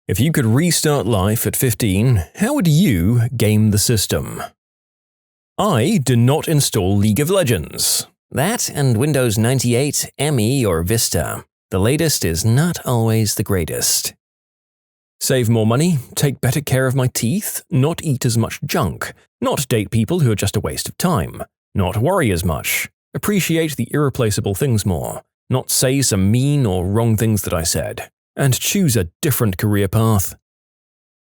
If you could restart life at 15, how would you game the system? I did not install League of Legends. That and Windows 98, ME, or Vista. The latest is not always the greatest. Save more money, take better care of my teeth, not eat as much junk, not date people who are just a waste of time, not worry as much, appreciate the irreplaceable things more, not say some mean or wrong things that I said, and choose a different career path.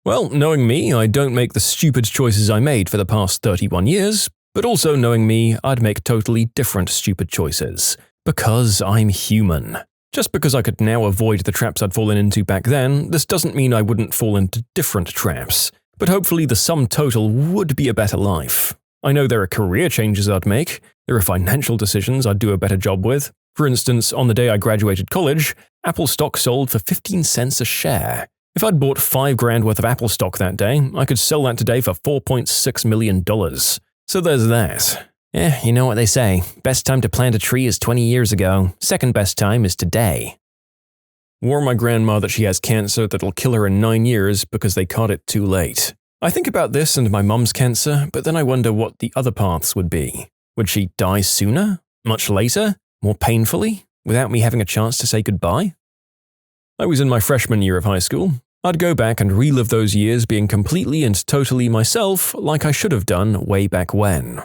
Well, knowing me, I don't make the stupid choices I made for the past 31 years, but also knowing me, I'd make totally different stupid choices. Because I'm human. Just because I could now avoid the traps I'd fallen into back then, this doesn't mean I wouldn't fall into different traps. But hopefully the sum total would be a better life. I know there are career changes I'd make, there are financial decisions I'd do a better job with. For instance, on the day I graduated college, Apple stock sold for 15 cents a share. If I'd bought $5,000 worth of Apple stock that day, I could sell that today for $4.6 million. So there's that. You know what they say, best time to plant a tree is 20 years ago, second best time is today. Warn my grandma that she has cancer that'll kill her in 9 years because they caught it too late. I think about this and my mum's cancer, but then I wonder what the other paths would be. Would she die sooner? Much later? More painfully? Without me having a chance to say goodbye? I was in my freshman year of high school. I'd go back and relive those years being completely and totally myself like I should have done way back when.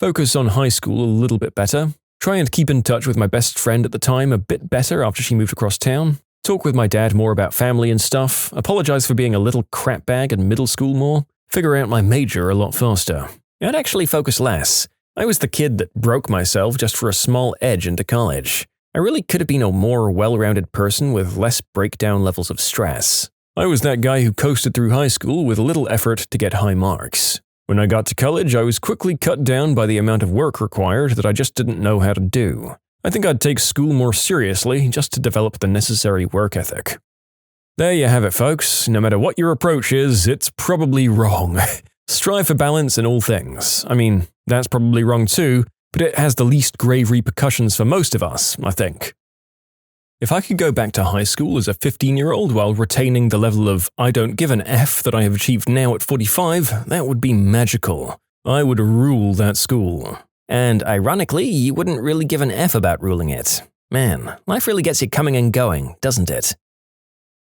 Focus on high school a little bit better. Try and keep in touch with my best friend at the time a bit better after she moved across town. Talk with my dad more about family and stuff. Apologize for being a little crapbag in middle school more. Figure out my major a lot faster. I'd actually focus less. I was the kid that broke myself just for a small edge into college. I really could have been a more well-rounded person with less breakdown levels of stress. I was that guy who coasted through high school with little effort to get high marks. When I got to college, I was quickly cut down by the amount of work required that I just didn't know how to do. I think I'd take school more seriously just to develop the necessary work ethic. There you have it, folks. No matter what your approach is, it's probably wrong. Strive for balance in all things. I mean, that's probably wrong too, but it has the least grave repercussions for most of us, I think. If I could go back to high school as a 15-year-old while retaining the level of I don't give an F that I have achieved now at 45, that would be magical. I would rule that school. And ironically, you wouldn't really give an F about ruling it. Man, life really gets you coming and going, doesn't it?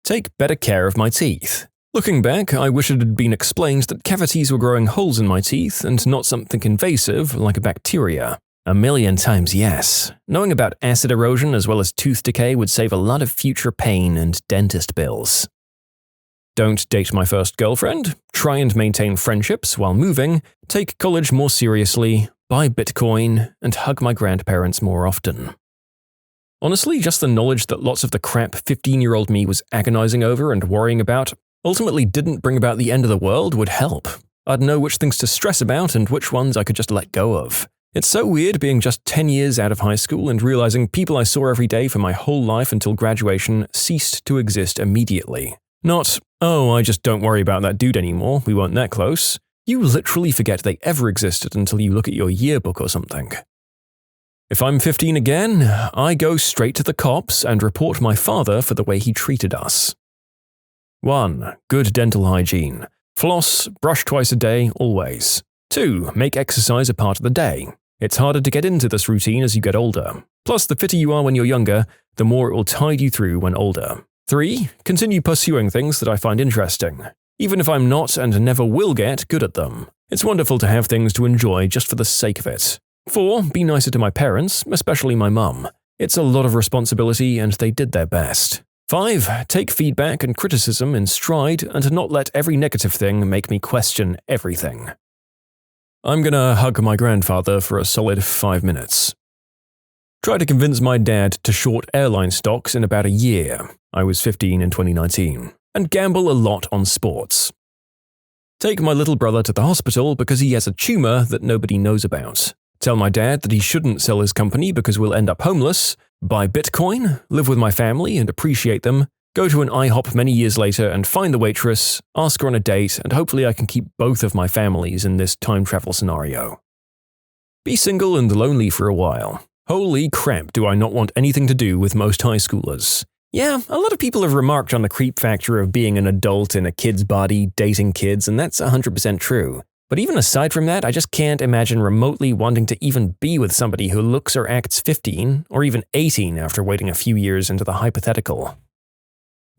Take better care of my teeth. Looking back, I wish it had been explained that cavities were growing holes in my teeth and not something invasive like a bacteria. 1,000,000 times yes. Knowing about acid erosion as well as tooth decay would save a lot of future pain and dentist bills. Don't date my first girlfriend, try and maintain friendships while moving, take college more seriously, buy Bitcoin, and hug my grandparents more often. Honestly, just the knowledge that lots of the crap 15-year-old me was agonizing over and worrying about ultimately didn't bring about the end of the world would help. I'd know which things to stress about and which ones I could just let go of. It's so weird being just 10 years out of high school and realizing people I saw every day for my whole life until graduation ceased to exist immediately. Not, oh, I just don't worry about that dude anymore, we weren't that close. You literally forget they ever existed until you look at your yearbook or something. If I'm 15 again, I go straight to the cops and report my father for the way he treated us. 1. Good dental hygiene. Floss, brush twice a day, always. 2. Make exercise a part of the day. It's harder to get into this routine as you get older. Plus, the fitter you are when you're younger, the more it will tide you through when older. 3. Continue pursuing things that I find interesting, even if I'm not and never will get good at them. It's wonderful to have things to enjoy just for the sake of it. 4. Be nicer to my parents, especially my mum. It's a lot of responsibility and they did their best. 5. Take feedback and criticism in stride and not let every negative thing make me question everything. I'm gonna hug my grandfather for a solid 5 minutes. Try to convince my dad to short airline stocks in about a year. I was 15 in 2019. And gamble a lot on sports. Take my little brother to the hospital because he has a tumor that nobody knows about. Tell my dad that he shouldn't sell his company because we'll end up homeless. Buy Bitcoin, live with my family and appreciate them. Go to an IHOP many years later and find the waitress, ask her on a date, and hopefully I can keep both of my families in this time travel scenario. Be single and lonely for a while. Holy crap, do I not want anything to do with most high schoolers. Yeah, a lot of people have remarked on the creep factor of being an adult in a kid's body, dating kids, and that's 100% true. But even aside from that, I just can't imagine remotely wanting to even be with somebody who looks or acts 15 or even 18 after waiting a few years into the hypothetical.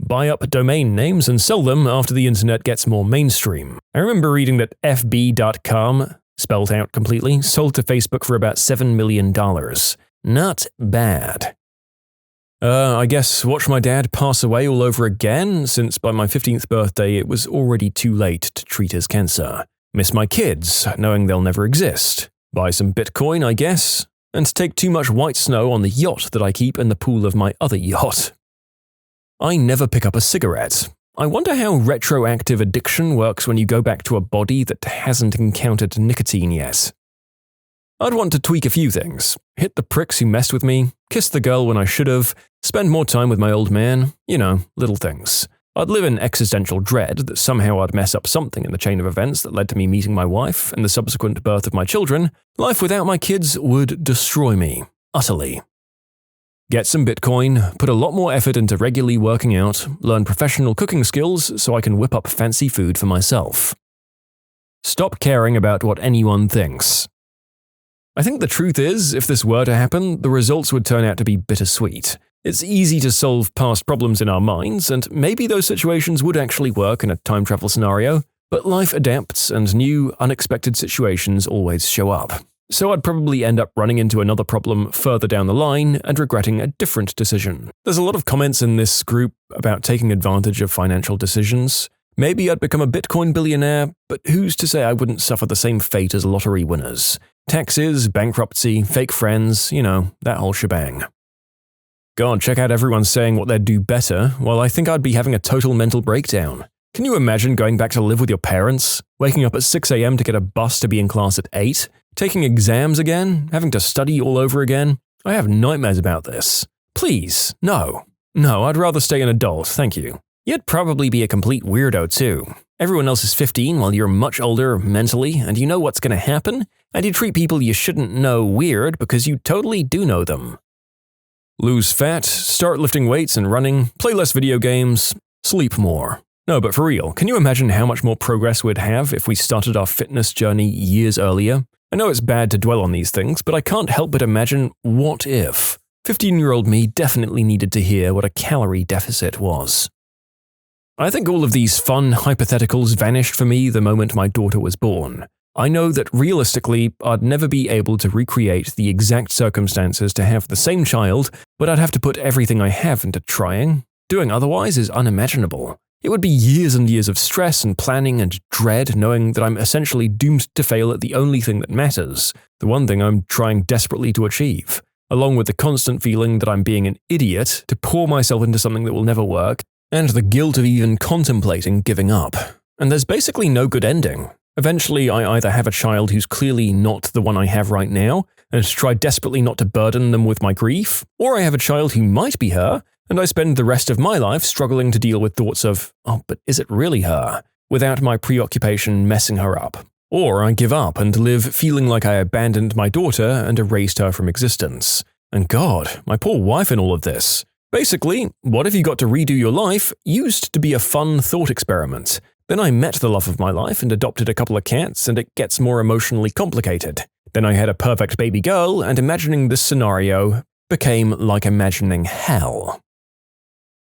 Buy up domain names and sell them after the internet gets more mainstream. I remember reading that fb.com, spelled out completely, sold to Facebook for about $7 million. Not bad. I guess watch my dad pass away all over again, since by my 15th birthday it was already too late to treat his cancer. Miss my kids, knowing they'll never exist. Buy some Bitcoin, I guess. And take too much white snow on the yacht that I keep in the pool of my other yacht. I never pick up a cigarette. I wonder how retroactive addiction works when you go back to a body that hasn't encountered nicotine yet. I'd want to tweak a few things. Hit the pricks who messed with me, kiss the girl when I should have, spend more time with my old man, little things. I'd live in existential dread that somehow I'd mess up something in the chain of events that led to me meeting my wife and the subsequent birth of my children. Life without my kids would destroy me, utterly. Get some Bitcoin, put a lot more effort into regularly working out, learn professional cooking skills so I can whip up fancy food for myself. Stop caring about what anyone thinks. I think the truth is, if this were to happen, the results would turn out to be bittersweet. It's easy to solve past problems in our minds, and maybe those situations would actually work in a time travel scenario, but life adapts and new, unexpected situations always show up. So I'd probably end up running into another problem further down the line and regretting a different decision. There's a lot of comments in this group about taking advantage of financial decisions. Maybe I'd become a Bitcoin billionaire, but who's to say I wouldn't suffer the same fate as lottery winners? Taxes, bankruptcy, fake friends, that whole shebang. God, check out everyone saying what they'd do better, while I think I'd be having a total mental breakdown. Can you imagine going back to live with your parents, waking up at 6 a.m. to get a bus to be in class at 8, taking exams again, having to study all over again? I have nightmares about this. Please, no. No, I'd rather stay an adult, thank you. You'd probably be a complete weirdo too. Everyone else is 15 while you're much older mentally, and you know what's going to happen, and you treat people you shouldn't know weird because you totally do know them. Lose fat, start lifting weights and running, play less video games, sleep more. No, but for real, can you imagine how much more progress we'd have if we started our fitness journey years earlier? I know it's bad to dwell on these things, but I can't help but imagine what if. 15-year-old me definitely needed to hear what a calorie deficit was. I think all of these fun hypotheticals vanished for me the moment my daughter was born. I know that realistically, I'd never be able to recreate the exact circumstances to have the same child, but I'd have to put everything I have into trying. Doing otherwise is unimaginable. It would be years and years of stress and planning and dread, knowing that I'm essentially doomed to fail at the only thing that matters, the one thing I'm trying desperately to achieve, along with the constant feeling that I'm being an idiot to pour myself into something that will never work, and the guilt of even contemplating giving up. And there's basically no good ending. Eventually, I either have a child who's clearly not the one I have right now, and try desperately not to burden them with my grief, or I have a child who might be her, and I spend the rest of my life struggling to deal with thoughts of, oh, but is it really her? Without my preoccupation messing her up. Or I give up and live feeling like I abandoned my daughter and erased her from existence. And God, my poor wife in all of this. Basically, what if you got to redo your life used to be a fun thought experiment. Then I met the love of my life and adopted a couple of cats, and it gets more emotionally complicated. Then I had a perfect baby girl, and imagining this scenario became like imagining hell.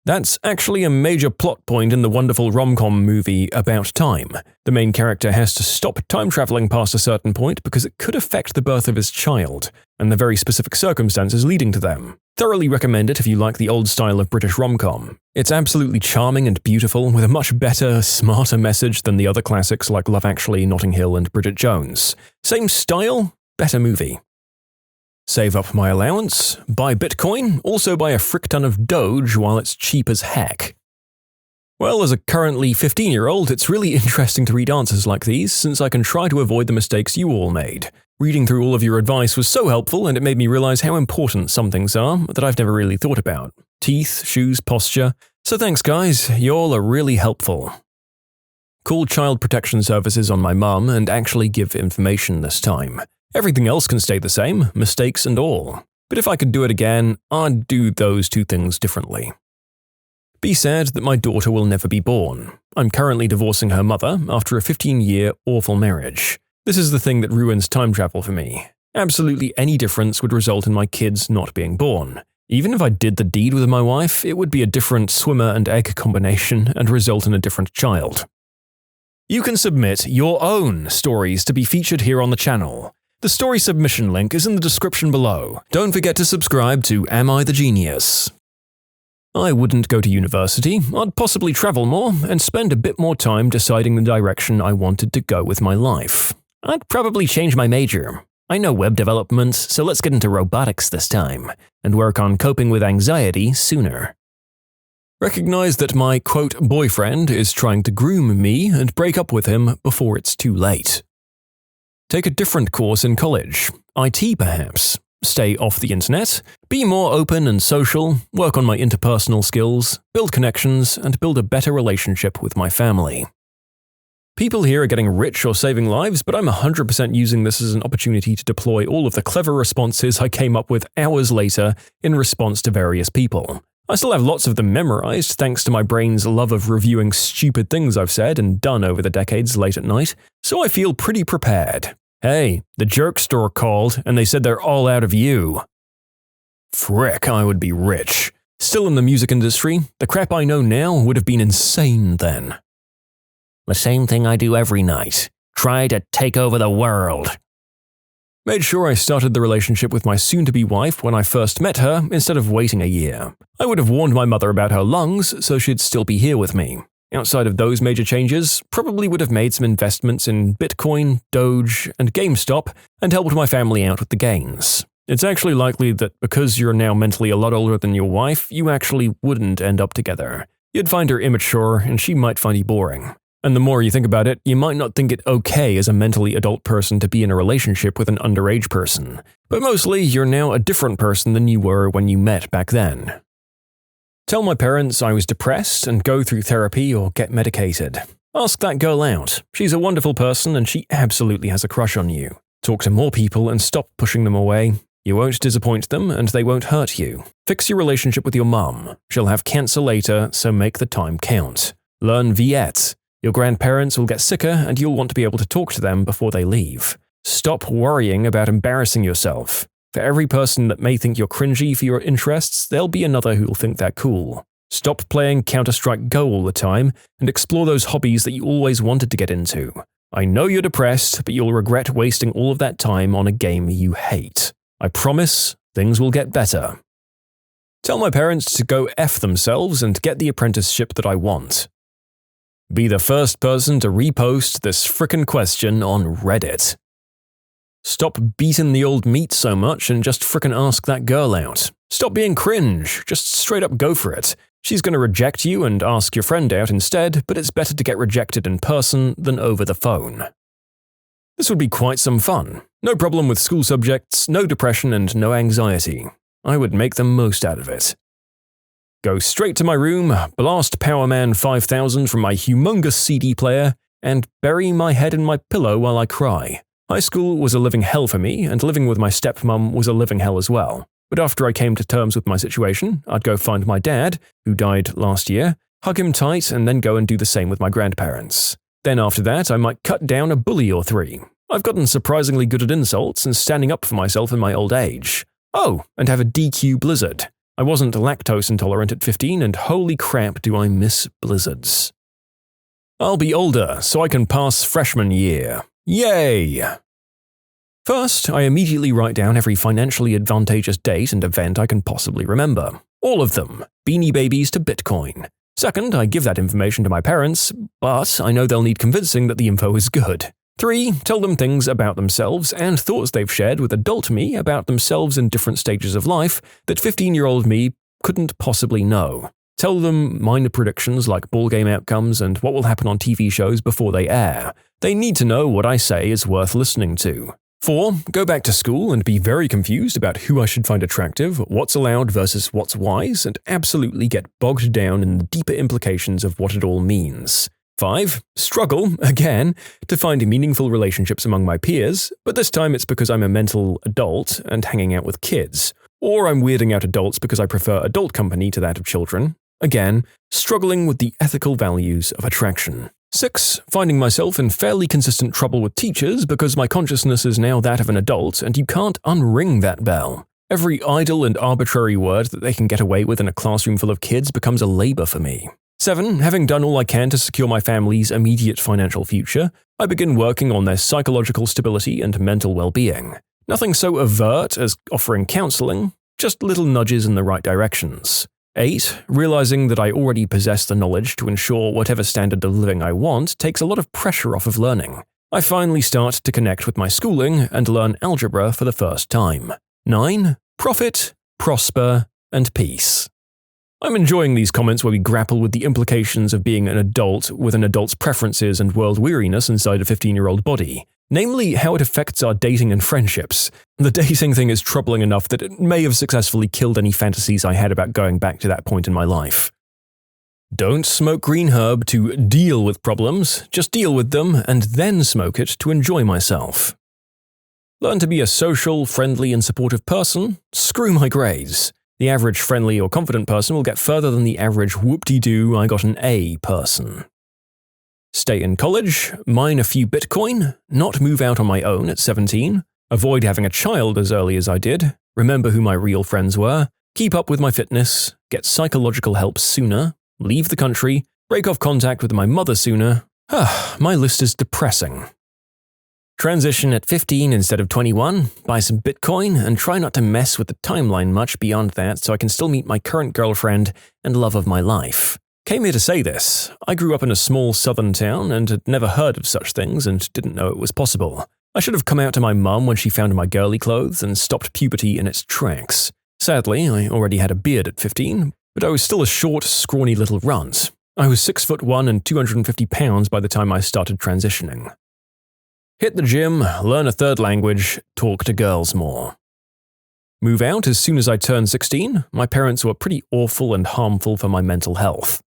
That's actually a major plot point in the wonderful rom-com movie About Time. The main character has to stop time traveling past a certain point because it could affect the birth of his child, and the very specific circumstances leading to them. Thoroughly recommend it if you like the old style of British rom-com. It's absolutely charming and beautiful, with a much better, smarter message than the other classics like Love Actually, Notting Hill, and Bridget Jones. Same style, better movie. Save up my allowance, buy Bitcoin, also buy a frick ton of Doge while it's cheap as heck. Well, as a currently 15-year-old, it's really interesting to read answers like these, since I can try to avoid the mistakes you all made. Reading through all of your advice was so helpful, and it made me realize how important some things are that I've never really thought about. Teeth, shoes, posture. So thanks guys, y'all are really helpful. Call Child Protection Services on my mum and actually give information this time. Everything else can stay the same, mistakes and all. But if I could do it again, I'd do those two things differently. Be sad that my daughter will never be born. I'm currently divorcing her mother after a 15-year awful marriage. This is the thing that ruins time travel for me. Absolutely any difference would result in my kids not being born. Even if I did the deed with my wife, it would be a different swimmer and egg combination and result in a different child. You can submit your own stories to be featured here on the channel. The story submission link is in the description below. Don't forget to subscribe to Am I the Genius? I wouldn't go to university, I'd possibly travel more and spend a bit more time deciding the direction I wanted to go with my life. I'd probably change my major. I know web development, so let's get into robotics this time, and work on coping with anxiety sooner. Recognize that my quote boyfriend is trying to groom me and break up with him before it's too late. Take a different course in college, IT perhaps. Stay off the internet, be more open and social, work on my interpersonal skills, build connections, and build a better relationship with my family. People here are getting rich or saving lives, but I'm 100% using this as an opportunity to deploy all of the clever responses I came up with hours later in response to various people. I still have lots of them memorized thanks to my brain's love of reviewing stupid things I've said and done over the decades late at night, so I feel pretty prepared. Hey, the jerk store called and they said they're all out of you. Frick, I would be rich. Still in the music industry, the crap I know now would have been insane then. The same thing I do every night. Try to take over the world. Made sure I started the relationship with my soon-to-be wife when I first met her instead of waiting a year. I would have warned my mother about her lungs so she'd still be here with me. Outside of those major changes, probably would have made some investments in Bitcoin, Doge, and GameStop and helped my family out with the gains. It's actually likely that because you're now mentally a lot older than your wife, you actually wouldn't end up together. You'd find her immature and she might find you boring. And the more you think about it, you might not think it okay as a mentally adult person to be in a relationship with an underage person. But mostly, you're now a different person than you were when you met back then. Tell my parents I was depressed and go through therapy or get medicated. Ask that girl out. She's a wonderful person and she absolutely has a crush on you. Talk to more people and stop pushing them away. You won't disappoint them and they won't hurt you. Fix your relationship with your mum. She'll have cancer later, so make the time count. Learn Viet. Your grandparents will get sicker and you'll want to be able to talk to them before they leave. Stop worrying about embarrassing yourself. For every person that may think you're cringy for your interests, there'll be another who'll think they're cool. Stop playing Counter-Strike Go all the time and explore those hobbies that you always wanted to get into. I know you're depressed, but you'll regret wasting all of that time on a game you hate. I promise things will get better. Tell my parents to go F themselves and get the apprenticeship that I want. Be the first person to repost this frickin' question on Reddit. Stop beating the old meat so much and just frickin' ask that girl out. Stop being cringe, just straight up go for it. She's gonna reject you and ask your friend out instead, but it's better to get rejected in person than over the phone. This would be quite some fun. No problem with school subjects, no depression and no anxiety. I would make the most out of it. Go straight to my room, blast Powerman 5000 from my humongous CD player, and bury my head in my pillow while I cry. High school was a living hell for me, and living with my stepmom was a living hell as well. But after I came to terms with my situation, I'd go find my dad, who died last year, hug him tight, and then go and do the same with my grandparents. Then after that, I might cut down a bully or three. I've gotten surprisingly good at insults and standing up for myself in my old age. Oh, and have a DQ blizzard. I wasn't lactose intolerant at 15, and holy crap do I miss blizzards. I'll be older, so I can pass freshman year. Yay! First, I immediately write down every financially advantageous date and event I can possibly remember. All of them, Beanie Babies to Bitcoin. Second, I give that information to my parents, but I know they'll need convincing that the info is good. 3. Tell them things about themselves and thoughts they've shared with adult me about themselves in different stages of life that 15-year-old me couldn't possibly know. Tell them minor predictions like ball game outcomes and what will happen on TV shows before they air. They need to know what I say is worth listening to. 4. Go back to school and be very confused about who I should find attractive, what's allowed versus what's wise, and absolutely get bogged down in the deeper implications of what it all means. 5. Struggle, again, to find meaningful relationships among my peers, but this time it's because I'm a mental adult and hanging out with kids. Or I'm weirding out adults because I prefer adult company to that of children. Again, struggling with the ethical values of attraction. 6. Finding myself in fairly consistent trouble with teachers because my consciousness is now that of an adult and you can't unring that bell. Every idle and arbitrary word that they can get away with in a classroom full of kids becomes a labor for me. 7. Having done all I can to secure my family's immediate financial future, I begin working on their psychological stability and mental well-being. Nothing so overt as offering counseling, just little nudges in the right directions. 8. Realizing that I already possess the knowledge to ensure whatever standard of living I want takes a lot of pressure off of learning. I finally start to connect with my schooling and learn algebra for the first time. 9. Profit, prosper, and peace. I'm enjoying these comments where we grapple with the implications of being an adult with an adult's preferences and world weariness inside a 15-year-old body. Namely, how it affects our dating and friendships. The dating thing is troubling enough that it may have successfully killed any fantasies I had about going back to that point in my life. Don't smoke green herb to deal with problems, just deal with them and then smoke it to enjoy myself. Learn to be a social, friendly, and supportive person? Screw my grades. The average friendly or confident person will get further than the average whoop-de-doo I got an A person. Stay in college, mine a few Bitcoin, not move out on my own at 17, avoid having a child as early as I did, remember who my real friends were, keep up with my fitness, get psychological help sooner, leave the country, break off contact with my mother sooner. My list is depressing. Transition at 15 instead of 21, buy some Bitcoin, and try not to mess with the timeline much beyond that so I can still meet my current girlfriend and love of my life. Came here to say this. I grew up in a small southern town and had never heard of such things and didn't know it was possible. I should have come out to my mum when she found my girly clothes and stopped puberty in its tracks. Sadly, I already had a beard at 15, but I was still a short, scrawny little runt. I was 6'1" and 250 pounds by the time I started transitioning. Hit the gym, learn a third language, talk to girls more. Move out as soon as I turned 16, my parents were pretty awful and harmful for my mental health.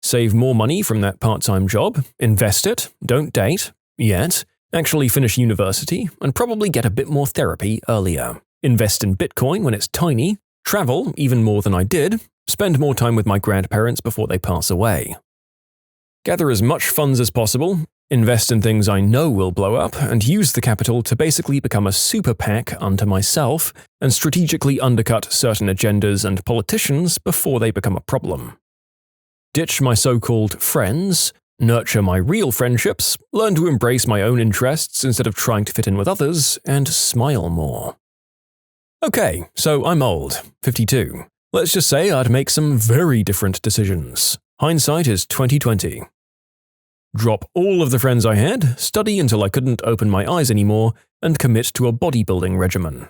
Save more money from that part-time job, invest it, don't date, yet, actually finish university, and probably get a bit more therapy earlier. Invest in Bitcoin when it's tiny, travel even more than I did, spend more time with my grandparents before they pass away. Gather as much funds as possible, invest in things I know will blow up, and use the capital to basically become a super PAC unto myself and strategically undercut certain agendas and politicians before they become a problem. Ditch my so-called friends, nurture my real friendships, learn to embrace my own interests instead of trying to fit in with others, and smile more. Okay, so I'm old, 52. Let's just say I'd make some very different decisions. Hindsight is 20/20. Drop all of the friends I had, study until I couldn't open my eyes anymore, and commit to a bodybuilding regimen.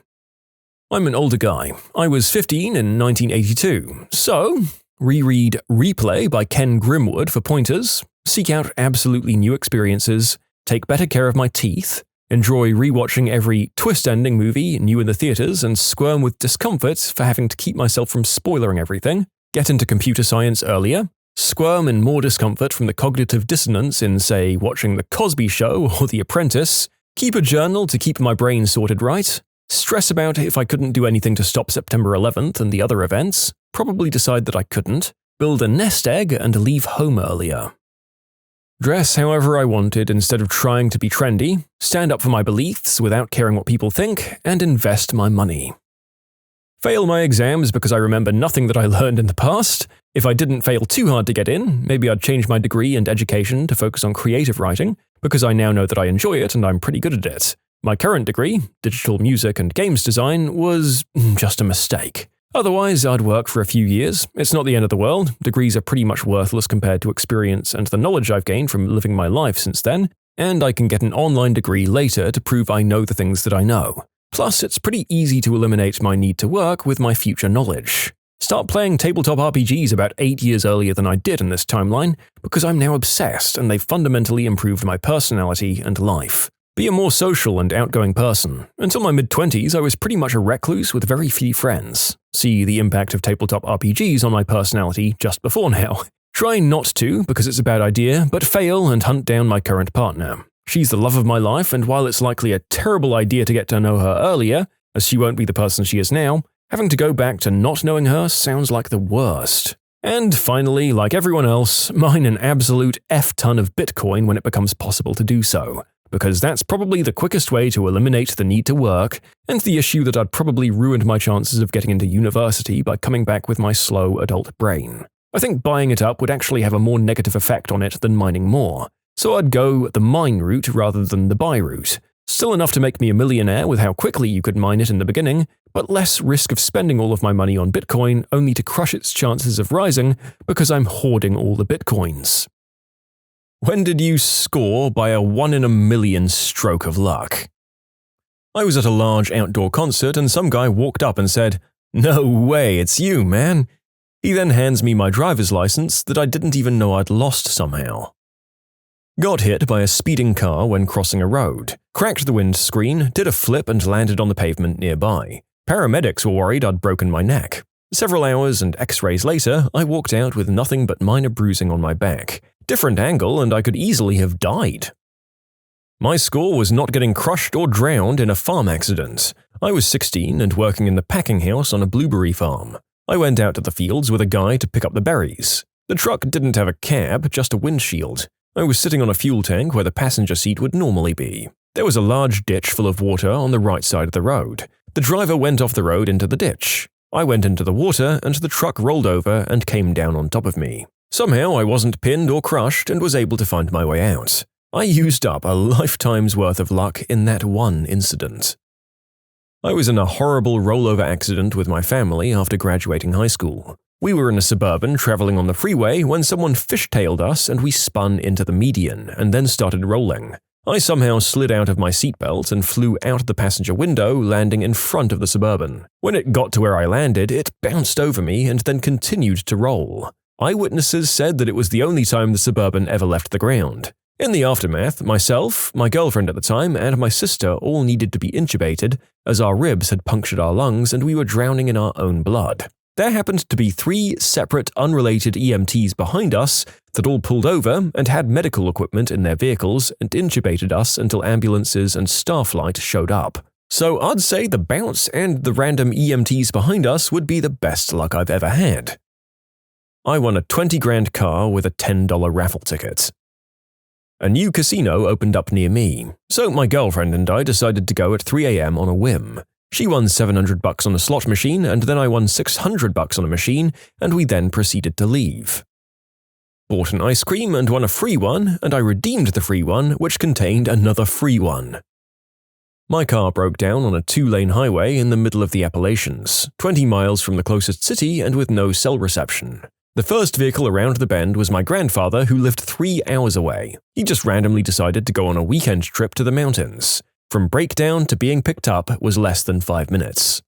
I'm an older guy. I was 15 in 1982, so reread Replay by Ken Grimwood for pointers, seek out absolutely new experiences, take better care of my teeth, enjoy rewatching every twist-ending movie new in the theaters and squirm with discomfort for having to keep myself from spoiling everything, get into computer science earlier, squirm in more discomfort from the cognitive dissonance in, say, watching The Cosby Show or The Apprentice, keep a journal to keep my brain sorted right, stress about if I couldn't do anything to stop September 11th and the other events, probably decide that I couldn't, build a nest egg and leave home earlier. Dress however I wanted instead of trying to be trendy, stand up for my beliefs without caring what people think, and invest my money. Fail my exams because I remember nothing that I learned in the past. If I didn't fail too hard to get in, maybe I'd change my degree and education to focus on creative writing, because I now know that I enjoy it and I'm pretty good at it. My current degree, digital music and games design, was just a mistake. Otherwise, I'd work for a few years. It's not the end of the world. Degrees are pretty much worthless compared to experience and the knowledge I've gained from living my life since then, and I can get an online degree later to prove I know the things that I know. Plus, it's pretty easy to eliminate my need to work with my future knowledge. Start playing tabletop RPGs about 8 years earlier than I did in this timeline, because I'm now obsessed and they've fundamentally improved my personality and life. Be a more social and outgoing person. Until my mid-20s, I was pretty much a recluse with very few friends. See the impact of tabletop RPGs on my personality just before now. Try not to, because it's a bad idea, but fail and hunt down my current partner. She's the love of my life, and while it's likely a terrible idea to get to know her earlier, as she won't be the person she is now, having to go back to not knowing her sounds like the worst. And finally, like everyone else, mine an absolute F-ton of Bitcoin when it becomes possible to do so, because that's probably the quickest way to eliminate the need to work, and the issue that I'd probably ruined my chances of getting into university by coming back with my slow adult brain. I think buying it up would actually have a more negative effect on it than mining more, so I'd go the mine route rather than the buy route. Still enough to make me a millionaire with how quickly you could mine it in the beginning, but less risk of spending all of my money on Bitcoin only to crush its chances of rising because I'm hoarding all the Bitcoins. When did you score by a 1 in a million stroke of luck? I was at a large outdoor concert and some guy walked up and said, "No way, it's you, man." He then hands me my driver's license that I didn't even know I'd lost somehow. Got hit by a speeding car when crossing a road, cracked the windscreen, did a flip and landed on the pavement nearby. Paramedics were worried I'd broken my neck. Several hours and x-rays later, I walked out with nothing but minor bruising on my back. Different angle and I could easily have died. My score was not getting crushed or drowned in a farm accident. I was 16 and working in the packing house on a blueberry farm. I went out to the fields with a guy to pick up the berries. The truck didn't have a cab, just a windshield. I was sitting on a fuel tank where the passenger seat would normally be. There was a large ditch full of water on the right side of the road. The driver went off the road into the ditch. I went into the water and the truck rolled over and came down on top of me. Somehow I wasn't pinned or crushed and was able to find my way out. I used up a lifetime's worth of luck in that one incident. I was in a horrible rollover accident with my family after graduating high school. We were in a Suburban traveling on the freeway when someone fishtailed us and we spun into the median and then started rolling. I somehow slid out of my seatbelt and flew out the passenger window, landing in front of the Suburban. When it got to where I landed, it bounced over me and then continued to roll. Eyewitnesses said that it was the only time the Suburban ever left the ground. In the aftermath, myself, my girlfriend at the time, and my sister all needed to be intubated as our ribs had punctured our lungs and we were drowning in our own blood. There happened to be 3 separate, unrelated EMTs behind us that all pulled over and had medical equipment in their vehicles and intubated us until ambulances and Starflight showed up. So I'd say the bounce and the random EMTs behind us would be the best luck I've ever had. I won a 20 grand car with a $10 raffle ticket. A new casino opened up near me, so my girlfriend and I decided to go at 3 a.m. on a whim. She won $700 on a slot machine, and then I won $600 on a machine, and we then proceeded to leave. Bought an ice cream and won a free one, and I redeemed the free one, which contained another free one. My car broke down on a 2-lane highway in the middle of the Appalachians, 20 miles from the closest city and with no cell reception. The first vehicle around the bend was my grandfather, who lived 3 hours away. He just randomly decided to go on a weekend trip to the mountains. From breakdown to being picked up was less than 5 minutes.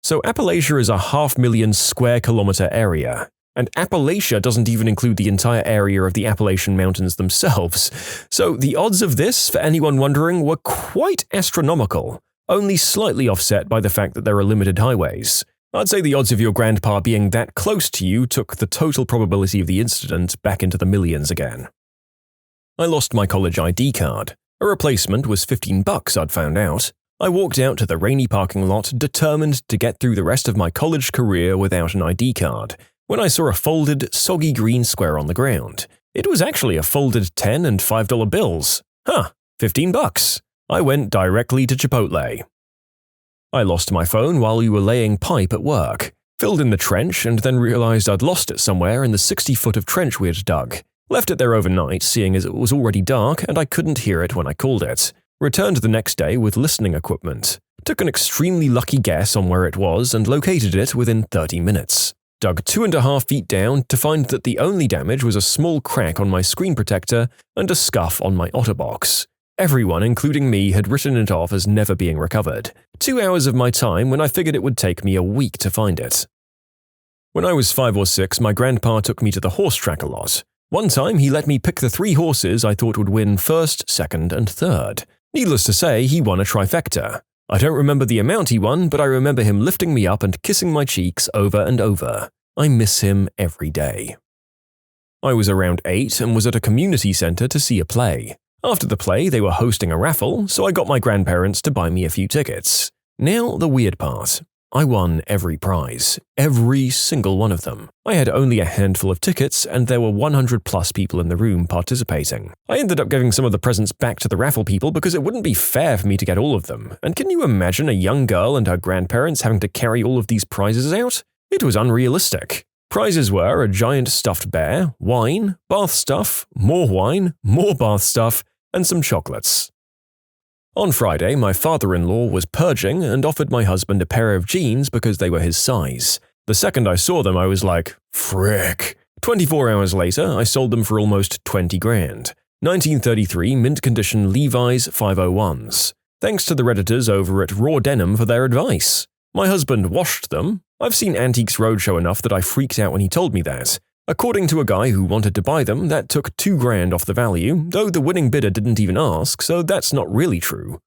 So Appalachia is a 500,000 square kilometer area, and Appalachia doesn't even include the entire area of the Appalachian Mountains themselves. So the odds of this, for anyone wondering, were quite astronomical, only slightly offset by the fact that there are limited highways. I'd say the odds of your grandpa being that close to you took the total probability of the incident back into the millions again. I lost my college ID card. A replacement was $15, I'd found out. I walked out to the rainy parking lot, determined to get through the rest of my college career without an ID card, when I saw a folded, soggy green square on the ground. It was actually a folded $10 and $5 bills. $15. I went directly to Chipotle. I lost my phone while we were laying pipe at work, filled in the trench and then realized I'd lost it somewhere in the 60 foot of trench we'd dug. Left it there overnight, seeing as it was already dark and I couldn't hear it when I called it. Returned the next day with listening equipment. Took an extremely lucky guess on where it was and located it within 30 minutes. Dug 2.5 feet down to find that the only damage was a small crack on my screen protector and a scuff on my OtterBox. Everyone, including me, had written it off as never being recovered. 2 hours of my time when I figured it would take me a week to find it. When I was 5 or 6, my grandpa took me to the horse track a lot. One time, he let me pick the 3 horses I thought would win first, second, and third. Needless to say, he won a trifecta. I don't remember the amount he won, but I remember him lifting me up and kissing my cheeks over and over. I miss him every day. I was around 8 and was at a community center to see a play. After the play, they were hosting a raffle, so I got my grandparents to buy me a few tickets. Now, the weird part. I won every prize, every single one of them. I had only a handful of tickets, and there were 100 plus people in the room participating. I ended up giving some of the presents back to the raffle people because it wouldn't be fair for me to get all of them. And can you imagine a young girl and her grandparents having to carry all of these prizes out? It was unrealistic. Prizes were a giant stuffed bear, wine, bath stuff, more bath stuff, and some chocolates. On Friday, my father-in-law was purging and offered my husband a pair of jeans because they were his size. The second I saw them, I was like, frick. 24 hours later, I sold them for almost 20 grand. 1933 mint condition Levi's 501s. Thanks to the Redditors over at Raw Denim for their advice. My husband washed them. I've seen Antiques Roadshow enough that I freaked out when he told me that. According to a guy who wanted to buy them, that took 2 grand off the value, though the winning bidder didn't even ask, so that's not really true.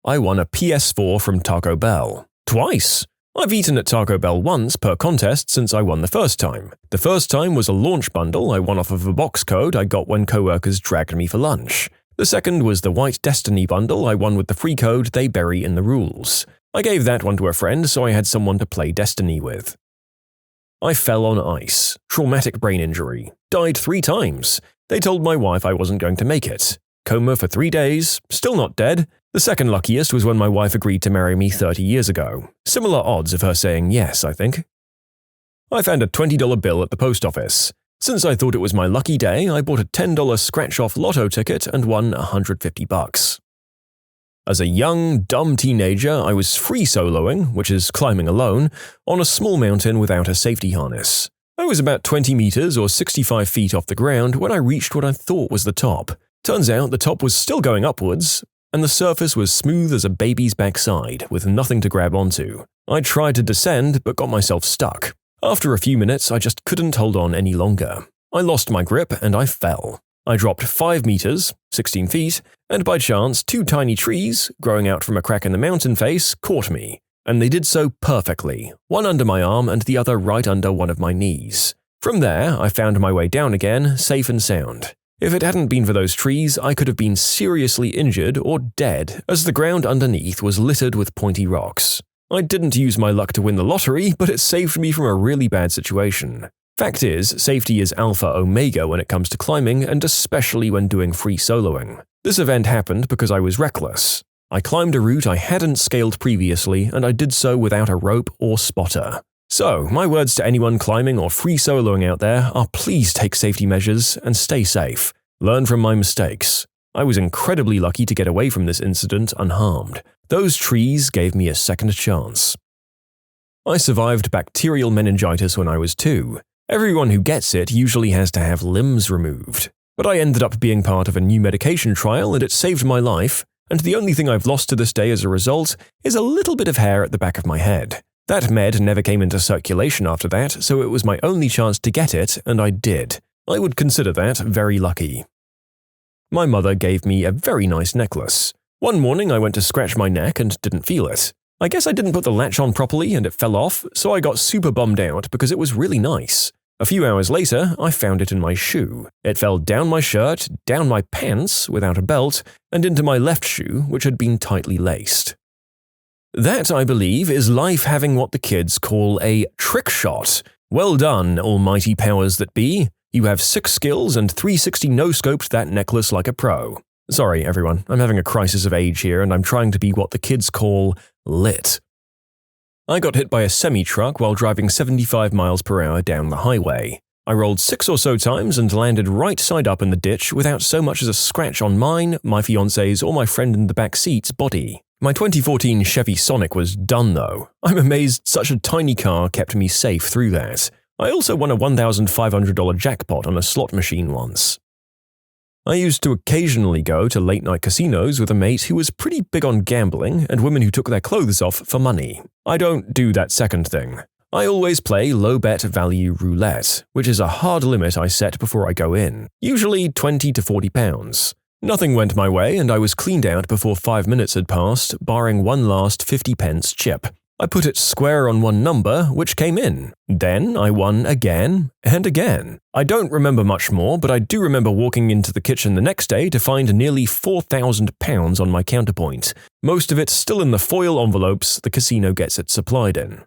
I won a PS4 from Taco Bell. Twice! I've eaten at Taco Bell once per contest since I won the first time. The first time was a launch bundle I won off of a box code I got when coworkers dragged me for lunch. The second was the White Destiny bundle I won with the free code they bury in the rules. I gave that one to a friend so I had someone to play Destiny with. I fell on ice, traumatic brain injury, died 3 times. They told my wife I wasn't going to make it. Coma for 3 days, still not dead. The second luckiest was when my wife agreed to marry me 30 years ago. Similar odds of her saying yes, I think. I found a $20 bill at the post office. Since I thought it was my lucky day, I bought a $10 scratch-off lotto ticket and won $150. As a young, dumb teenager, I was free soloing, which is climbing alone, on a small mountain without a safety harness. I was about 20 meters or 65 feet off the ground when I reached what I thought was the top. Turns out the top was still going upwards, and the surface was smooth as a baby's backside, with nothing to grab onto. I tried to descend, but got myself stuck. After a few minutes, I just couldn't hold on any longer. I lost my grip and I fell. I dropped 5 meters, 16 feet, and by chance 2 tiny trees, growing out from a crack in the mountain face, caught me. And they did so perfectly, one under my arm and the other right under one of my knees. From there, I found my way down again, safe and sound. If it hadn't been for those trees, I could have been seriously injured or dead, as the ground underneath was littered with pointy rocks. I didn't use my luck to win the lottery, but it saved me from a really bad situation. Fact is, safety is alpha omega when it comes to climbing, and especially when doing free soloing. This event happened because I was reckless. I climbed a route I hadn't scaled previously, and I did so without a rope or spotter. So, my words to anyone climbing or free soloing out there are please take safety measures and stay safe. Learn from my mistakes. I was incredibly lucky to get away from this incident unharmed. Those trees gave me a second chance. I survived bacterial meningitis when I was 2. Everyone who gets it usually has to have limbs removed. But I ended up being part of a new medication trial and it saved my life, and the only thing I've lost to this day as a result is a little bit of hair at the back of my head. That med never came into circulation after that, so it was my only chance to get it, and I did. I would consider that very lucky. My mother gave me a very nice necklace. One morning I went to scratch my neck and didn't feel it. I guess I didn't put the latch on properly and it fell off, so I got super bummed out because it was really nice. A few hours later, I found it in my shoe. It fell down my shirt, down my pants without a belt, and into my left shoe, which had been tightly laced. That, I believe, is life having what the kids call a trick shot. Well done, almighty powers that be. You have 6 skills and 360 no-scoped that necklace like a pro. Sorry, everyone, I'm having a crisis of age here and I'm trying to be what the kids call lit. I got hit by a semi-truck while driving 75 miles per hour down the highway. I rolled 6 or so times and landed right side up in the ditch without so much as a scratch on mine, my fiance's, or my friend in the back seat's body. My 2014 Chevy Sonic was done though. I'm amazed such a tiny car kept me safe through that. I also won a $1,500 jackpot on a slot machine once. I used to occasionally go to late-night casinos with a mate who was pretty big on gambling and women who took their clothes off for money. I don't do that second thing. I always play low-bet value roulette, which is a hard limit I set before I go in, usually 20 to 40 pounds. Nothing went my way and I was cleaned out before 5 minutes had passed, barring one last 50 pence chip. I put it square on one number, which came in. Then I won again and again. I don't remember much more, but I do remember walking into the kitchen the next day to find nearly £4,000 on my counterpoint, most of it still in the foil envelopes the casino gets it supplied in.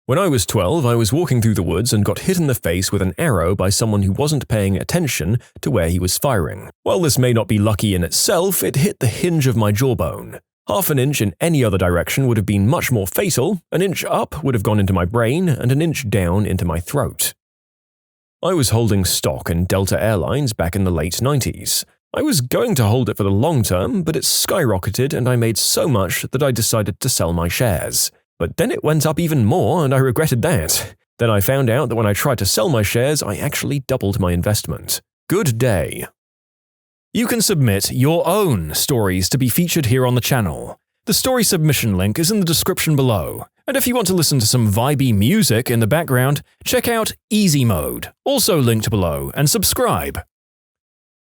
When I was 12, I was walking through the woods and got hit in the face with an arrow by someone who wasn't paying attention to where he was firing. While this may not be lucky in itself, it hit the hinge of my jawbone. Half an inch in any other direction would have been much more fatal, an inch up would have gone into my brain, and an inch down into my throat. I was holding stock in Delta Airlines back in the late 90s. I was going to hold it for the long term, but it skyrocketed and I made so much that I decided to sell my shares. But then it went up even more and I regretted that. Then I found out that when I tried to sell my shares, I actually doubled my investment. Good day. You can submit your own stories to be featured here on the channel. The story submission link is in the description below. And if you want to listen to some vibey music in the background, check out easymode, also linked below, and subscribe.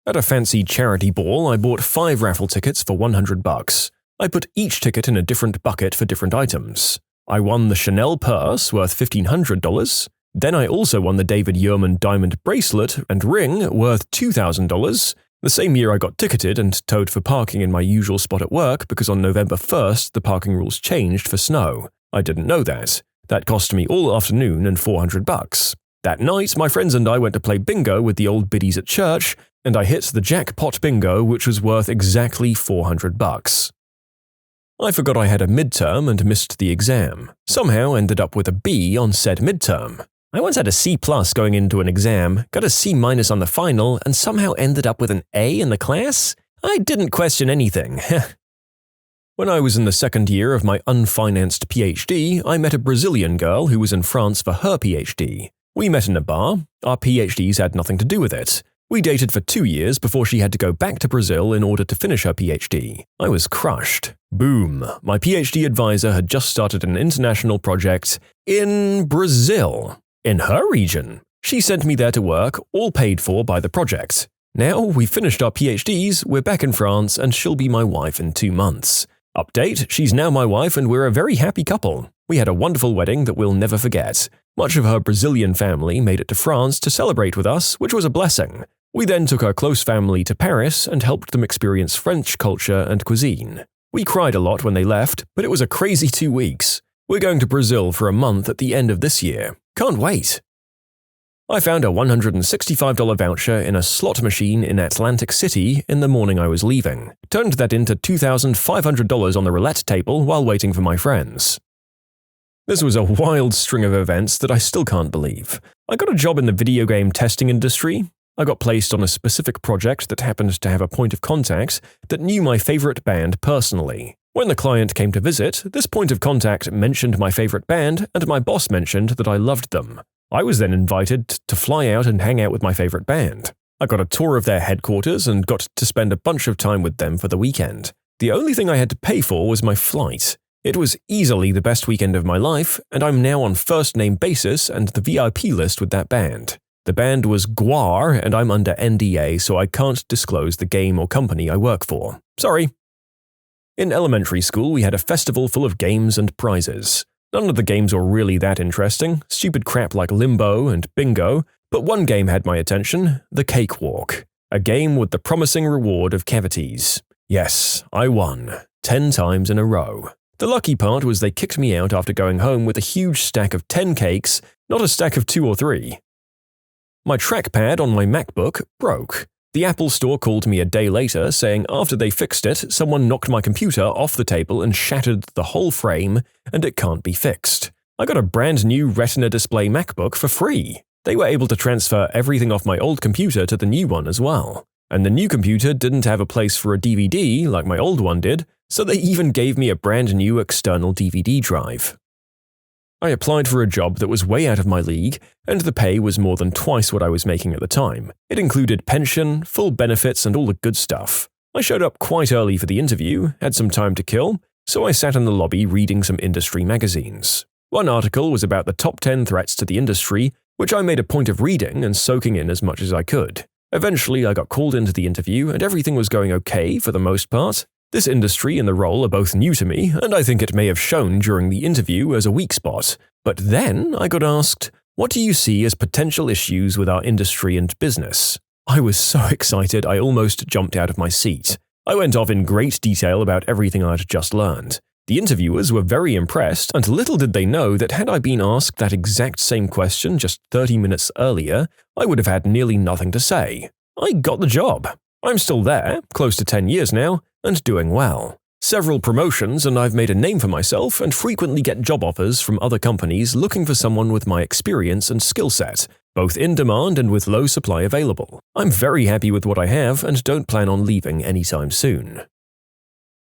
At a fancy charity ball, I bought 5 raffle tickets for $100. I put each ticket in a different bucket for different items. I won the Chanel purse worth $1,500. Then I also won the David Yurman diamond bracelet and ring worth $2,000. The same year I got ticketed and towed for parking in my usual spot at work because on November 1st the parking rules changed for snow. I didn't know that. That cost me all afternoon and $400. That night, my friends and I went to play bingo with the old biddies at church, and I hit the jackpot bingo, which was worth exactly $400. I forgot I had a midterm and missed the exam. Somehow ended up with a B on said midterm. I once had a C+ going into an exam, got a C- on the final, and somehow ended up with an A in the class? I didn't question anything. When I was in the second year of my unfinanced PhD, I met a Brazilian girl who was in France for her PhD. We met in a bar. Our PhDs had nothing to do with it. We dated for 2 years before she had to go back to Brazil in order to finish her PhD. I was crushed. Boom! My PhD advisor had just started an international project in Brazil. In her region. She sent me there to work, all paid for by the project. Now we've finished our PhDs, we're back in France, and she'll be my wife in 2 months. Update, she's now my wife and we're a very happy couple. We had a wonderful wedding that we'll never forget. Much of her Brazilian family made it to France to celebrate with us, which was a blessing. We then took our close family to Paris and helped them experience French culture and cuisine. We cried a lot when they left, but it was a crazy 2 weeks. We're going to Brazil for a month at the end of this year. Can't wait! I found a $165 voucher in a slot machine in Atlantic City in the morning I was leaving. Turned that into $2,500 on the roulette table while waiting for my friends. This was a wild string of events that I still can't believe. I got a job in the video game testing industry. I got placed on a specific project that happened to have a point of contact that knew my favorite band personally. When the client came to visit, this point of contact mentioned my favorite band and my boss mentioned that I loved them. I was then invited to fly out and hang out with my favorite band. I got a tour of their headquarters and got to spend a bunch of time with them for the weekend. The only thing I had to pay for was my flight. It was easily the best weekend of my life, and I'm now on first-name basis and the VIP list with that band. The band was Guar, and I'm under NDA, so I can't disclose the game or company I work for. Sorry. In elementary school, we had a festival full of games and prizes. None of the games were really that interesting, stupid crap like Limbo and Bingo, but one game had my attention, the Cakewalk, a game with the promising reward of cavities. Yes, I won, 10 times in a row. The lucky part was they kicked me out after going home with a huge stack of 10 cakes, not a stack of 2 or 3. My trackpad on my MacBook broke. The Apple Store called me a day later saying after they fixed it, someone knocked my computer off the table and shattered the whole frame, and it can't be fixed. I got a brand new Retina display MacBook for free. They were able to transfer everything off my old computer to the new one as well. And the new computer didn't have a place for a DVD like my old one did, so they even gave me a brand new external DVD drive. I applied for a job that was way out of my league, and the pay was more than twice what I was making at the time. It included pension, full benefits, and all the good stuff. I showed up quite early for the interview, had some time to kill, so I sat in the lobby reading some industry magazines. One article was about the top 10 threats to the industry, which I made a point of reading and soaking in as much as I could. Eventually, I got called into the interview, and everything was going okay for the most part. This industry and the role are both new to me, and I think it may have shown during the interview as a weak spot. But then I got asked, "What do you see as potential issues with our industry and business?" I was so excited I almost jumped out of my seat. I went off in great detail about everything I'd just learned. The interviewers were very impressed, and little did they know that had I been asked that exact same question just 30 minutes earlier, I would have had nearly nothing to say. I got the job. I'm still there, close to 10 years now, and doing well. Several promotions, and I've made a name for myself and frequently get job offers from other companies looking for someone with my experience and skill set, both in demand and with low supply available. I'm very happy with what I have and don't plan on leaving anytime soon.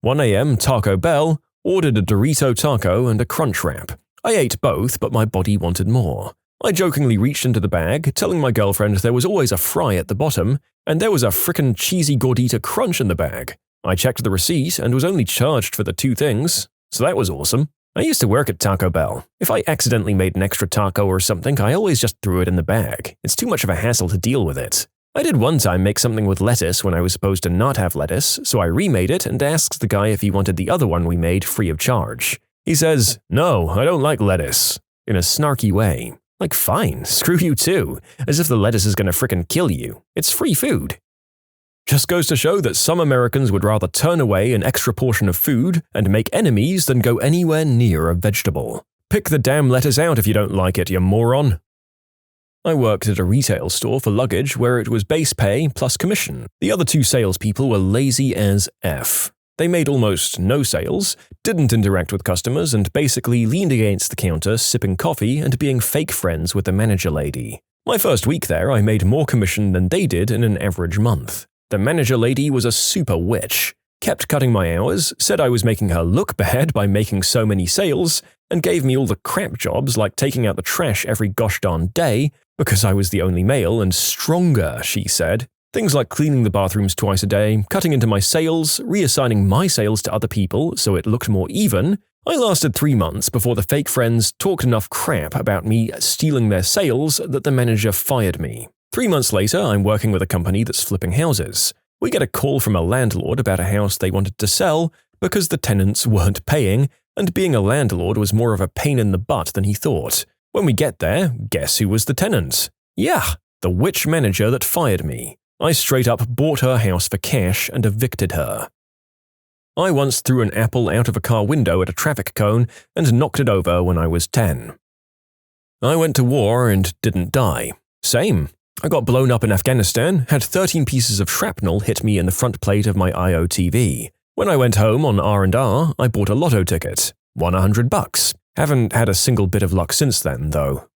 1 a.m. Taco Bell, ordered a Dorito taco and a Crunch Wrap. I ate both, but my body wanted more. I jokingly reached into the bag, telling my girlfriend there was always a fry at the bottom, and there was a frickin' cheesy gordita crunch in the bag. I checked the receipt and was only charged for the 2 things, so that was awesome. I used to work at Taco Bell. If I accidentally made an extra taco or something, I always just threw it in the bag. It's too much of a hassle to deal with it. I did one time make something with lettuce when I was supposed to not have lettuce, so I remade it and asked the guy if he wanted the other one we made free of charge. He says, "No, I don't like lettuce," in a snarky way. Like, fine, screw you too, as if the lettuce is gonna frickin' kill you. It's free food. Just goes to show that some Americans would rather turn away an extra portion of food and make enemies than go anywhere near a vegetable. Pick the damn lettuce out if you don't like it, you moron. I worked at a retail store for luggage where it was base pay plus commission. The other 2 salespeople were lazy as F. They made almost no sales, didn't interact with customers, and basically leaned against the counter sipping coffee and being fake friends with the manager lady. My first week there, I made more commission than they did in an average month. The manager lady was a super witch, kept cutting my hours, said I was making her look bad by making so many sales, and gave me all the crap jobs like taking out the trash every gosh darn day because I was the only male and stronger, she said. Things like cleaning the bathrooms twice a day, cutting into my sales, reassigning my sales to other people so it looked more even. I lasted 3 months before the fake friends talked enough crap about me stealing their sales that the manager fired me. 3 months later, I'm working with a company that's flipping houses. We get a call from a landlord about a house they wanted to sell because the tenants weren't paying, and being a landlord was more of a pain in the butt than he thought. When we get there, guess who was the tenant? Yeah, the witch manager that fired me. I straight up bought her house for cash and evicted her. I once threw an apple out of a car window at a traffic cone and knocked it over when I was 10. I went to war and didn't die. Same. I got blown up in Afghanistan, had 13 pieces of shrapnel hit me in the front plate of my IOTV. When I went home on R&R, I bought a lotto ticket. Won $100. Haven't had a single bit of luck since then, though.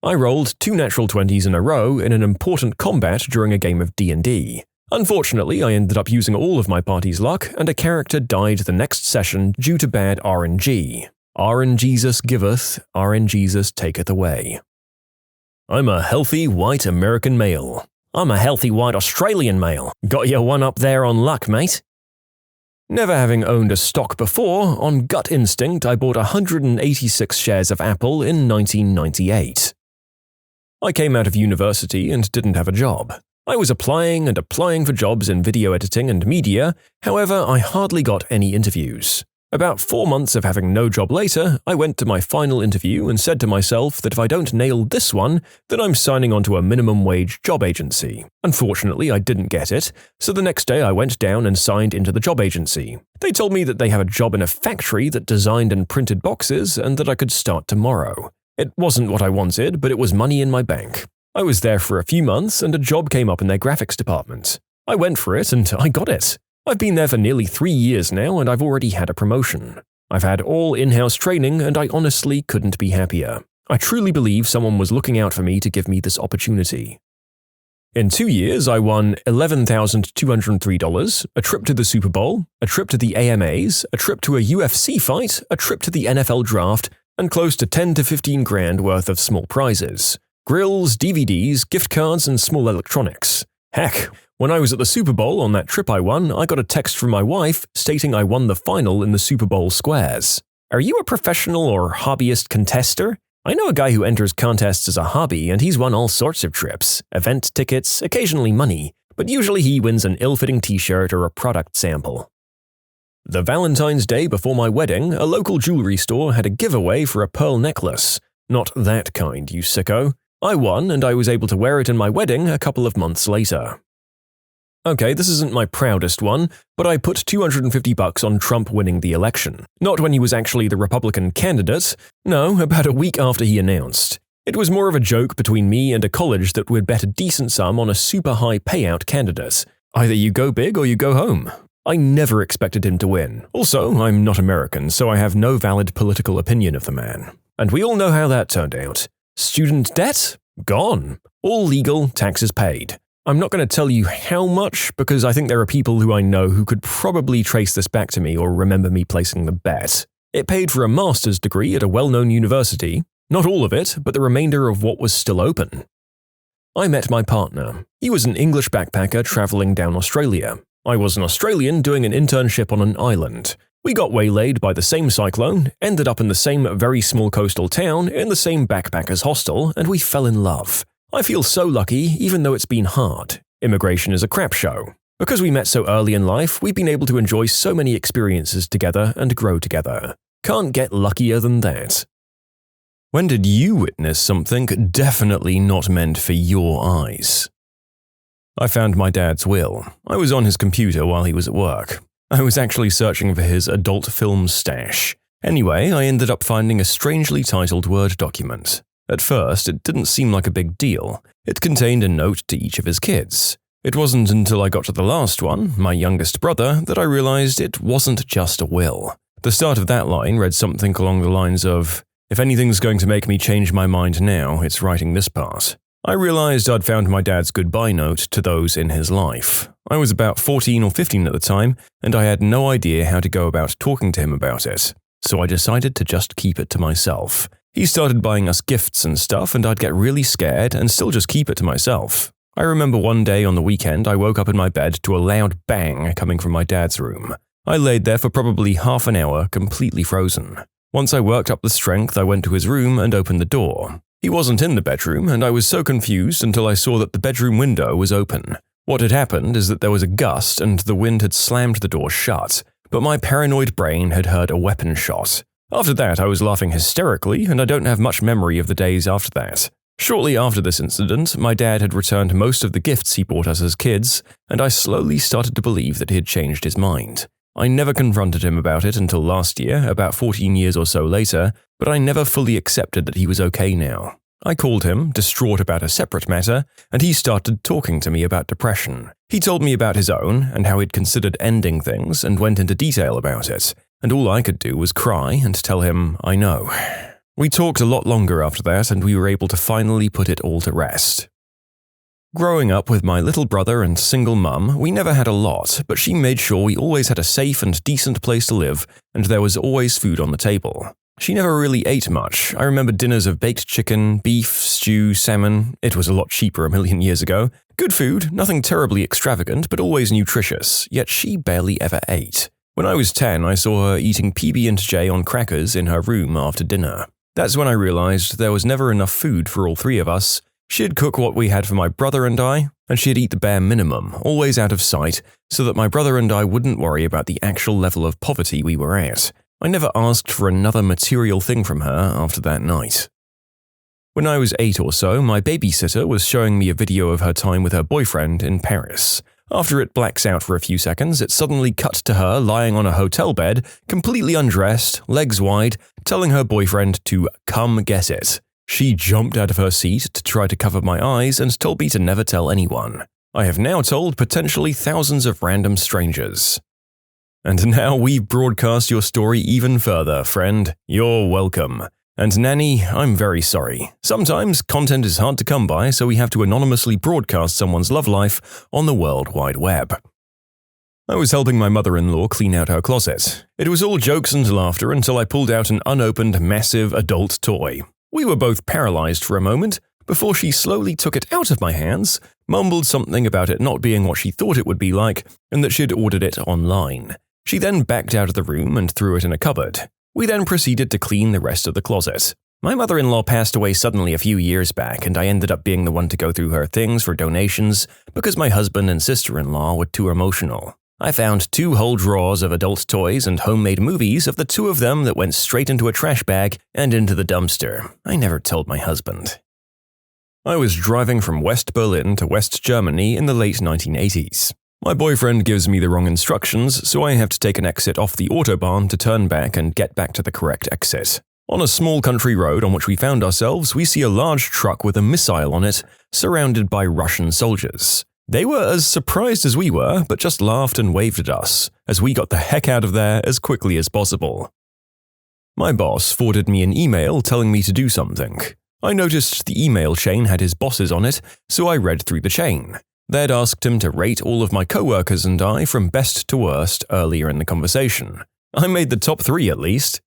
I rolled 2 natural 20s in a row in an important combat during a game of D&D. Unfortunately, I ended up using all of my party's luck, and a character died the next session due to bad RNG. RNGesus giveth, RNGesus taketh away. I'm a healthy white American male. I'm a healthy white Australian male. Got your one up there on luck, mate? Never having owned a stock before, on gut instinct I bought 186 shares of Apple in 1998. I came out of university and didn't have a job. I was applying and applying for jobs in video editing and media, however I hardly got any interviews. About 4 months of having no job later, I went to my final interview and said to myself that if I don't nail this one, then I'm signing on to a minimum wage job agency. Unfortunately, I didn't get it, so the next day I went down and signed into the job agency. They told me that they have a job in a factory that designed and printed boxes and that I could start tomorrow. It wasn't what I wanted, but it was money in my bank. I was there for a few months and a job came up in their graphics department. I went for it and I got it. I've been there for nearly 3 years now and I've already had a promotion. I've had all in-house training and I honestly couldn't be happier. I truly believe someone was looking out for me to give me this opportunity. In 2 years, I won $11,203, a trip to the Super Bowl, a trip to the AMAs, a trip to a UFC fight, a trip to the NFL draft, and close to 10 to 15 grand worth of small prizes. Grills, DVDs, gift cards, and small electronics. Heck, when I was at the Super Bowl on that trip I won, I got a text from my wife stating I won the final in the Super Bowl squares. Are you a professional or hobbyist contester? I know a guy who enters contests as a hobby and he's won all sorts of trips, event tickets, occasionally money, but usually he wins an ill-fitting t-shirt or a product sample. The Valentine's Day before my wedding, a local jewelry store had a giveaway for a pearl necklace. Not that kind, you sicko. I won, and I was able to wear it in my wedding a couple of months later. Okay, this isn't my proudest one, but I put $250 on Trump winning the election. Not when he was actually the Republican candidate. No, about a week after he announced. It was more of a joke between me and a college that would bet a decent sum on a super high payout candidate. Either you go big or you go home. I never expected him to win. Also, I'm not American, so I have no valid political opinion of the man. And we all know how that turned out. Student debt? Gone. All legal, taxes paid. I'm not going to tell you how much, because I think there are people who I know who could probably trace this back to me or remember me placing the bet. It paid for a master's degree at a well-known university. Not all of it, but the remainder of what was still open. I met my partner. He was an English backpacker traveling down Australia. I was an Australian doing an internship on an island. We got waylaid by the same cyclone, ended up in the same very small coastal town, in the same backpackers hostel, and we fell in love. I feel so lucky, even though it's been hard. Immigration is a crap show. Because we met so early in life, we've been able to enjoy so many experiences together and grow together. Can't get luckier than that. When did you witness something definitely not meant for your eyes? I found my dad's will. I was on his computer while he was at work. I was actually searching for his adult film stash. Anyway, I ended up finding a strangely titled Word document. At first, it didn't seem like a big deal. It contained a note to each of his kids. It wasn't until I got to the last one, my youngest brother, that I realized it wasn't just a will. The start of that line read something along the lines of, "If anything's going to make me change my mind now, it's writing this part." I realized I'd found my dad's goodbye note to those in his life. I was about 14 or 15 at the time, and I had no idea how to go about talking to him about it. So I decided to just keep it to myself. He started buying us gifts and stuff, and I'd get really scared and still just keep it to myself. I remember one day on the weekend I woke up in my bed to a loud bang coming from my dad's room. I laid there for probably half an hour, completely frozen. Once I worked up the strength, I went to his room and opened the door. He wasn't in the bedroom, and I was so confused until I saw that the bedroom window was open. What had happened is that there was a gust and the wind had slammed the door shut, but my paranoid brain had heard a weapon shot. After that, I was laughing hysterically, and I don't have much memory of the days after that. Shortly after this incident, my dad had returned most of the gifts he bought us as kids, and I slowly started to believe that he had changed his mind. I never confronted him about it until last year, about 14 years or so later, but I never fully accepted that he was okay now. I called him, distraught about a separate matter, and he started talking to me about depression. He told me about his own, and how he'd considered ending things, and went into detail about it. And all I could do was cry and tell him, I know. We talked a lot longer after that, and we were able to finally put it all to rest. Growing up with my little brother and single mum, we never had a lot, but she made sure we always had a safe and decent place to live, and there was always food on the table. She never really ate much. I remember dinners of baked chicken, beef, stew, salmon. It was a lot cheaper a million years ago. Good food, nothing terribly extravagant, but always nutritious, yet she barely ever ate. When I was 10, I saw her eating PB&J on crackers in her room after dinner. That's when I realized there was never enough food for all three of us. She'd cook what we had for my brother and I, and she'd eat the bare minimum, always out of sight, so that my brother and I wouldn't worry about the actual level of poverty we were at. I never asked for another material thing from her after that night. When I was 8 or so, my babysitter was showing me a video of her time with her boyfriend in Paris. After it blacks out for a few seconds, it suddenly cut to her lying on a hotel bed, completely undressed, legs wide, telling her boyfriend to come get it. She jumped out of her seat to try to cover my eyes and told me to never tell anyone. I have now told potentially thousands of random strangers. And now we've broadcast your story even further, friend. You're welcome. And Nanny, I'm very sorry. Sometimes content is hard to come by, so we have to anonymously broadcast someone's love life on the World Wide Web. I was helping my mother-in-law clean out her closet. It was all jokes and laughter until I pulled out an unopened, massive adult toy. We were both paralyzed for a moment, before she slowly took it out of my hands, mumbled something about it not being what she thought it would be like, and that she'd ordered it online. She then backed out of the room and threw it in a cupboard. We then proceeded to clean the rest of the closet. My mother-in-law passed away suddenly a few years back, and I ended up being the one to go through her things for donations because my husband and sister-in-law were too emotional. I found 2 whole drawers of adult toys and homemade movies of the 2 of them that went straight into a trash bag and into the dumpster. I never told my husband. I was driving from West Berlin to West Germany in the late 1980s. My boyfriend gives me the wrong instructions, so I have to take an exit off the autobahn to turn back and get back to the correct exit. On a small country road on which we found ourselves, we see a large truck with a missile on it, surrounded by Russian soldiers. They were as surprised as we were, but just laughed and waved at us, as we got the heck out of there as quickly as possible. My boss forwarded me an email telling me to do something. I noticed the email chain had his bosses on it, so I read through the chain. They'd asked him to rate all of my coworkers and I from best to worst earlier in the conversation. I made the top 3 at least.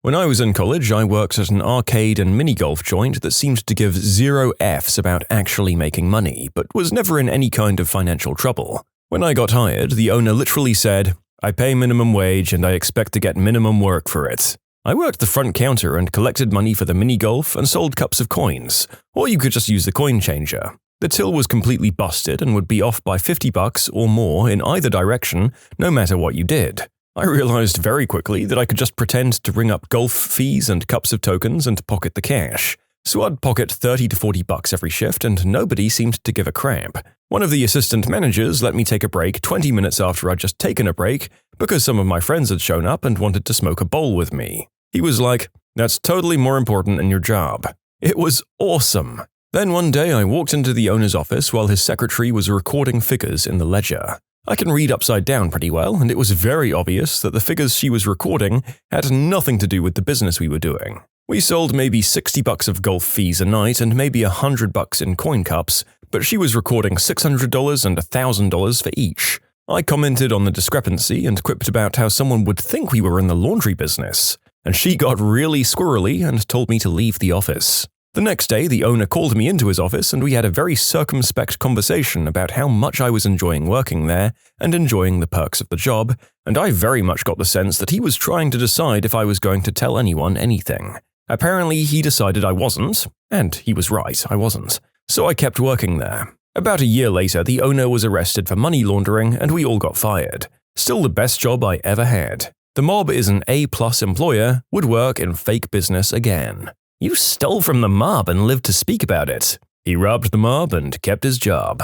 When I was in college, I worked at an arcade and mini-golf joint that seemed to give 0 Fs about actually making money, but was never in any kind of financial trouble. When I got hired, the owner literally said, "I pay minimum wage and I expect to get minimum work for it." I worked the front counter and collected money for the mini-golf and sold cups of coins, or you could just use the coin changer. The till was completely busted and would be off by $50 or more in either direction, no matter what you did. I realized very quickly that I could just pretend to ring up golf fees and cups of tokens and pocket the cash. So I'd pocket $30 to $40 every shift and nobody seemed to give a crap. One of the assistant managers let me take a break 20 minutes after I'd just taken a break because some of my friends had shown up and wanted to smoke a bowl with me. He was like, "That's totally more important than your job." It was awesome. Then one day I walked into the owner's office while his secretary was recording figures in the ledger. I can read upside down pretty well, and it was very obvious that the figures she was recording had nothing to do with the business we were doing. We sold maybe $60 of golf fees a night and maybe $100 in coin cups, but she was recording $600 and $1,000 for each. I commented on the discrepancy and quipped about how someone would think we were in the laundry business, and she got really squirrely and told me to leave the office. The next day, the owner called me into his office and we had a very circumspect conversation about how much I was enjoying working there and enjoying the perks of the job, and I very much got the sense that he was trying to decide if I was going to tell anyone anything. Apparently, he decided I wasn't, and he was right, I wasn't. So I kept working there. About a year later, the owner was arrested for money laundering and we all got fired. Still the best job I ever had. The mob is an A+ employer, would work in fake business again. You stole from the mob and lived to speak about it. He robbed the mob and kept his job.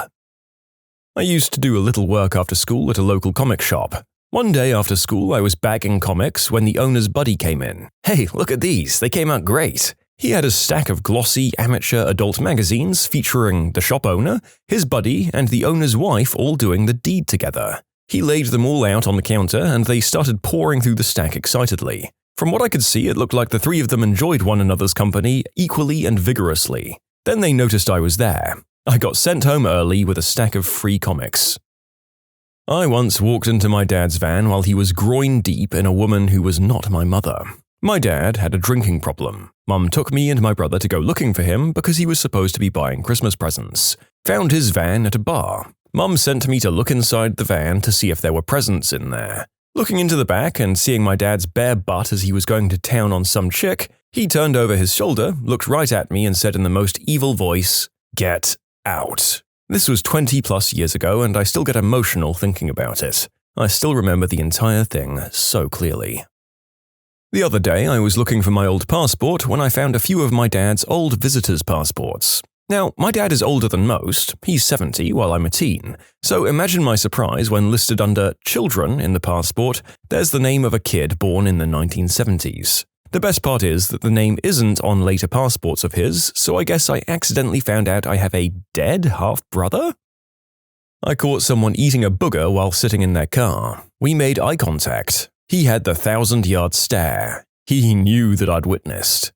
I used to do a little work after school at a local comic shop. One day after school, I was bagging comics when the owner's buddy came in. "Hey, look at these, they came out great." He had a stack of glossy amateur adult magazines featuring the shop owner, his buddy, and the owner's wife all doing the deed together. He laid them all out on the counter and they started pouring through the stack excitedly. From what I could see, it looked like the 3 of them enjoyed one another's company equally and vigorously. Then they noticed I was there. I got sent home early with a stack of free comics. I once walked into my dad's van while he was groin deep in a woman who was not my mother. My dad had a drinking problem. Mum took me and my brother to go looking for him because he was supposed to be buying Christmas presents. Found his van at a bar. Mum sent me to look inside the van to see if there were presents in there. Looking into the back and seeing my dad's bare butt as he was going to town on some chick, he turned over his shoulder, looked right at me and said in the most evil voice, "Get out." This was 20+ years ago and I still get emotional thinking about it. I still remember the entire thing so clearly. The other day I was looking for my old passport when I found a few of my dad's old visitor's passports. Now, my dad is older than most, he's 70 while I'm a teen, so imagine my surprise when listed under children in the passport, there's the name of a kid born in the 1970s. The best part is that the name isn't on later passports of his, so I guess I accidentally found out I have a dead half-brother? I caught someone eating a booger while sitting in their car. We made eye contact. He had the 1,000-yard stare. He knew that I'd witnessed.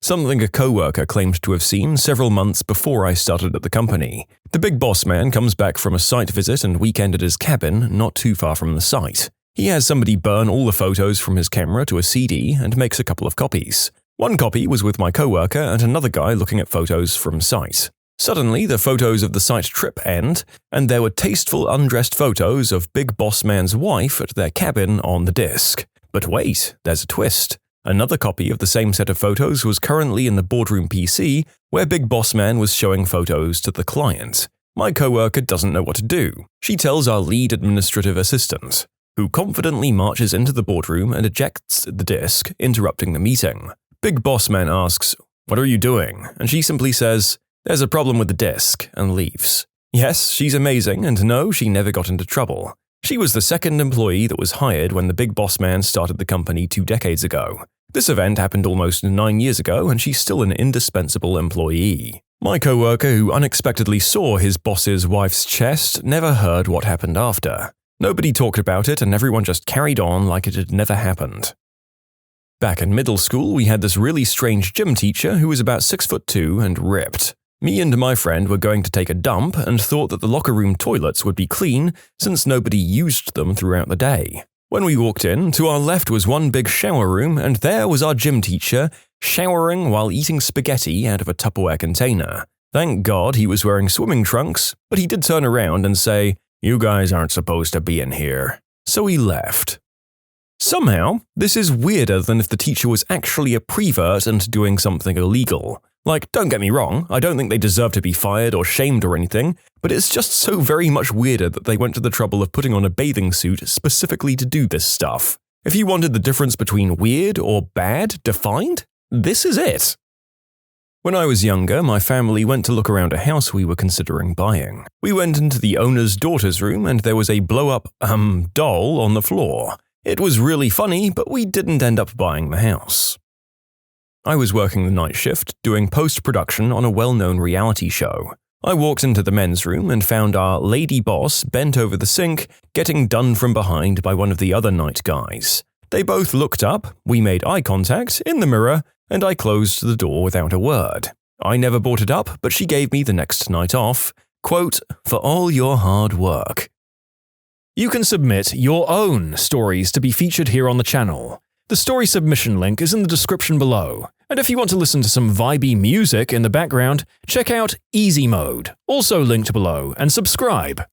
Something a coworker claimed to have seen several months before I started at the company. The big boss man comes back from a site visit and weekend at his cabin not too far from the site. He has somebody burn all the photos from his camera to a CD and makes a couple of copies. One copy was with my coworker and another guy looking at photos from site. Suddenly, the photos of the site trip end, and there were tasteful undressed photos of Big Boss Man's wife at their cabin on the disc. But wait, there's a twist. Another copy of the same set of photos was currently in the boardroom PC, where Big Boss Man was showing photos to the client. My coworker doesn't know what to do. She tells our lead administrative assistant, who confidently marches into the boardroom and ejects the disk, interrupting the meeting. Big boss man asks, "What are you doing?" And she simply says, "There's a problem with the disk," and leaves. Yes, she's amazing, and no, she never got into trouble. She was the second employee that was hired when the big boss man started the company 2 decades ago. This event happened almost 9 years ago, and she's still an indispensable employee. My coworker, who unexpectedly saw his boss's wife's chest, never heard what happened after. Nobody talked about it, and everyone just carried on like it had never happened. Back in middle school, we had this really strange gym teacher who was about 6'2" and ripped. Me and my friend were going to take a dump and thought that the locker room toilets would be clean since nobody used them throughout the day. When we walked in, to our left was one big shower room, and there was our gym teacher showering while eating spaghetti out of a Tupperware container. Thank God he was wearing swimming trunks, but he did turn around and say, "You guys aren't supposed to be in here." So he left. Somehow, this is weirder than if the teacher was actually a prevert and doing something illegal. Like, don't get me wrong, I don't think they deserve to be fired or shamed or anything, but it's just so very much weirder that they went to the trouble of putting on a bathing suit specifically to do this stuff. If you wanted the difference between weird or bad defined, this is it. When I was younger, my family went to look around a house we were considering buying. We went into the owner's daughter's room and there was a blow-up, doll on the floor. It was really funny, but we didn't end up buying the house. I was working the night shift, doing post-production on a well-known reality show. I walked into the men's room and found our lady boss bent over the sink, getting done from behind by one of the other night guys. They both looked up, we made eye contact in the mirror, and I closed the door without a word. I never brought it up, but she gave me the next night off, quote, "for all your hard work." You can submit your own stories to be featured here on the channel. The story submission link is in the description below. And if you want to listen to some vibey music in the background, check out easymode, also linked below, and subscribe.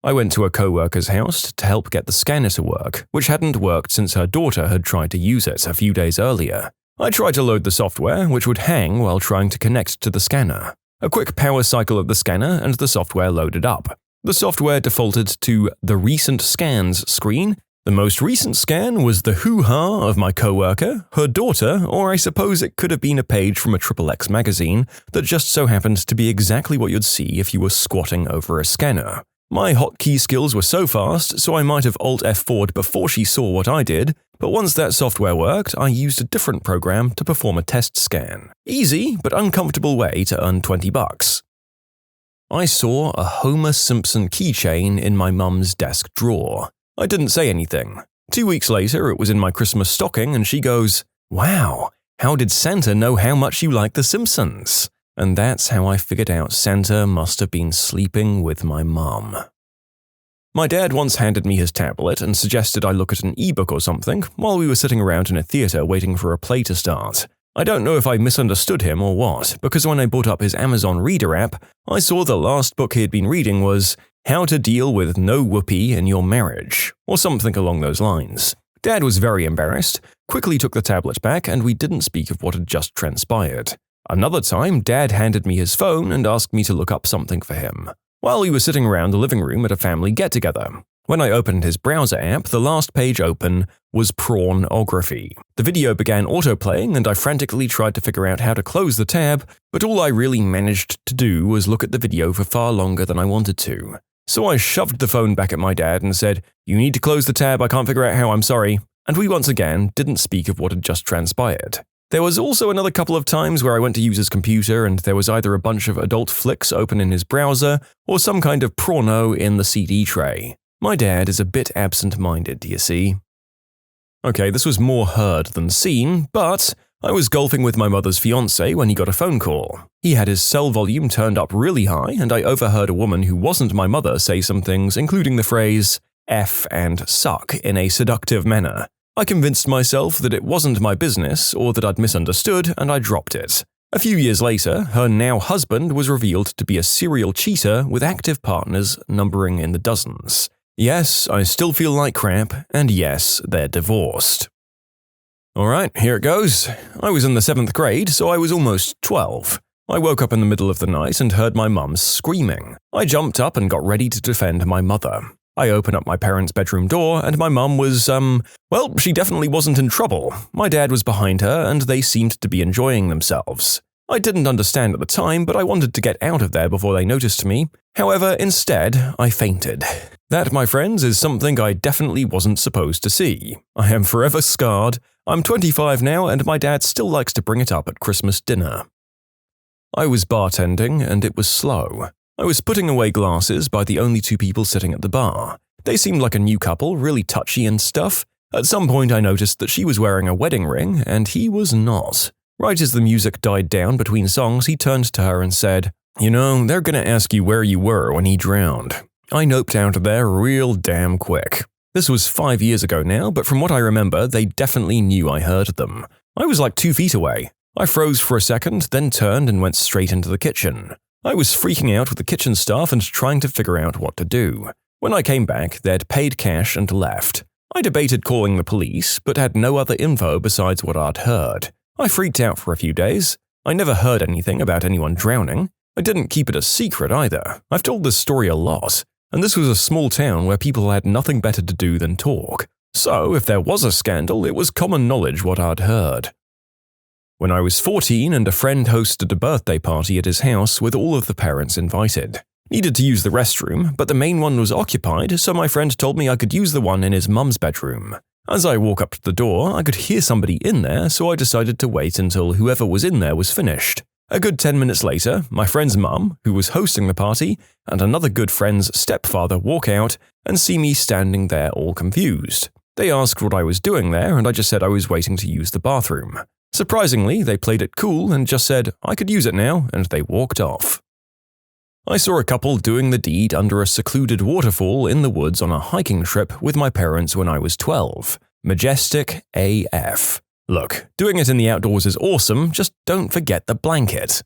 I went to a coworker's house to help get the scanner to work, which hadn't worked since her daughter had tried to use it a few days earlier. I tried to load the software, which would hang while trying to connect to the scanner. A quick power cycle of the scanner and the software loaded up. The software defaulted to the Recent Scans screen. The most recent scan was the hoo-ha of my coworker, her daughter, or I suppose it could have been a page from a XXX magazine that just so happened to be exactly what you'd see if you were squatting over a scanner. My hotkey skills were so fast, so I might have Alt F4'd before she saw what I did, but once that software worked, I used a different program to perform a test scan. Easy, but uncomfortable way to earn $20. I saw a Homer Simpson keychain in my mum's desk drawer. I didn't say anything. 2 weeks later, it was in my Christmas stocking, and she goes, "Wow, how did Santa know how much you like The Simpsons?" And that's how I figured out Santa must have been sleeping with my mum. My dad once handed me his tablet and suggested I look at an ebook or something while we were sitting around in a theater waiting for a play to start. I don't know if I misunderstood him or what, because when I brought up his Amazon Reader app, I saw the last book he had been reading was How to Deal with No Whoopee in Your Marriage, or something along those lines. Dad was very embarrassed, quickly took the tablet back, and we didn't speak of what had just transpired. Another time, Dad handed me his phone and asked me to look up something for him, while we were sitting around the living room at a family get-together. When I opened his browser app, the last page open was pornography. The video began autoplaying and I frantically tried to figure out how to close the tab, but all I really managed to do was look at the video for far longer than I wanted to. So I shoved the phone back at my dad and said, "You need to close the tab, I can't figure out how, I'm sorry." And we once again didn't speak of what had just transpired. There was also another couple of times where I went to use his computer and there was either a bunch of adult flicks open in his browser or some kind of porno in the CD tray. My dad is a bit absent-minded, you see. Okay, this was more heard than seen, but I was golfing with my mother's fiancé when he got a phone call. He had his cell volume turned up really high, and I overheard a woman who wasn't my mother say some things, including the phrase F and suck in a seductive manner. I convinced myself that it wasn't my business or that I'd misunderstood, and I dropped it. A few years later, her now husband was revealed to be a serial cheater with active partners numbering in the dozens. Yes, I still feel like crap, and yes, they're divorced. Alright, here it goes. I was in the 7th grade, so I was almost 12. I woke up in the middle of the night and heard my mum screaming. I jumped up and got ready to defend my mother. I opened up my parents' bedroom door and my mum was, well, she definitely wasn't in trouble. My dad was behind her and they seemed to be enjoying themselves. I didn't understand at the time, but I wanted to get out of there before they noticed me. However, instead, I fainted. That, my friends, is something I definitely wasn't supposed to see. I am forever scarred. I'm 25 now and my dad still likes to bring it up at Christmas dinner. I was bartending and it was slow. I was putting away glasses by the only two people sitting at the bar. They seemed like a new couple, really touchy and stuff. At some point I noticed that she was wearing a wedding ring and he was not. Right as the music died down between songs, he turned to her and said, "You know, they're gonna ask you where you were when he drowned." I noped out of there real damn quick. This was 5 years ago now, but from what I remember, they definitely knew I heard them. I was like 2 feet away. I froze for a second, then turned and went straight into the kitchen. I was freaking out with the kitchen staff and trying to figure out what to do. When I came back, they'd paid cash and left. I debated calling the police, but had no other info besides what I'd heard. I freaked out for a few days. I never heard anything about anyone drowning. I didn't keep it a secret either. I've told this story a lot, and this was a small town where people had nothing better to do than talk. So, if there was a scandal, it was common knowledge what I'd heard. When I was 14 and a friend hosted a birthday party at his house with all of the parents invited. Needed to use the restroom, but the main one was occupied, so my friend told me I could use the one in his mum's bedroom. As I walk up to the door, I could hear somebody in there, so I decided to wait until whoever was in there was finished. A good 10 minutes later, my friend's mum, who was hosting the party, and another good friend's stepfather walk out and see me standing there all confused. They asked what I was doing there, and I just said I was waiting to use the bathroom. Surprisingly, they played it cool and just said, "I could use it now," and they walked off. I saw a couple doing the deed under a secluded waterfall in the woods on a hiking trip with my parents when I was 12. Majestic AF. Look, doing it in the outdoors is awesome, just don't forget the blanket.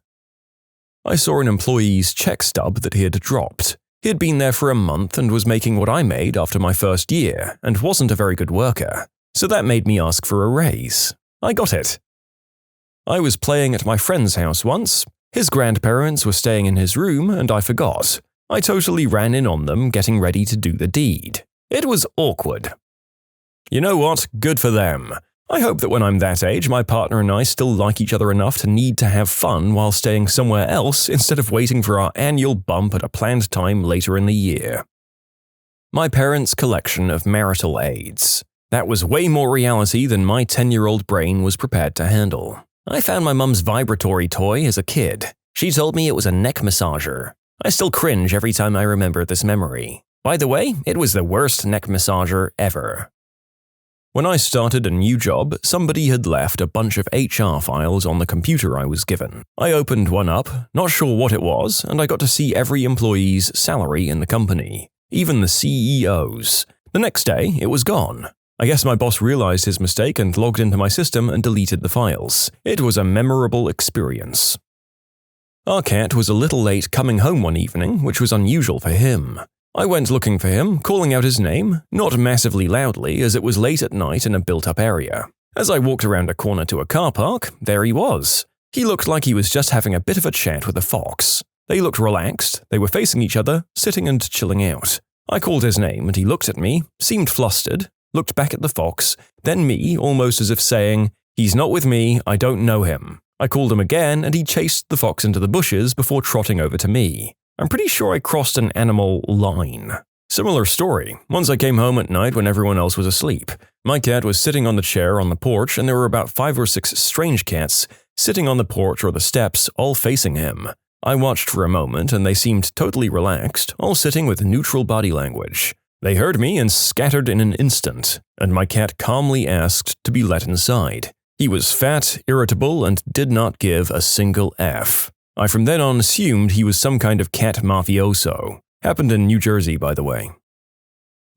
I saw an employee's check stub that he had dropped. He had been there for a month and was making what I made after my first year and wasn't a very good worker, so that made me ask for a raise. I got it. I was playing at my friend's house once. His grandparents were staying in his room and I forgot. I totally ran in on them getting ready to do the deed. It was awkward. You know what? Good for them. I hope that when I'm that age, my partner and I still like each other enough to need to have fun while staying somewhere else instead of waiting for our annual bump at a planned time later in the year. My parents' collection of marital aids. That was way more reality than my 10-year-old brain was prepared to handle. I found my mum's vibratory toy as a kid. She told me it was a neck massager. I still cringe every time I remember this memory. By the way, it was the worst neck massager ever. When I started a new job, somebody had left a bunch of HR files on the computer I was given. I opened one up, not sure what it was, and I got to see every employee's salary in the company, even the CEO's. The next day, it was gone. I guess my boss realized his mistake and logged into my system and deleted the files. It was a memorable experience. Our cat was a little late coming home one evening, which was unusual for him. I went looking for him, calling out his name, not massively loudly as it was late at night in a built-up area. As I walked around a corner to a car park, there he was. He looked like he was just having a bit of a chat with a fox. They looked relaxed, they were facing each other, sitting and chilling out. I called his name and he looked at me, seemed flustered, looked back at the fox, then me, almost as if saying, "He's not with me, I don't know him." I called him again and he chased the fox into the bushes before trotting over to me. I'm pretty sure I crossed an animal line. Similar story. Once I came home at night when everyone else was asleep. My cat was sitting on the chair on the porch and there were about 5 or 6 strange cats sitting on the porch or the steps, all facing him. I watched for a moment and they seemed totally relaxed, all sitting with neutral body language. They heard me and scattered in an instant, and my cat calmly asked to be let inside. He was fat, irritable, and did not give a single F. I from then on assumed he was some kind of cat mafioso. Happened in New Jersey, by the way.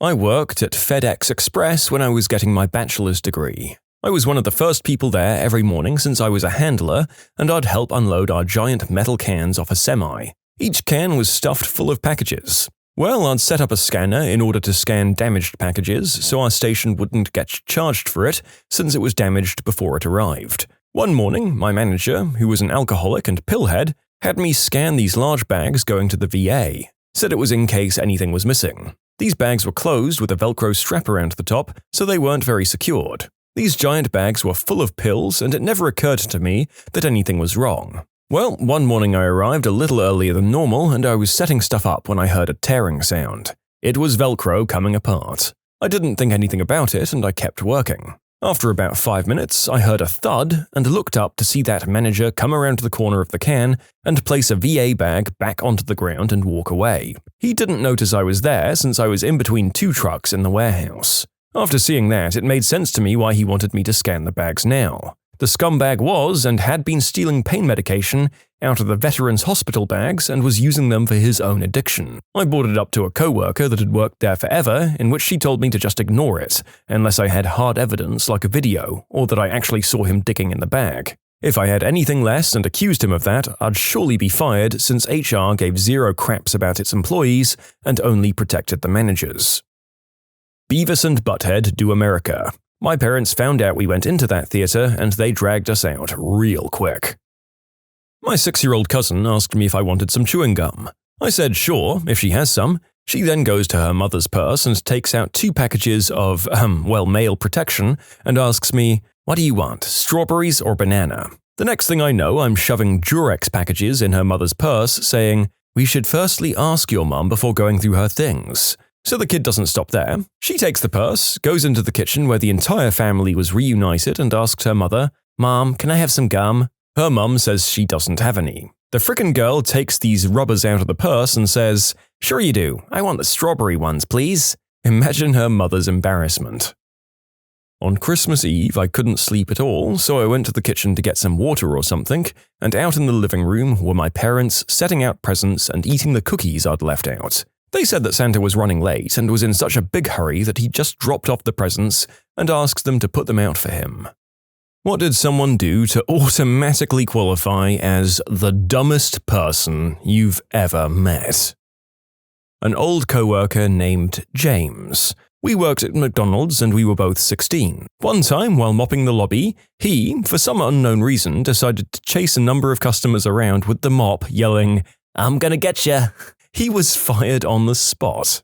I worked at FedEx Express when I was getting my bachelor's degree. I was one of the first people there every morning since I was a handler, and I'd help unload our giant metal cans off a semi. Each can was stuffed full of packages. Well, I'd set up a scanner in order to scan damaged packages so our station wouldn't get charged for it since it was damaged before it arrived. One morning, my manager, who was an alcoholic and pillhead, had me scan these large bags going to the VA. Said it was in case anything was missing. These bags were closed with a Velcro strap around the top, so they weren't very secured. These giant bags were full of pills, and it never occurred to me that anything was wrong. Well, one morning I arrived a little earlier than normal, and I was setting stuff up when I heard a tearing sound. It was Velcro coming apart. I didn't think anything about it, and I kept working. After about 5 minutes, I heard a thud and looked up to see that manager come around the corner of the can and place a VA bag back onto the ground and walk away. He didn't notice I was there since I was in between 2 trucks in the warehouse. After seeing that, it made sense to me why he wanted me to scan the bags now. The scumbag was and had been stealing pain medication out of the veterans' hospital bags and was using them for his own addiction. I brought it up to a coworker that had worked there forever, in which she told me to just ignore it, unless I had hard evidence like a video, or that I actually saw him digging in the bag. If I had anything less and accused him of that, I'd surely be fired since HR gave zero craps about its employees and only protected the managers. Beavis and Butthead do America. My parents found out we went into that theater and they dragged us out real quick. My 6-year-old cousin asked me if I wanted some chewing gum. I said sure, if she has some. She then goes to her mother's purse and takes out 2 packages of, male protection and asks me, "What do you want, strawberries or banana?" The next thing I know, I'm shoving Durex packages in her mother's purse, saying, "We should firstly ask your mum before going through her things." So the kid doesn't stop there. She takes the purse, goes into the kitchen where the entire family was reunited and asks her mother, "Mom, can I have some gum?" Her mum says she doesn't have any. The frickin' girl takes these rubbers out of the purse and says, "Sure you do. I want the strawberry ones, please." Imagine her mother's embarrassment. On Christmas Eve, I couldn't sleep at all, so I went to the kitchen to get some water or something, and out in the living room were my parents setting out presents and eating the cookies I'd left out. They said that Santa was running late and was in such a big hurry that he just dropped off the presents and asked them to put them out for him. What did someone do to automatically qualify as the dumbest person you've ever met? An old coworker named James. We worked at McDonald's and we were both 16. One time, while mopping the lobby, he, for some unknown reason, decided to chase a number of customers around with the mop, yelling, "I'm gonna get ya!" He was fired on the spot.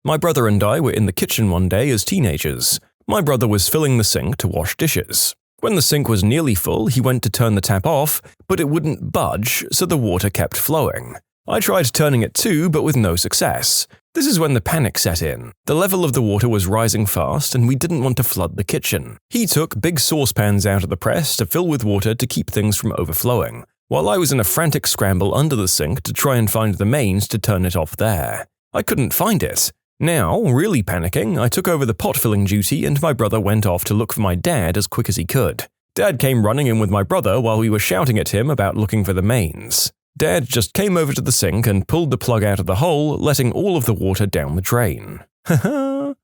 My brother and I were in the kitchen one day as teenagers. My brother was filling the sink to wash dishes. When the sink was nearly full, he went to turn the tap off, but it wouldn't budge, so the water kept flowing. I tried turning it too, but with no success. This is when the panic set in. The level of the water was rising fast, and we didn't want to flood the kitchen. He took big saucepans out of the press to fill with water to keep things from overflowing, while I was in a frantic scramble under the sink to try and find the mains to turn it off there. I couldn't find it. Now, really panicking, I took over the pot-filling duty and my brother went off to look for my dad as quick as he could. Dad came running in with my brother while we were shouting at him about looking for the mains. Dad just came over to the sink and pulled the plug out of the hole, letting all of the water down the drain. Haha.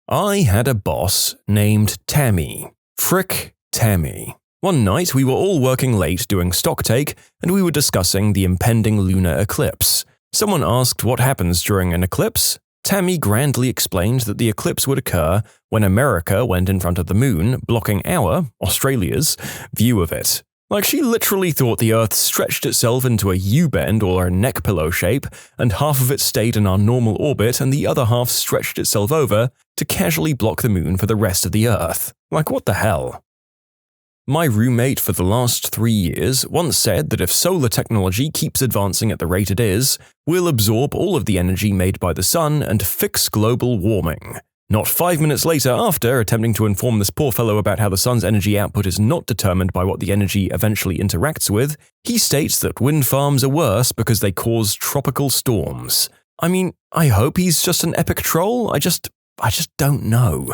I had a boss named Tammy. Frick Tammy. One night, we were all working late doing stocktake, and we were discussing the impending lunar eclipse. Someone asked what happens during an eclipse. Tammy grandly explained that the eclipse would occur when America went in front of the moon, blocking our, Australia's, view of it. Like she literally thought the Earth stretched itself into a U-bend or a neck pillow shape, and half of it stayed in our normal orbit and the other half stretched itself over to casually block the moon for the rest of the Earth. Like what the hell? My roommate for the last 3 years once said that if solar technology keeps advancing at the rate it is, we'll absorb all of the energy made by the sun and fix global warming. Not 5 minutes later, after attempting to inform this poor fellow about how the sun's energy output is not determined by what the energy eventually interacts with, he states that wind farms are worse because they cause tropical storms. I mean, I hope he's just an epic troll. I just don't know.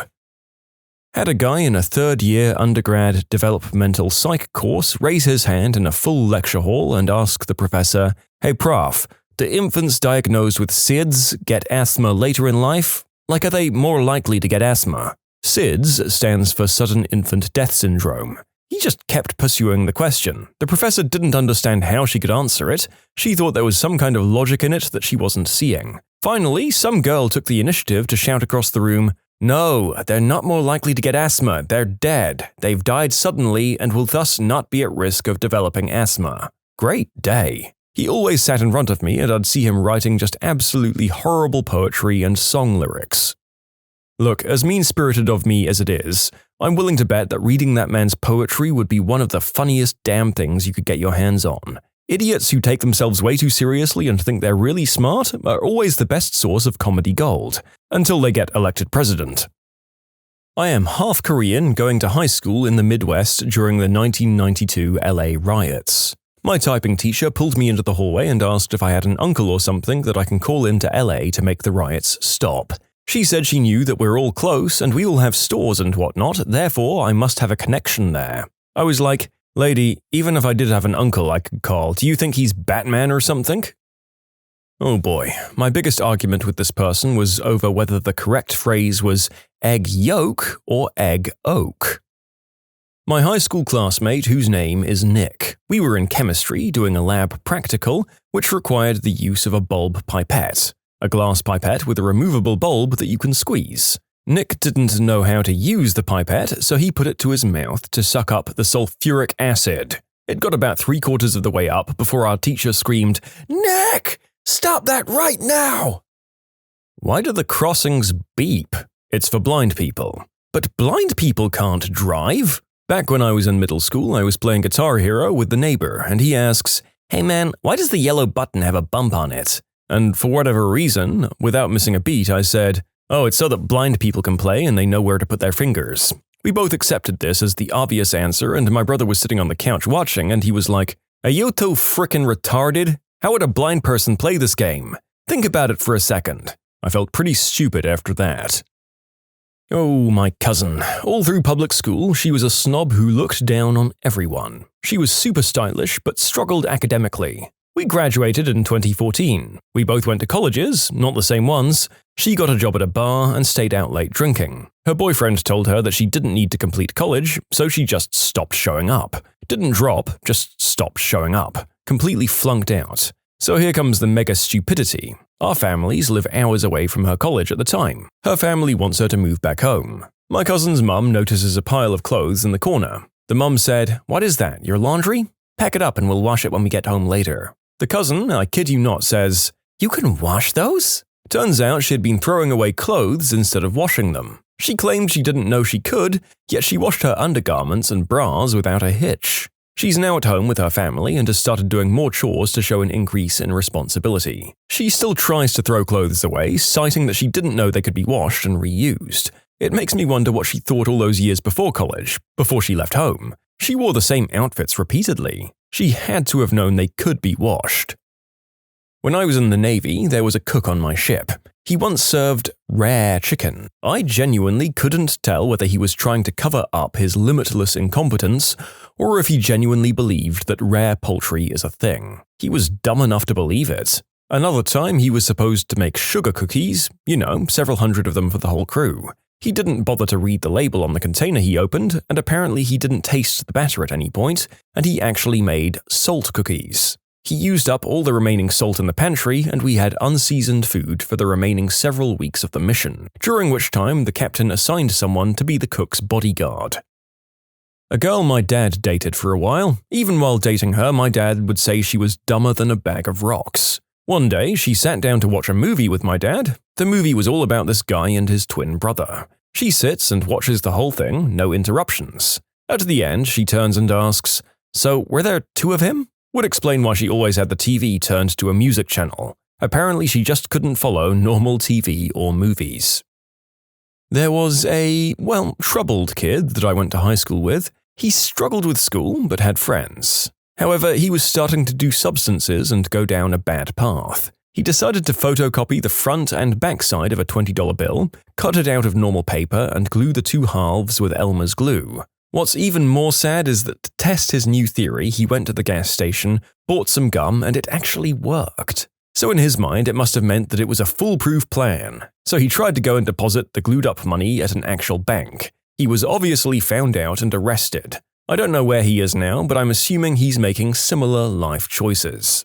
Had a guy in a third-year undergrad developmental psych course raise his hand in a full lecture hall and ask the professor, "Hey prof, do infants diagnosed with SIDS get asthma later in life? Like, are they more likely to get asthma?" SIDS stands for Sudden Infant Death Syndrome. He just kept pursuing the question. The professor didn't understand how she could answer it. She thought there was some kind of logic in it that she wasn't seeing. Finally, some girl took the initiative to shout across the room, No, they're not more likely to get asthma, they're dead. They've died suddenly and will thus not be at risk of developing asthma. Great day. He always sat in front of me and I'd see him writing just absolutely horrible poetry and song lyrics. Look, as mean-spirited of me as it is, I'm willing to bet that reading that man's poetry would be one of the funniest damn things you could get your hands on. Idiots who take themselves way too seriously and think they're really smart are always the best source of comedy gold, until they get elected president. I am half Korean going to high school in the Midwest during the 1992 LA riots. My typing teacher pulled me into the hallway and asked if I had an uncle or something that I can call into LA to make the riots stop. She said she knew that we're all close and we all have stores and whatnot, therefore I must have a connection there. I was like, "Lady, even if I did have an uncle I could call, do you think he's Batman or something?" Oh boy, my biggest argument with this person was over whether the correct phrase was egg yolk or egg oak. My high school classmate, whose name is Nick, we were in chemistry doing a lab practical, which required the use of a bulb pipette, a glass pipette with a removable bulb that you can squeeze. Nick didn't know how to use the pipette, so he put it to his mouth to suck up the sulfuric acid. It got about 3/4 of the way up before our teacher screamed, "Nick! Stop that right now!" Why do the crossings beep? It's for blind people. But blind people can't drive. Back when I was in middle school, I was playing Guitar Hero with the neighbor, and he asks, "Hey man, why does the yellow button have a bump on it?" And for whatever reason, without missing a beat, I said, "Oh, it's so that blind people can play and they know where to put their fingers." We both accepted this as the obvious answer, and my brother was sitting on the couch watching, and he was like, "Are you two frickin' retarded? How would a blind person play this game? Think about it for a second." I felt pretty stupid after that. Oh, my cousin. All through public school, she was a snob who looked down on everyone. She was super stylish, but struggled academically. We graduated in 2014. We both went to colleges, not the same ones. She got a job at a bar and stayed out late drinking. Her boyfriend told her that she didn't need to complete college, so she just stopped showing up. Didn't drop, just stopped showing up. Completely flunked out. So here comes the mega stupidity. Our families live hours away from her college at the time. Her family wants her to move back home. My cousin's mum notices a pile of clothes in the corner. The mum said, "What is that, your laundry? Pack it up and we'll wash it when we get home later." The cousin, I kid you not, says, "You can wash those?" Turns out she had been throwing away clothes instead of washing them. She claimed she didn't know she could, yet she washed her undergarments and bras without a hitch. She's now at home with her family and has started doing more chores to show an increase in responsibility. She still tries to throw clothes away, citing that she didn't know they could be washed and reused. It makes me wonder what she thought all those years before college, before she left home. She wore the same outfits repeatedly. She had to have known they could be washed. When I was in the Navy, there was a cook on my ship. He once served rare chicken. I genuinely couldn't tell whether he was trying to cover up his limitless incompetence or if he genuinely believed that rare poultry is a thing. He was dumb enough to believe it. Another time, he was supposed to make sugar cookies, several hundred of them for the whole crew. He didn't bother to read the label on the container he opened, and apparently he didn't taste the batter at any point, and he actually made salt cookies. He used up all the remaining salt in the pantry, and we had unseasoned food for the remaining several weeks of the mission, during which time the captain assigned someone to be the cook's bodyguard. A girl my dad dated for a while. Even while dating her, my dad would say she was dumber than a bag of rocks. One day, she sat down to watch a movie with my dad. The movie was all about this guy and his twin brother. She sits and watches the whole thing, no interruptions. At the end, she turns and asks, "So, were there two of him?" Would explain why she always had the TV turned to a music channel. Apparently, she just couldn't follow normal TV or movies. There was a, troubled kid that I went to high school with. He struggled with school, but had friends. However, he was starting to do substances and go down a bad path. He decided to photocopy the front and back side of a $20 bill, cut it out of normal paper, and glue the two halves with Elmer's glue. What's even more sad is that to test his new theory, he went to the gas station, bought some gum, and it actually worked. So in his mind, it must have meant that it was a foolproof plan. So he tried to go and deposit the glued-up money at an actual bank. He was obviously found out and arrested. I don't know where he is now, but I'm assuming he's making similar life choices.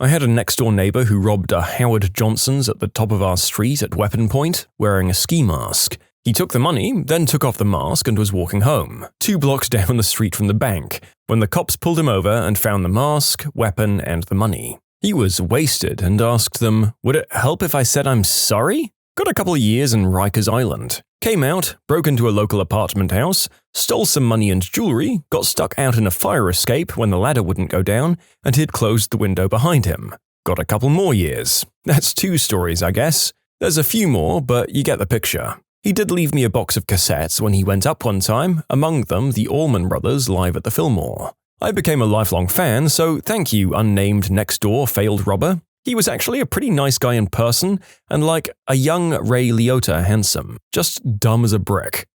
I had a next-door neighbor who robbed a Howard Johnson's at the top of our street at weapon point, wearing a ski mask. He took the money, then took off the mask and was walking home, 2 blocks down the street from the bank, when the cops pulled him over and found the mask, weapon, and the money. He was wasted and asked them, "Would it help if I said I'm sorry?" Got a couple of years in Rikers Island. Came out, broke into a local apartment house, stole some money and jewelry, got stuck out in a fire escape when the ladder wouldn't go down, and he'd closed the window behind him. Got a couple more years. That's 2 stories, I guess. There's a few more, but you get the picture. He did leave me a box of cassettes when he went up one time, among them the Allman Brothers live at the Fillmore. I became a lifelong fan, so thank you, unnamed next-door failed robber. He was actually a pretty nice guy in person, and like a young Ray Liotta handsome, just dumb as a brick.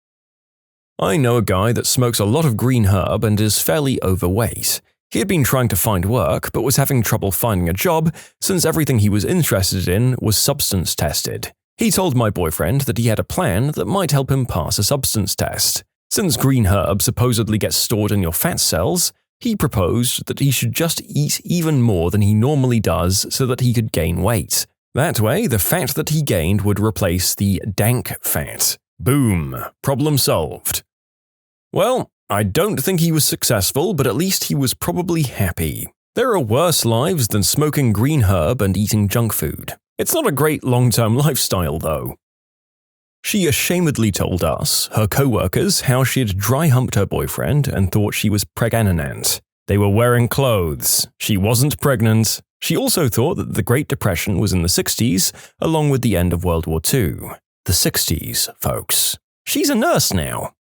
I know a guy that smokes a lot of green herb and is fairly overweight. He had been trying to find work, but was having trouble finding a job since everything he was interested in was substance tested. He told my boyfriend that he had a plan that might help him pass a substance test. Since green herb supposedly gets stored in your fat cells, he proposed that he should just eat even more than he normally does so that he could gain weight. That way, the fat that he gained would replace the dank fat. Boom! Problem solved. Well, I don't think he was successful, but at least he was probably happy. There are worse lives than smoking green herb and eating junk food. It's not a great long-term lifestyle, though. She ashamedly told us, her co-workers, how she had dry-humped her boyfriend and thought she was pregnant. They were wearing clothes. She wasn't pregnant. She also thought that the Great Depression was in the 60s, along with the end of World War II. The 60s, folks. She's a nurse now.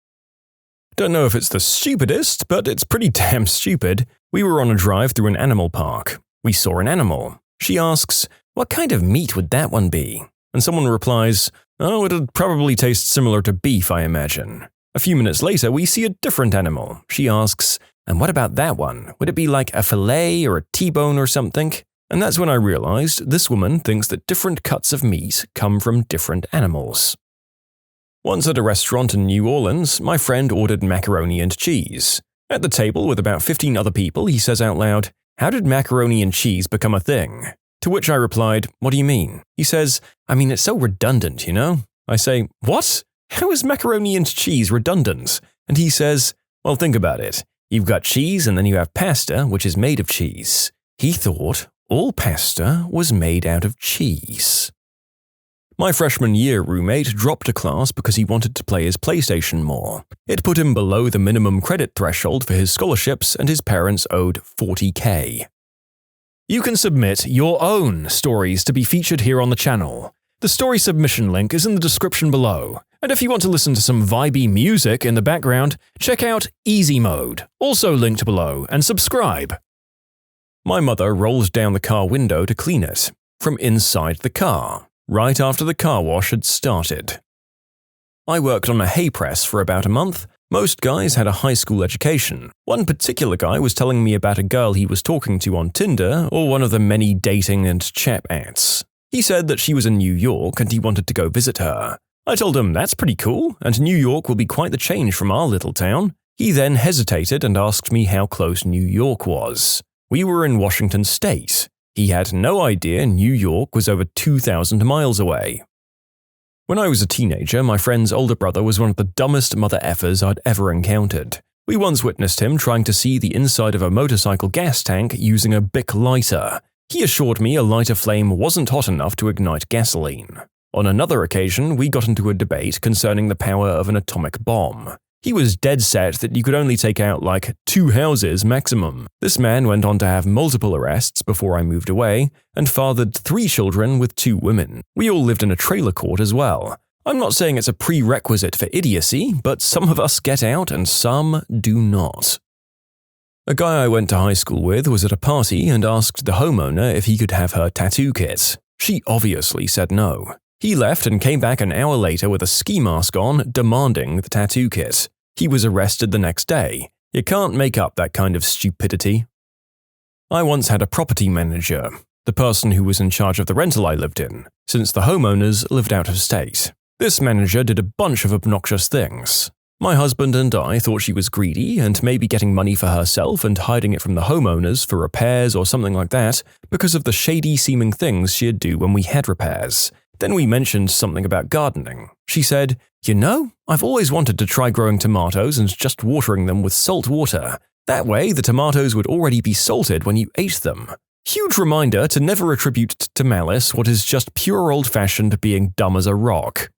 Don't know if it's the stupidest, but it's pretty damn stupid. We were on a drive through an animal park. We saw an animal. She asks, "What kind of meat would that one be?" And someone replies, "Oh, it'd probably taste similar to beef, I imagine." A few minutes later, we see a different animal. She asks, "And what about that one? Would it be like a fillet or a T-bone or something?" And that's when I realized this woman thinks that different cuts of meat come from different animals. Once at a restaurant in New Orleans, my friend ordered macaroni and cheese. At the table with about 15 other people, he says out loud, "How did macaroni and cheese become a thing?" To which I replied, "What do you mean?" He says, "I mean, it's so redundant, you know?" I say, "What? How is macaroni and cheese redundant?" And he says, "Well, think about it. You've got cheese and then you have pasta, which is made of cheese." He thought all pasta was made out of cheese. My freshman year roommate dropped a class because he wanted to play his PlayStation more. It put him below the minimum credit threshold for his scholarships and his parents owed $40,000. You can submit your own stories to be featured here on the channel. The story submission link is in the description below. And if you want to listen to some vibey music in the background, check out easymode, also linked below, and subscribe. My mother rolled down the car window to clean it, from inside the car, right after the car wash had started. I worked on a hay press for about a month. Most guys had a high school education. One particular guy was telling me about a girl he was talking to on Tinder or one of the many dating and chat apps. He said that she was in New York and he wanted to go visit her. I told him that's pretty cool, and New York will be quite the change from our little town. He then hesitated and asked me how close New York was. We were in Washington State. He had no idea New York was over 2,000 miles away. When I was a teenager, my friend's older brother was one of the dumbest mother effers I'd ever encountered. We once witnessed him trying to see the inside of a motorcycle gas tank using a Bic lighter. He assured me a lighter flame wasn't hot enough to ignite gasoline. On another occasion, we got into a debate concerning the power of an atomic bomb. He was dead set that you could only take out like 2 houses maximum. This man went on to have multiple arrests before I moved away, and fathered 3 children with 2 women. We all lived in a trailer court as well. I'm not saying it's a prerequisite for idiocy, but some of us get out and some do not. A guy I went to high school with was at a party and asked the homeowner if he could have her tattoo kit. She obviously said no. He left and came back an hour later with a ski mask on, demanding the tattoo kit. He was arrested the next day. You can't make up that kind of stupidity. I once had a property manager, the person who was in charge of the rental I lived in, since the homeowners lived out of state. This manager did a bunch of obnoxious things. My husband and I thought she was greedy and maybe getting money for herself and hiding it from the homeowners for repairs or something like that because of the shady-seeming things she'd do when we had repairs. Then we mentioned something about gardening. She said, "You know, I've always wanted to try growing tomatoes and just watering them with salt water. That way, the tomatoes would already be salted when you ate them." Huge reminder to never attribute to malice what is just pure old-fashioned being dumb as a rock.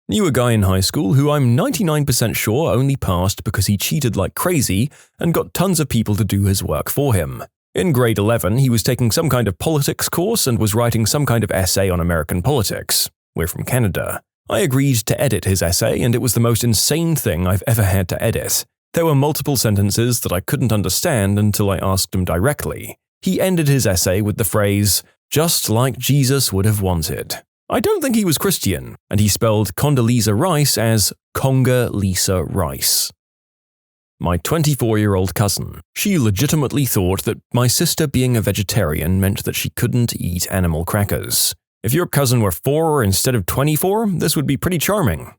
Knew a guy in high school who I'm 99% sure only passed because he cheated like crazy and got tons of people to do his work for him. In grade 11, he was taking some kind of politics course and was writing some kind of essay on American politics. We're from Canada. I agreed to edit his essay, and it was the most insane thing I've ever had to edit. There were multiple sentences that I couldn't understand until I asked him directly. He ended his essay with the phrase, "just like Jesus would have wanted." I don't think he was Christian, and he spelled Condoleezza Rice as Conga-Lisa Rice. My 24-year-old cousin. She legitimately thought that my sister being a vegetarian meant that she couldn't eat animal crackers. If your cousin were 4 instead of 24, this would be pretty charming.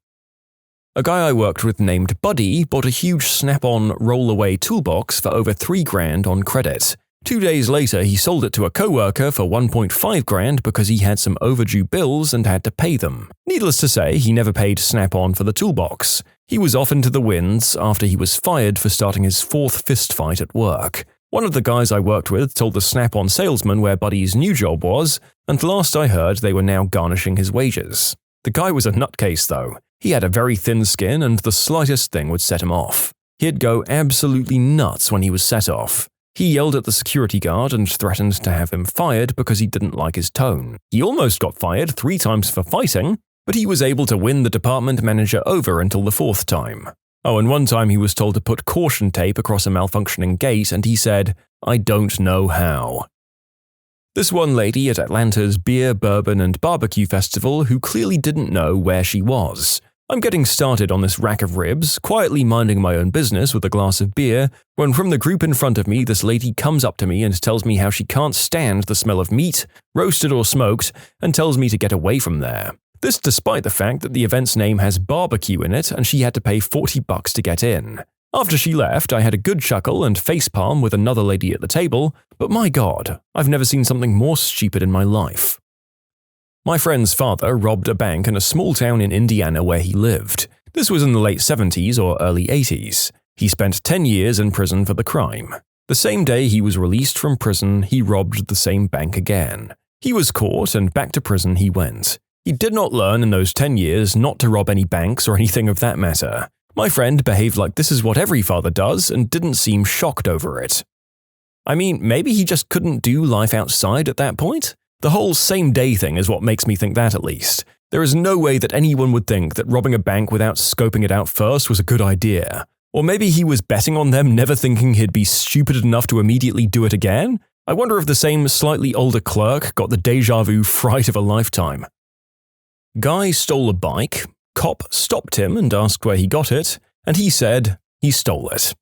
A guy I worked with named Buddy bought a huge Snap-on roll-away toolbox for over $3,000 on credit. 2 days later, he sold it to a coworker for $1.5 because he had some overdue bills and had to pay them. Needless to say, he never paid Snap-on for the toolbox. He was off into the winds after he was fired for starting his 4th fistfight at work. One of the guys I worked with told the Snap-on salesman where Buddy's new job was, and last I heard they were now garnishing his wages. The guy was a nutcase though. He had a very thin skin and the slightest thing would set him off. He'd go absolutely nuts when he was set off. He yelled at the security guard and threatened to have him fired because he didn't like his tone. He almost got fired 3 times for fighting, but he was able to win the department manager over until the 4th time. Oh, and one time he was told to put caution tape across a malfunctioning gate and he said, "I don't know how." This one lady at Atlanta's Beer, Bourbon, and Barbecue Festival who clearly didn't know where she was. I'm getting started on this rack of ribs, quietly minding my own business with a glass of beer, when from the group in front of me this lady comes up to me and tells me how she can't stand the smell of meat, roasted or smoked, and tells me to get away from there. This despite the fact that the event's name has barbecue in it and she had to pay $40 to get in. After she left, I had a good chuckle and facepalm with another lady at the table, but my god, I've never seen something more stupid in my life. My friend's father robbed a bank in a small town in Indiana where he lived. This was in the late 70s or early 80s. He spent 10 years in prison for the crime. The same day he was released from prison, he robbed the same bank again. He was caught and back to prison he went. He did not learn in those 10 years not to rob any banks or anything of that matter. My friend behaved like this is what every father does and didn't seem shocked over it. I mean, maybe he just couldn't do life outside at that point? The whole same-day thing is what makes me think that at least. There is no way that anyone would think that robbing a bank without scoping it out first was a good idea. Or maybe he was betting on them, never thinking he'd be stupid enough to immediately do it again? I wonder if the same slightly older clerk got the déjà vu fright of a lifetime. Guy stole a bike, cop stopped him and asked where he got it, and he said he stole it.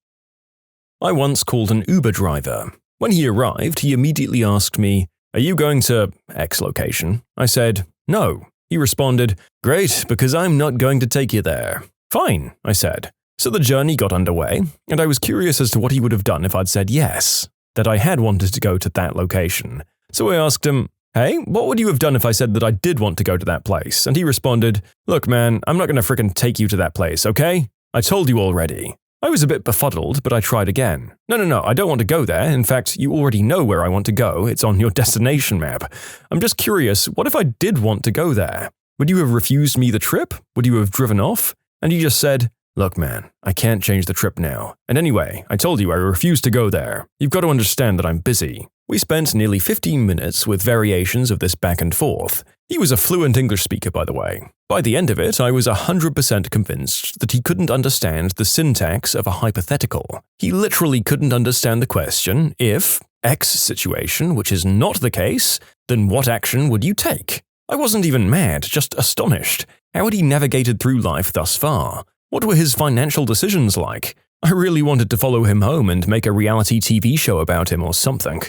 I once called an Uber driver. When he arrived, he immediately asked me, "Are you going to X location?" I said, "No." He responded, "Great, because I'm not going to take you there." "Fine," I said. So the journey got underway, and I was curious as to what he would have done if I'd said yes, that I had wanted to go to that location. So I asked him, "Hey, what would you have done if I said that I did want to go to that place?" And he responded, "Look man, I'm not going to frickin' take you to that place, okay? I told you already." I was a bit befuddled, but I tried again. No, I don't want to go there. In fact, you already know where I want to go. It's on your destination map. I'm just curious, what if I did want to go there? Would you have refused me the trip? Would you have driven off? And he just said, "Look man, I can't change the trip now. And anyway, I told you I refuse to go there. You've got to understand that I'm busy." We spent nearly 15 minutes with variations of this back and forth. He was a fluent English speaker, by the way. By the end of it, I was 100% convinced that he couldn't understand the syntax of a hypothetical. He literally couldn't understand the question, if X situation, which is not the case, then what action would you take? I wasn't even mad, just astonished. How had he navigated through life thus far? What were his financial decisions like? I really wanted to follow him home and make a reality TV show about him or something.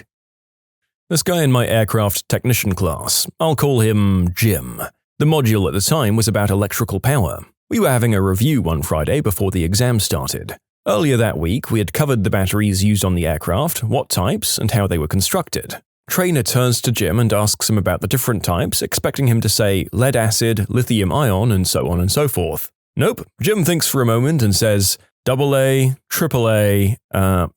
This guy in my aircraft technician class, I'll call him Jim. The module at the time was about electrical power. We were having a review one Friday before the exam started. Earlier that week, we had covered the batteries used on the aircraft, what types, and how they were constructed. Trainer turns to Jim and asks him about the different types, expecting him to say lead acid, lithium ion, and so on and so forth. Nope, Jim thinks for a moment and says AA, AAA,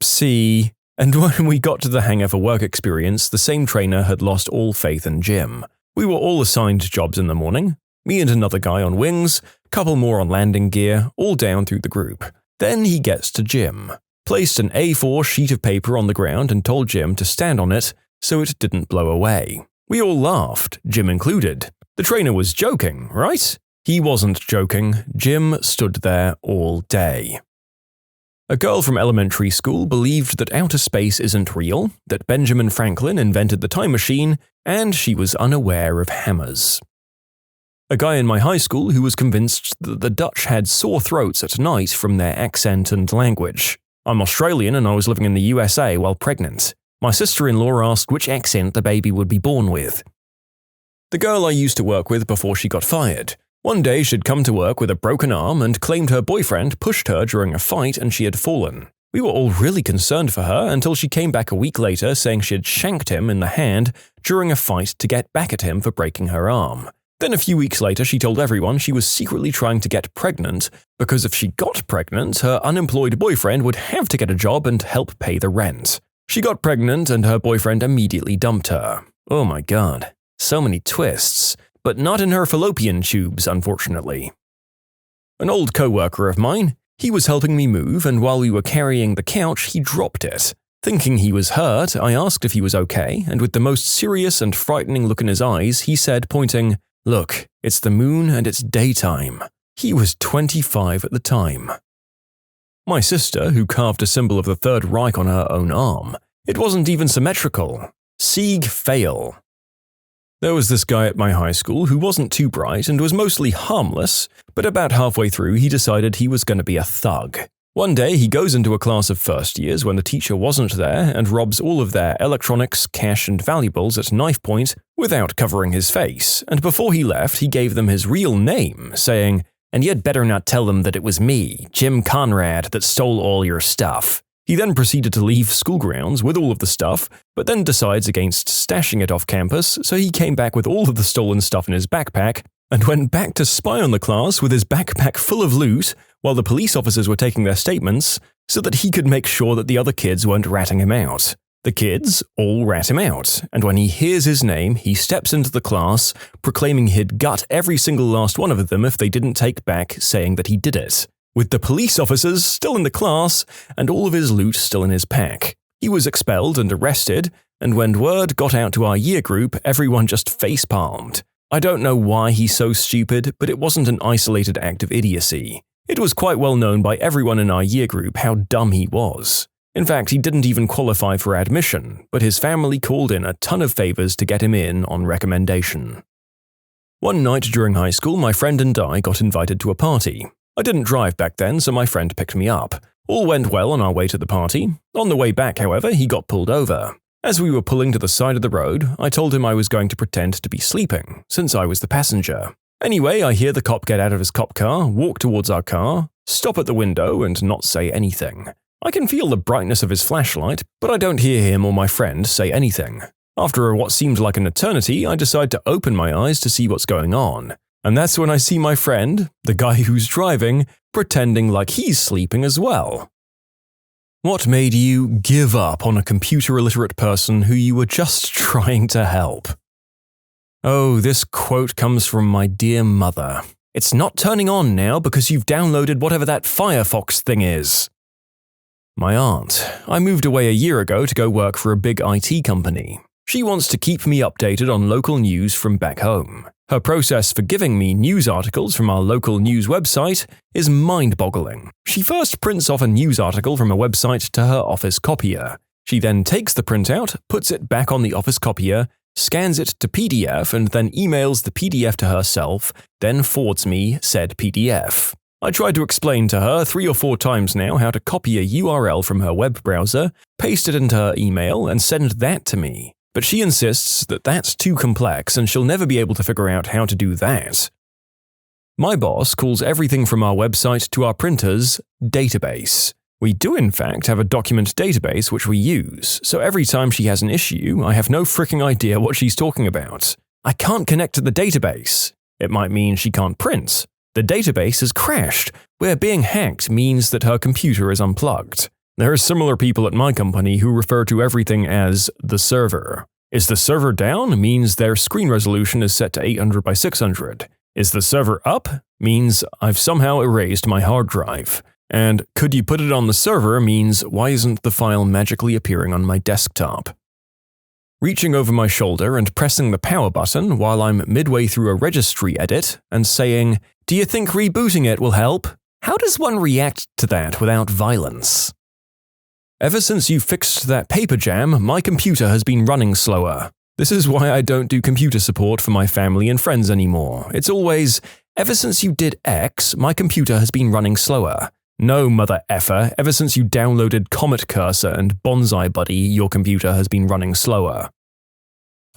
C, and when we got to the hangover work experience, the same trainer had lost all faith in Jim. We were all assigned jobs in the morning, me and another guy on wings, couple more on landing gear, all down through the group. Then he gets to Jim, placed an A4 sheet of paper on the ground and told Jim to stand on it so it didn't blow away. We all laughed, Jim included. The trainer was joking, right? He wasn't joking. Jim stood there all day. A girl from elementary school believed that outer space isn't real, that Benjamin Franklin invented the time machine, and she was unaware of hammers. A guy in my high school who was convinced that the Dutch had sore throats at night from their accent and language. I'm Australian and I was living in the USA while pregnant. My sister-in-law asked which accent the baby would be born with. The girl I used to work with before she got fired. One day she'd come to work with a broken arm and claimed her boyfriend pushed her during a fight and she had fallen. We were all really concerned for her until she came back a week later saying she had shanked him in the hand during a fight to get back at him for breaking her arm. Then a few weeks later she told everyone she was secretly trying to get pregnant because if she got pregnant, her unemployed boyfriend would have to get a job and help pay the rent. She got pregnant and her boyfriend immediately dumped her. Oh my god, so many twists, but not in her fallopian tubes, unfortunately. An old co-worker of mine, he was helping me move and while we were carrying the couch, he dropped it. Thinking he was hurt, I asked if he was okay, and with the most serious and frightening look in his eyes, he said, pointing, "Look, it's the moon and it's daytime." He was 25 at the time. My sister, who carved a symbol of the Third Reich on her own arm, it wasn't even symmetrical. Sieg fail. There was this guy at my high school who wasn't too bright and was mostly harmless, but about halfway through he decided he was going to be a thug. One day he goes into a class of first years when the teacher wasn't there and robs all of their electronics, cash and valuables at knife point without covering his face, and before he left he gave them his real name, saying, "And you'd better not tell them that it was me, Jim Conrad, that stole all your stuff." He then proceeded to leave school grounds with all of the stuff, but then decides against stashing it off campus, so he came back with all of the stolen stuff in his backpack and went back to spy on the class with his backpack full of loot while the police officers were taking their statements so that he could make sure that the other kids weren't ratting him out. The kids all rat him out, and when he hears his name, he steps into the class, proclaiming he'd gut every single last one of them if they didn't take back saying that he did it. With the police officers still in the class and all of his loot still in his pack. He was expelled and arrested, and when word got out to our year group, everyone just face-palmed. I don't know why he's so stupid, but it wasn't an isolated act of idiocy. It was quite well known by everyone in our year group how dumb he was. In fact, he didn't even qualify for admission, but his family called in a ton of favors to get him in on recommendation. One night during high school, my friend and I got invited to a party. I didn't drive back then, so my friend picked me up. All went well on our way to the party. On the way back, however, he got pulled over. As we were pulling to the side of the road, I told him I was going to pretend to be sleeping, since I was the passenger. Anyway, I hear the cop get out of his cop car, walk towards our car, stop at the window, and not say anything. I can feel the brightness of his flashlight, but I don't hear him or my friend say anything. After what seemed like an eternity, I decide to open my eyes to see what's going on. And that's when I see my friend, the guy who's driving, pretending like he's sleeping as well. What made you give up on a computer-illiterate person who you were just trying to help? Oh, this quote comes from my dear mother. "It's not turning on now because you've downloaded whatever that Firefox thing is." My aunt. I moved away a year ago to go work for a big IT company. She wants to keep me updated on local news from back home. Her process for giving me news articles from our local news website is mind-boggling. She first prints off a news article from a website to her office copier. She then takes the printout, puts it back on the office copier, scans it to PDF and then emails the PDF to herself, then forwards me said PDF. I tried to explain to her 3 or 4 times now how to copy a URL from her web browser, paste it into her email, and send that to me. But she insists that that's too complex and she'll never be able to figure out how to do that. My boss calls everything from our website to our printers database. We do in fact have a document database which we use, so every time she has an issue, I have no freaking idea what she's talking about. I can't connect to the database. It might mean she can't print. The database has crashed, where being hacked means that her computer is unplugged. There are similar people at my company who refer to everything as the server. Is the server down? Means their screen resolution is set to 800 by 600. Is the server up? Means I've somehow erased my hard drive. And could you put it on the server means why isn't the file magically appearing on my desktop? Reaching over my shoulder and pressing the power button while I'm midway through a registry edit and saying, "Do you think rebooting it will help?" How does one react to that without violence? Ever since you fixed that paper jam, my computer has been running slower. This is why I don't do computer support for my family and friends anymore. It's always, ever since you did X, my computer has been running slower. No, mother effer, ever since you downloaded Comet Cursor and Bonsai Buddy, your computer has been running slower.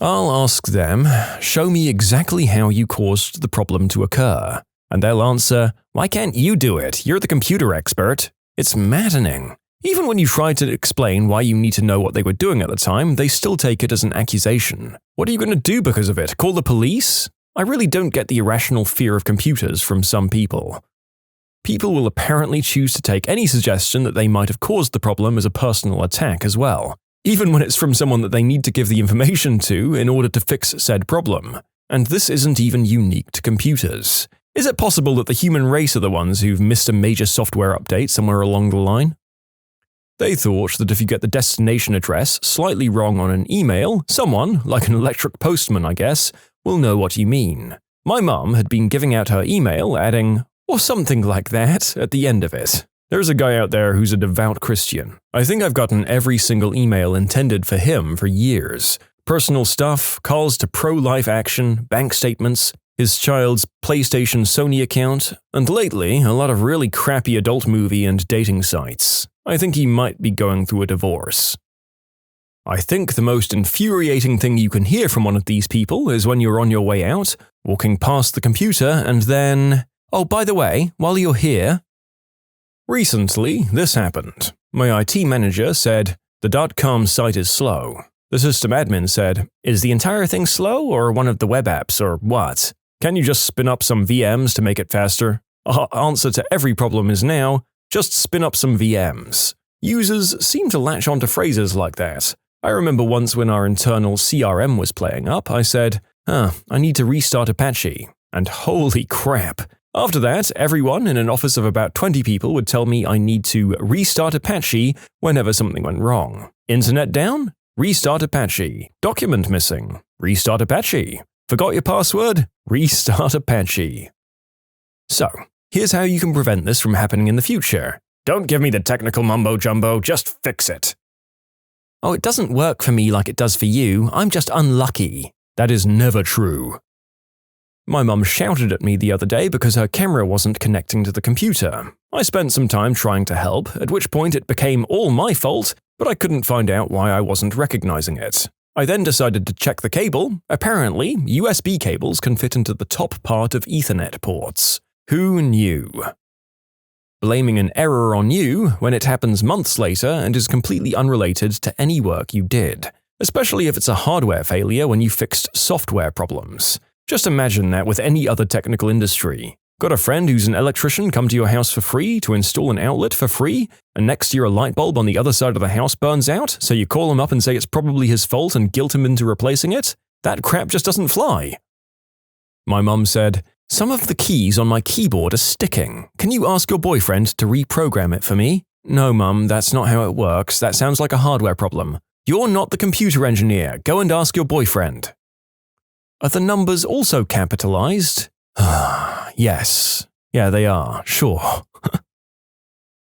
I'll ask them, show me exactly how you caused the problem to occur. And they'll answer, why can't you do it? You're the computer expert. It's maddening. Even when you try to explain why you need to know what they were doing at the time, they still take it as an accusation. What are you going to do because of it? Call the police? I really don't get the irrational fear of computers from some people. People will apparently choose to take any suggestion that they might have caused the problem as a personal attack as well, even when it's from someone that they need to give the information to in order to fix said problem. And this isn't even unique to computers. Is it possible that the human race are the ones who've missed a major software update somewhere along the line? They thought that if you get the destination address slightly wrong on an email, someone, like an electric postman I guess, will know what you mean. My mum had been giving out her email, adding, or something like that, at the end of it. There's a guy out there who's a devout Christian. I think I've gotten every single email intended for him for years. Personal stuff, calls to pro-life action, bank statements, his child's PlayStation Sony account, and lately, a lot of really crappy adult movie and dating sites. I think he might be going through a divorce. I think the most infuriating thing you can hear from one of these people is when you're on your way out, walking past the computer, and then, oh, by the way, while you're here. Recently, this happened. My IT manager said, the .com site is slow. The system admin said, is the entire thing slow or one of the web apps or what? Can you just spin up some VMs to make it faster? Our answer to every problem is now, just spin up some VMs. Users seem to latch onto phrases like that. I remember once when our internal CRM was playing up, I said, I need to restart Apache. And holy crap! After that, everyone in an office of about 20 people would tell me I need to restart Apache whenever something went wrong. Internet down? Restart Apache. Document missing? Restart Apache. Forgot your password? Restart Apache. So, here's how you can prevent this from happening in the future. Don't give me the technical mumbo-jumbo, just fix it. Oh, it doesn't work for me like it does for you, I'm just unlucky. That is never true. My mum shouted at me the other day because her camera wasn't connecting to the computer. I spent some time trying to help, at which point it became all my fault, but I couldn't find out why I wasn't recognizing it. I then decided to check the cable. Apparently, USB cables can fit into the top part of Ethernet ports. Who knew? Blaming an error on you when it happens months later and is completely unrelated to any work you did, especially if it's a hardware failure when you fixed software problems. Just imagine that with any other technical industry. Got a friend who's an electrician come to your house for free to install an outlet for free, and next year a light bulb on the other side of the house burns out, so you call him up and say it's probably his fault and guilt him into replacing it? That crap just doesn't fly. My mum said, some of the keys on my keyboard are sticking. Can you ask your boyfriend to reprogram it for me? No, Mum, that's not how it works. That sounds like a hardware problem. You're not the computer engineer. Go and ask your boyfriend. Are the numbers also capitalized? Yes. Yeah, they are, sure.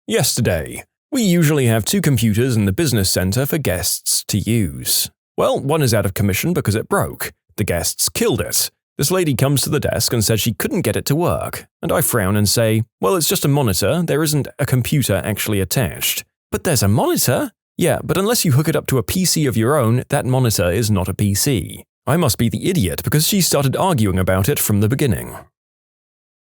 Yesterday, we usually have 2 computers in the business center for guests to use. Well, one is out of commission because it broke. The guests killed it. This lady comes to the desk and said she couldn't get it to work, and I frown and say, well, it's just a monitor, there isn't a computer actually attached. But there's a monitor? Yeah, but unless you hook it up to a PC of your own, that monitor is not a PC. I must be the idiot because she started arguing about it from the beginning.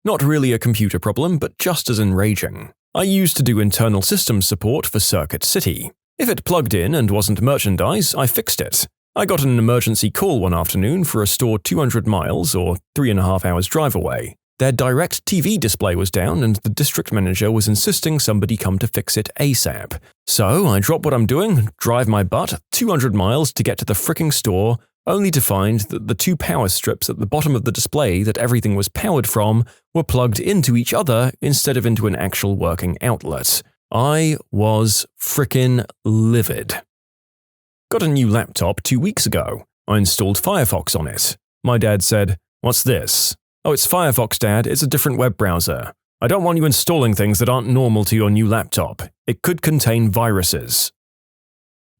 Not really a computer problem, but just as enraging. I used to do internal systems support for Circuit City. If it plugged in and wasn't merchandise, I fixed it. I got an emergency call one afternoon for a store 200 miles or 3.5 hours drive away. Their direct TV display was down and the district manager was insisting somebody come to fix it ASAP. So I drop what I'm doing, drive my butt 200 miles to get to the fricking store, only to find that the two power strips at the bottom of the display that everything was powered from were plugged into each other instead of into an actual working outlet. I was frickin' livid. Got a new laptop 2 weeks ago. I installed Firefox on it. My dad said, "What's this?" "Oh, it's Firefox, Dad. It's a different web browser. I don't want you installing things that aren't normal to your new laptop. It could contain viruses."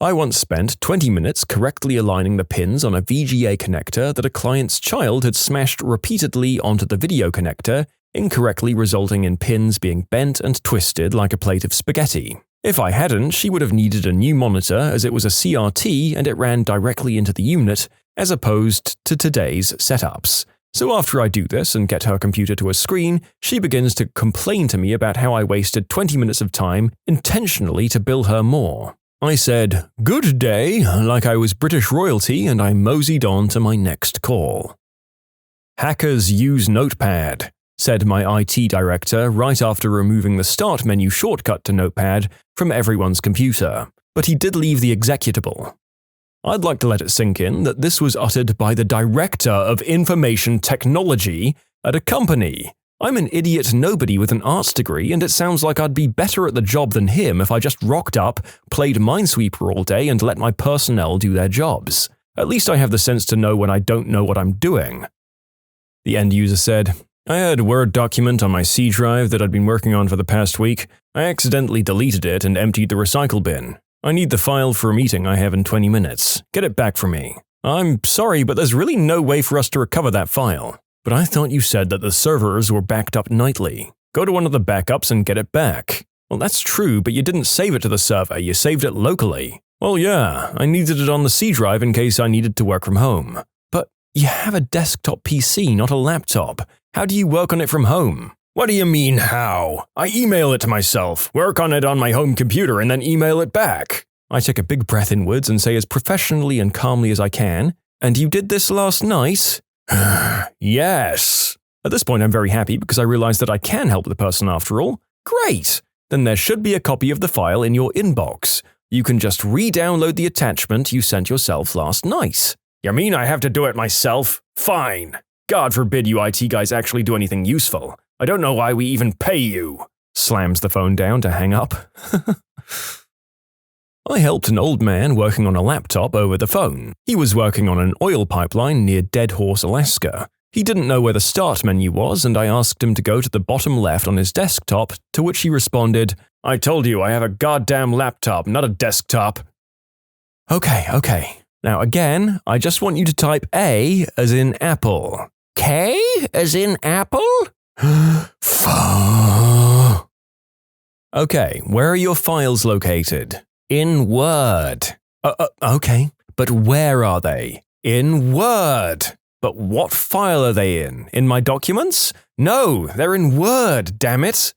I once spent 20 minutes correctly aligning the pins on a VGA connector that a client's child had smashed repeatedly onto the video connector, incorrectly resulting in pins being bent and twisted like a plate of spaghetti. If I hadn't, she would have needed a new monitor as it was a CRT and it ran directly into the unit, as opposed to today's setups. So after I do this and get her computer to a screen, she begins to complain to me about how I wasted 20 minutes of time intentionally to bill her more. I said, "Good day," like I was British royalty, and I moseyed on to my next call. "Hackers use Notepad," said my IT director right after removing the Start menu shortcut to Notepad from everyone's computer, but he did leave the executable. I'd like to let it sink in that this was uttered by the Director of Information Technology at a company. I'm an idiot nobody with an arts degree, and it sounds like I'd be better at the job than him if I just rocked up, played Minesweeper all day, and let my personnel do their jobs. At least I have the sense to know when I don't know what I'm doing. The end user said, "I had a Word document on my C drive that I'd been working on for the past week. I accidentally deleted it and emptied the recycle bin. I need the file for a meeting I have in 20 minutes. Get it back for me." "I'm sorry, but there's really no way for us to recover that file." "But I thought you said that the servers were backed up nightly. Go to one of the backups and get it back." "Well, that's true, but you didn't save it to the server, you saved it locally." "Well, yeah, I needed it on the C drive in case I needed to work from home." "But you have a desktop PC, not a laptop. How do you work on it from home?" "What do you mean, how? I email it to myself, work on it on my home computer, and then email it back." I take a big breath inwards and say as professionally and calmly as I can, "And you did this last night?" "Yes." At this point I'm very happy because I realize that I can help the person after all. "Great! Then there should be a copy of the file in your inbox. You can just re-download the attachment you sent yourself last night." "You mean I have to do it myself? Fine. God forbid you IT guys actually do anything useful. I don't know why we even pay you." Slams the phone down to hang up. I helped an old man working on a laptop over the phone. He was working on an oil pipeline near Dead Horse, Alaska. He didn't know where the Start menu was, and I asked him to go to the bottom left on his desktop, to which he responded, "I told you I have a goddamn laptop, not a desktop." Okay. Now again, I just want you to type A as in apple. K as in apple? Okay, where are your files located? In Word. Okay, but where are they? In Word. But what file are they in? In my documents? No, they're in Word, damn it.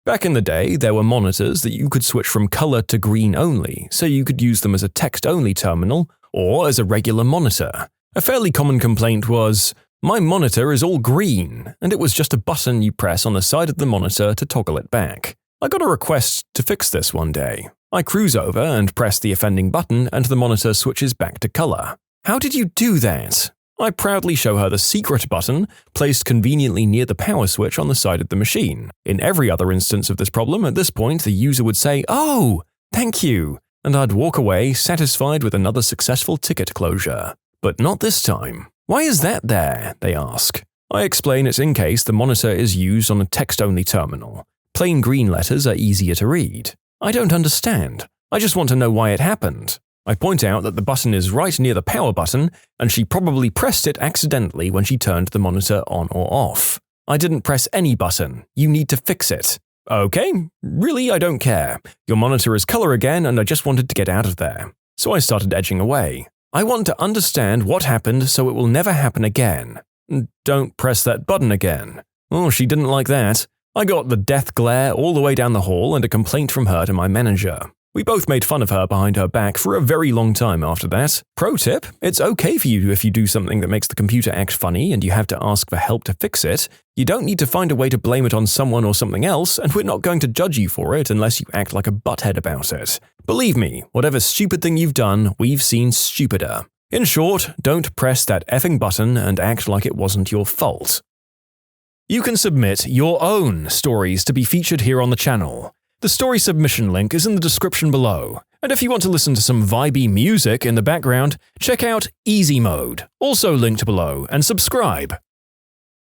Back in the day, there were monitors that you could switch from color to green only, so you could use them as a text-only terminal or as a regular monitor. A fairly common complaint was, "My monitor is all green," and it was just a button you press on the side of the monitor to toggle it back. I got a request to fix this one day. I cruise over and press the offending button and the monitor switches back to color. "How did you do that?" I proudly show her the secret button placed conveniently near the power switch on the side of the machine. In every other instance of this problem, at this point the user would say, "Oh, thank you," and I'd walk away satisfied with another successful ticket closure. But not this time. "Why is that there?" they ask. I explain it's in case the monitor is used on a text-only terminal. Plain green letters are easier to read. I don't understand. I just want to know why it happened. I point out that the button is right near the power button, and she probably pressed it accidentally when she turned the monitor on or off. "I didn't press any button. You need to fix it." "Okay, really, I don't care. Your monitor is color again, and I just wanted to get out of there." So I started edging away. "I want to understand what happened so it will never happen again." "Don't press that button again." Oh, she didn't like that. I got the death glare all the way down the hall and a complaint from her to my manager. We both made fun of her behind her back for a very long time after that. Pro tip, it's okay for you if you do something that makes the computer act funny and you have to ask for help to fix it. You don't need to find a way to blame it on someone or something else, and we're not going to judge you for it unless you act like a butthead about it. Believe me, whatever stupid thing you've done, we've seen stupider. In short, don't press that effing button and act like it wasn't your fault. You can submit your own stories to be featured here on the channel. The story submission link is in the description below, and if you want to listen to some vibey music in the background, check out easymode, also linked below, and subscribe.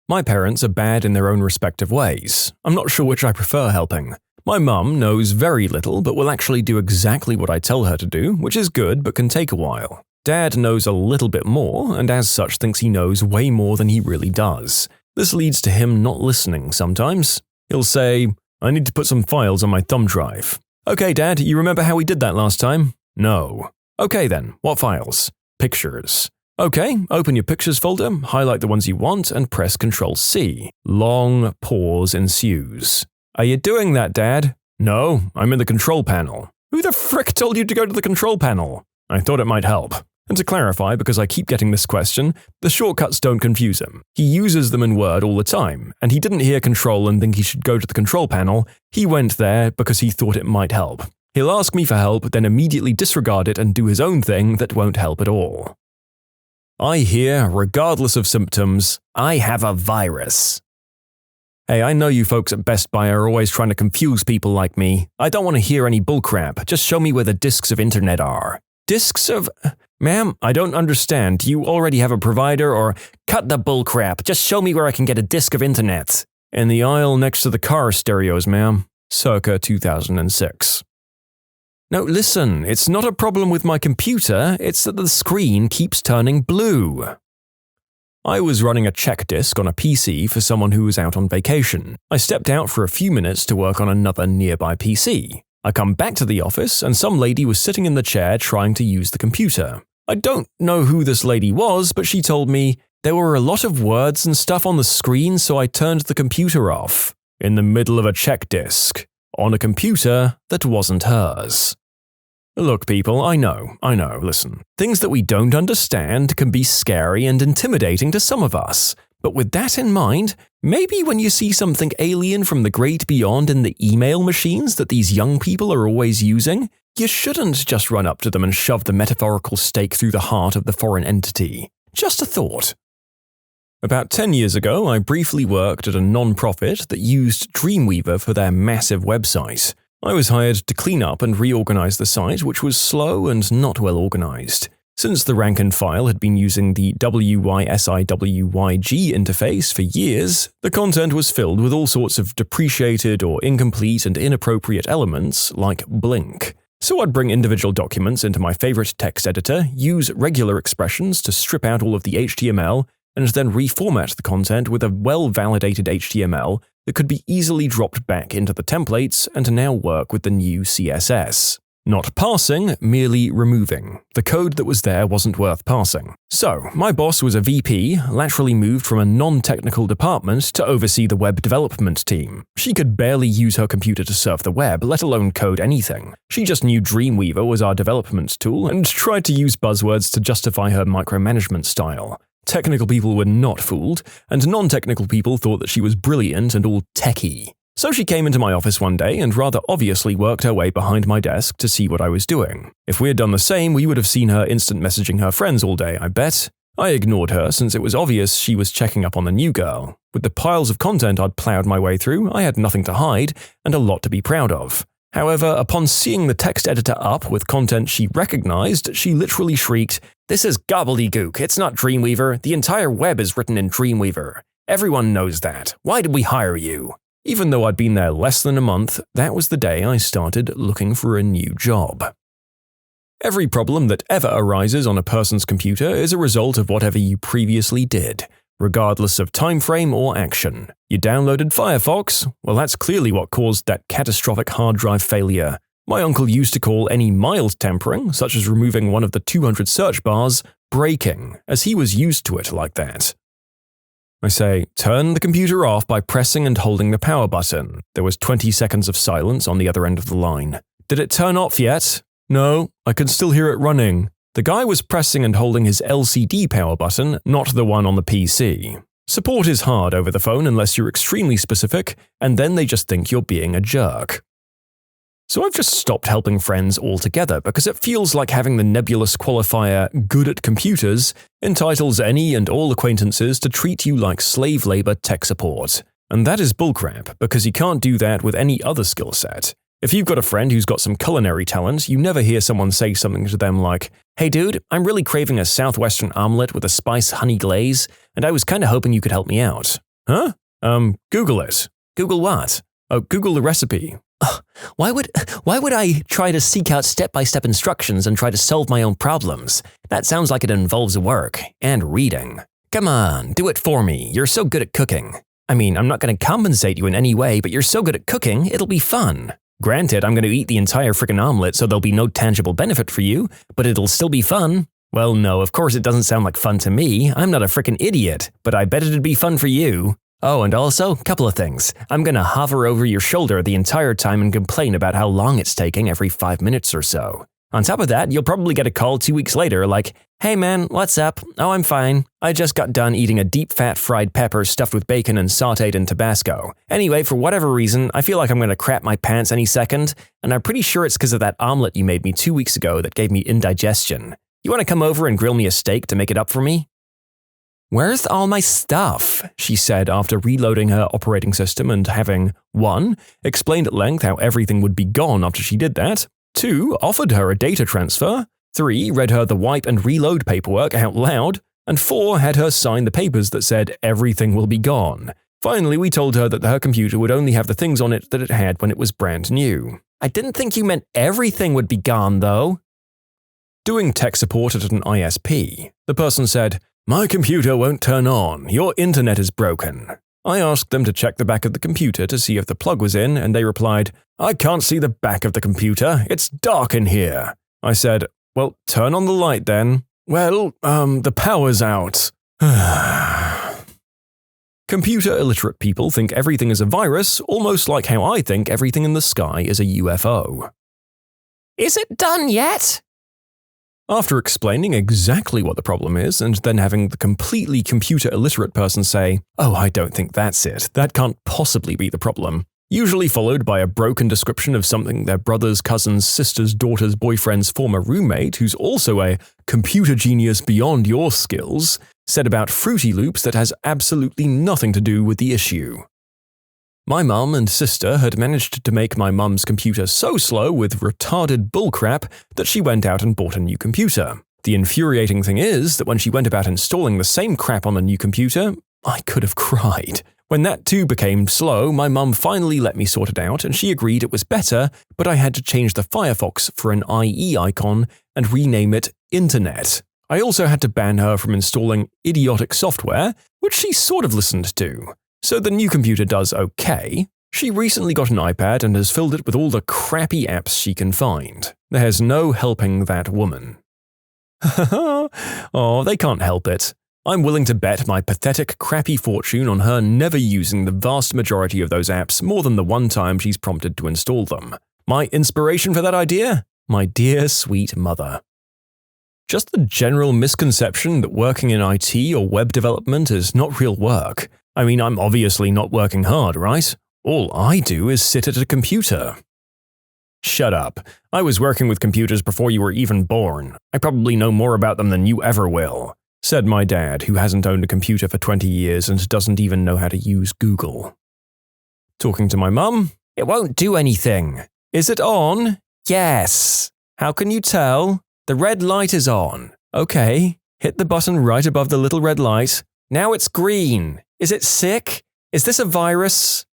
My parents are bad in their own respective ways. I'm not sure which I prefer helping. My mum knows very little but will actually do exactly what I tell her to do, which is good but can take a while. Dad knows a little bit more, and as such thinks he knows way more than he really does. This leads to him not listening sometimes. He'll say, "I need to put some files on my thumb drive." "Okay, Dad, you remember how we did that last time?" "No." "Okay then, what files?" "Pictures." "Okay, open your pictures folder, highlight the ones you want, and press Ctrl-C. Long pause ensues. "Are you doing that, Dad?" "No, I'm in the control panel." "Who the frick told you to go to the control panel?" "I thought it might help." And to clarify, because I keep getting this question, the shortcuts don't confuse him. He uses them in Word all the time, and he didn't hear Control and think he should go to the control panel. He went there because he thought it might help. He'll ask me for help, then immediately disregard it and do his own thing that won't help at all. I hear, regardless of symptoms, "I have a virus." Hey, I know you folks at Best Buy are always trying to confuse people like me. I don't want to hear any bullcrap, just show me where the disks of internet are. Disks of… Ma'am, I don't understand. Do you already have a provider or… Cut the bullcrap, just show me where I can get a disk of internet. In the aisle next to the car stereos, ma'am. Circa 2006. Now listen, it's not a problem with my computer, it's that the screen keeps turning blue. I was running a check disk on a PC for someone who was out on vacation. I stepped out for a few minutes to work on another nearby PC. I come back to the office and some lady was sitting in the chair trying to use the computer. I don't know who this lady was, but she told me, "There were a lot of words and stuff on the screen, so I turned the computer off." In the middle of a check disk. On a computer that wasn't hers. Look people, I know, listen. Things that we don't understand can be scary and intimidating to some of us. But with that in mind, maybe when you see something alien from the great beyond in the email machines that these young people are always using, you shouldn't just run up to them and shove the metaphorical stake through the heart of the foreign entity. Just a thought. About 10 years ago, I briefly worked at a non-profit that used Dreamweaver for their massive website. I was hired to clean up and reorganize the site, which was slow and not well organized. Since the rank and file had been using the WYSIWYG interface for years, the content was filled with all sorts of depreciated or incomplete and inappropriate elements like Blink. So I'd bring individual documents into my favorite text editor, use regular expressions to strip out all of the HTML, and then reformat the content with a well-validated HTML that could be easily dropped back into the templates and to now work with the new CSS. Not parsing, merely removing. The code that was there wasn't worth parsing. So, my boss was a VP, laterally moved from a non-technical department to oversee the web development team. She could barely use her computer to surf the web, let alone code anything. She just knew Dreamweaver was our development tool and tried to use buzzwords to justify her micromanagement style. Technical people were not fooled, and non-technical people thought that she was brilliant and all techie. So she came into my office one day and rather obviously worked her way behind my desk to see what I was doing. If we had done the same, we would have seen her instant messaging her friends all day, I bet. I ignored her since it was obvious she was checking up on the new girl. With the piles of content I'd plowed my way through, I had nothing to hide and a lot to be proud of. However, upon seeing the text editor up with content she recognized, she literally shrieked, "This is gobbledygook, it's not Dreamweaver, the entire web is written in Dreamweaver. Everyone knows that. Why did we hire you?" Even though I'd been there less than a month, that was the day I started looking for a new job. Every problem that ever arises on a person's computer is a result of whatever you previously did, regardless of time frame or action. You downloaded Firefox? Well, that's clearly what caused that catastrophic hard drive failure. My uncle used to call any mild tampering, such as removing one of the 200 search bars, breaking, as he was used to it like that. I say, turn the computer off by pressing and holding the power button. There was 20 seconds of silence on the other end of the line. Did it turn off yet? No, I can still hear it running. The guy was pressing and holding his LCD power button, not the one on the PC. Support is hard over the phone unless you're extremely specific, and then they just think you're being a jerk. So I've just stopped helping friends altogether because it feels like having the nebulous qualifier good at computers entitles any and all acquaintances to treat you like slave labor tech support. And that is bullcrap because you can't do that with any other skill set. If you've got a friend who's got some culinary talent, you never hear someone say something to them like, "Hey dude, I'm really craving a southwestern omelet with a spice honey glaze, and I was kinda hoping you could help me out." Huh? Google it. Google what? Oh, Google the recipe. Why would I try to seek out step-by-step instructions and try to solve my own problems? That sounds like it involves work and reading. Come on, do it for me. You're so good at cooking. I mean, I'm not going to compensate you in any way, but you're so good at cooking, it'll be fun. Granted, I'm going to eat the entire frickin' omelet, so there'll be no tangible benefit for you, but it'll still be fun. Well, no, of course it doesn't sound like fun to me. I'm not a frickin' idiot, but I bet it'd be fun for you. Oh, and also, couple of things. I'm going to hover over your shoulder the entire time and complain about how long it's taking every 5 minutes or so. On top of that, you'll probably get a call 2 weeks later like, "Hey man, what's up? Oh, I'm fine. I just got done eating a deep fat fried pepper stuffed with bacon and sautéed in Tabasco. Anyway, for whatever reason, I feel like I'm going to crap my pants any second, and I'm pretty sure it's because of that omelet you made me 2 weeks ago that gave me indigestion. You want to come over and grill me a steak to make it up for me?" "Where's all my stuff?" she said after reloading her operating system and having 1. Explained at length how everything would be gone after she did that, 2. Offered her a data transfer, 3. Read her the wipe and reload paperwork out loud, and 4. Had her sign the papers that said everything will be gone. Finally, we told her that her computer would only have the things on it that it had when it was brand new. "I didn't think you meant everything would be gone, though." Doing tech support at an ISP, the person said, "My computer won't turn on. Your internet is broken." I asked them to check the back of the computer to see if the plug was in, and they replied, "I can't see the back of the computer. It's dark in here." I said, "Well, turn on the light then." "Well, the power's out." Computer illiterate people think everything is a virus, almost like how I think everything in the sky is a UFO. "Is it done yet?" After explaining exactly what the problem is and then having the completely computer illiterate person say, "Oh, I don't think that's it. That can't possibly be the problem," usually followed by a broken description of something their brother's, cousin's, sister's, daughter's, boyfriend's former roommate, who's also a computer genius beyond your skills, said about Fruity Loops that has absolutely nothing to do with the issue. My mum and sister had managed to make my mum's computer so slow with retarded bullcrap that she went out and bought a new computer. The infuriating thing is that when she went about installing the same crap on the new computer, I could have cried. When that too became slow, my mum finally let me sort it out and she agreed it was better, but I had to change the Firefox for an IE icon and rename it Internet. I also had to ban her from installing idiotic software, which she sort of listened to. So the new computer does okay. She recently got an iPad and has filled it with all the crappy apps she can find. There's no helping that woman. Oh, they can't help it. I'm willing to bet my pathetic crappy fortune on her never using the vast majority of those apps more than the one time she's prompted to install them. My inspiration for that idea? My dear sweet mother. Just the general misconception that working in IT or web development is not real work. I mean, I'm obviously not working hard, right? All I do is sit at a computer. Shut up. I was working with computers before you were even born. I probably know more about them than you ever will, said my dad, who hasn't owned a computer for 20 years and doesn't even know how to use Google. Talking to my mum, "It won't do anything. Is it on? Yes. How can you tell? The red light is on. Okay. Hit the button right above the little red light. Now it's green. Is it sick? Is this a virus?"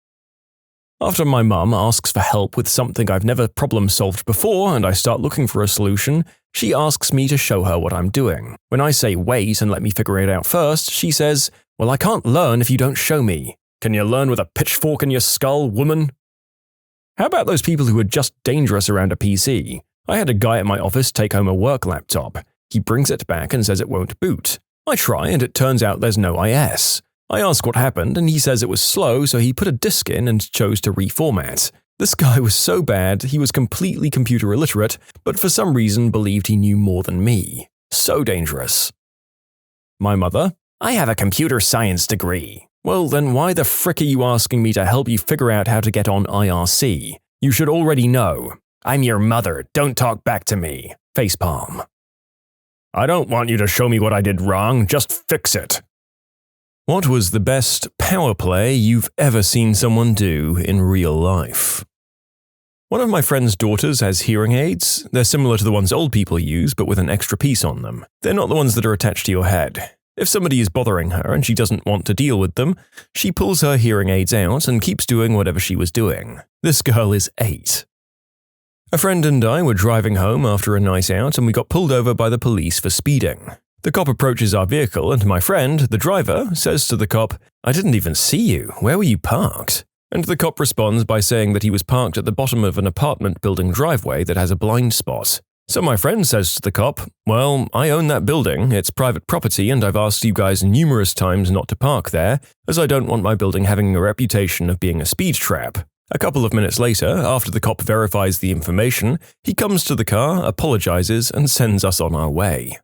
After my mum asks for help with something I've never problem-solved before and I start looking for a solution, she asks me to show her what I'm doing. When I say wait and let me figure it out first, she says, "Well, I can't learn if you don't show me. Can you learn with a pitchfork in your skull, woman?" How about those people who are just dangerous around a PC? I had a guy at my office take home a work laptop. He brings it back and says it won't boot. I try and it turns out there's no IS. I ask what happened, and he says it was slow, so he put a disk in and chose to reformat. This guy was so bad, he was completely computer illiterate, but for some reason believed he knew more than me. So dangerous. My mother: I have a computer science degree. Well, then why the frick are you asking me to help you figure out how to get on IRC? You should already know. I'm your mother, don't talk back to me. Facepalm. I don't want you to show me what I did wrong, just fix it. What was the best power play you've ever seen someone do in real life? One of my friend's daughters has hearing aids. They're similar to the ones old people use, but with an extra piece on them. They're not the ones that are attached to your head. If somebody is bothering her and she doesn't want to deal with them, she pulls her hearing aids out and keeps doing whatever she was doing. This girl is 8. A friend and I were driving home after a night out and we got pulled over by the police for speeding. The cop approaches our vehicle and my friend, the driver, says to the cop, I didn't even see you. Where were you parked? And the cop responds by saying that he was parked at the bottom of an apartment building driveway that has a blind spot. So my friend says to the cop, well, I own that building, it's private property, and I've asked you guys numerous times not to park there, as I don't want my building having a reputation of being a speed trap. A couple of minutes later, after the cop verifies the information, he comes to the car, apologizes, and sends us on our way.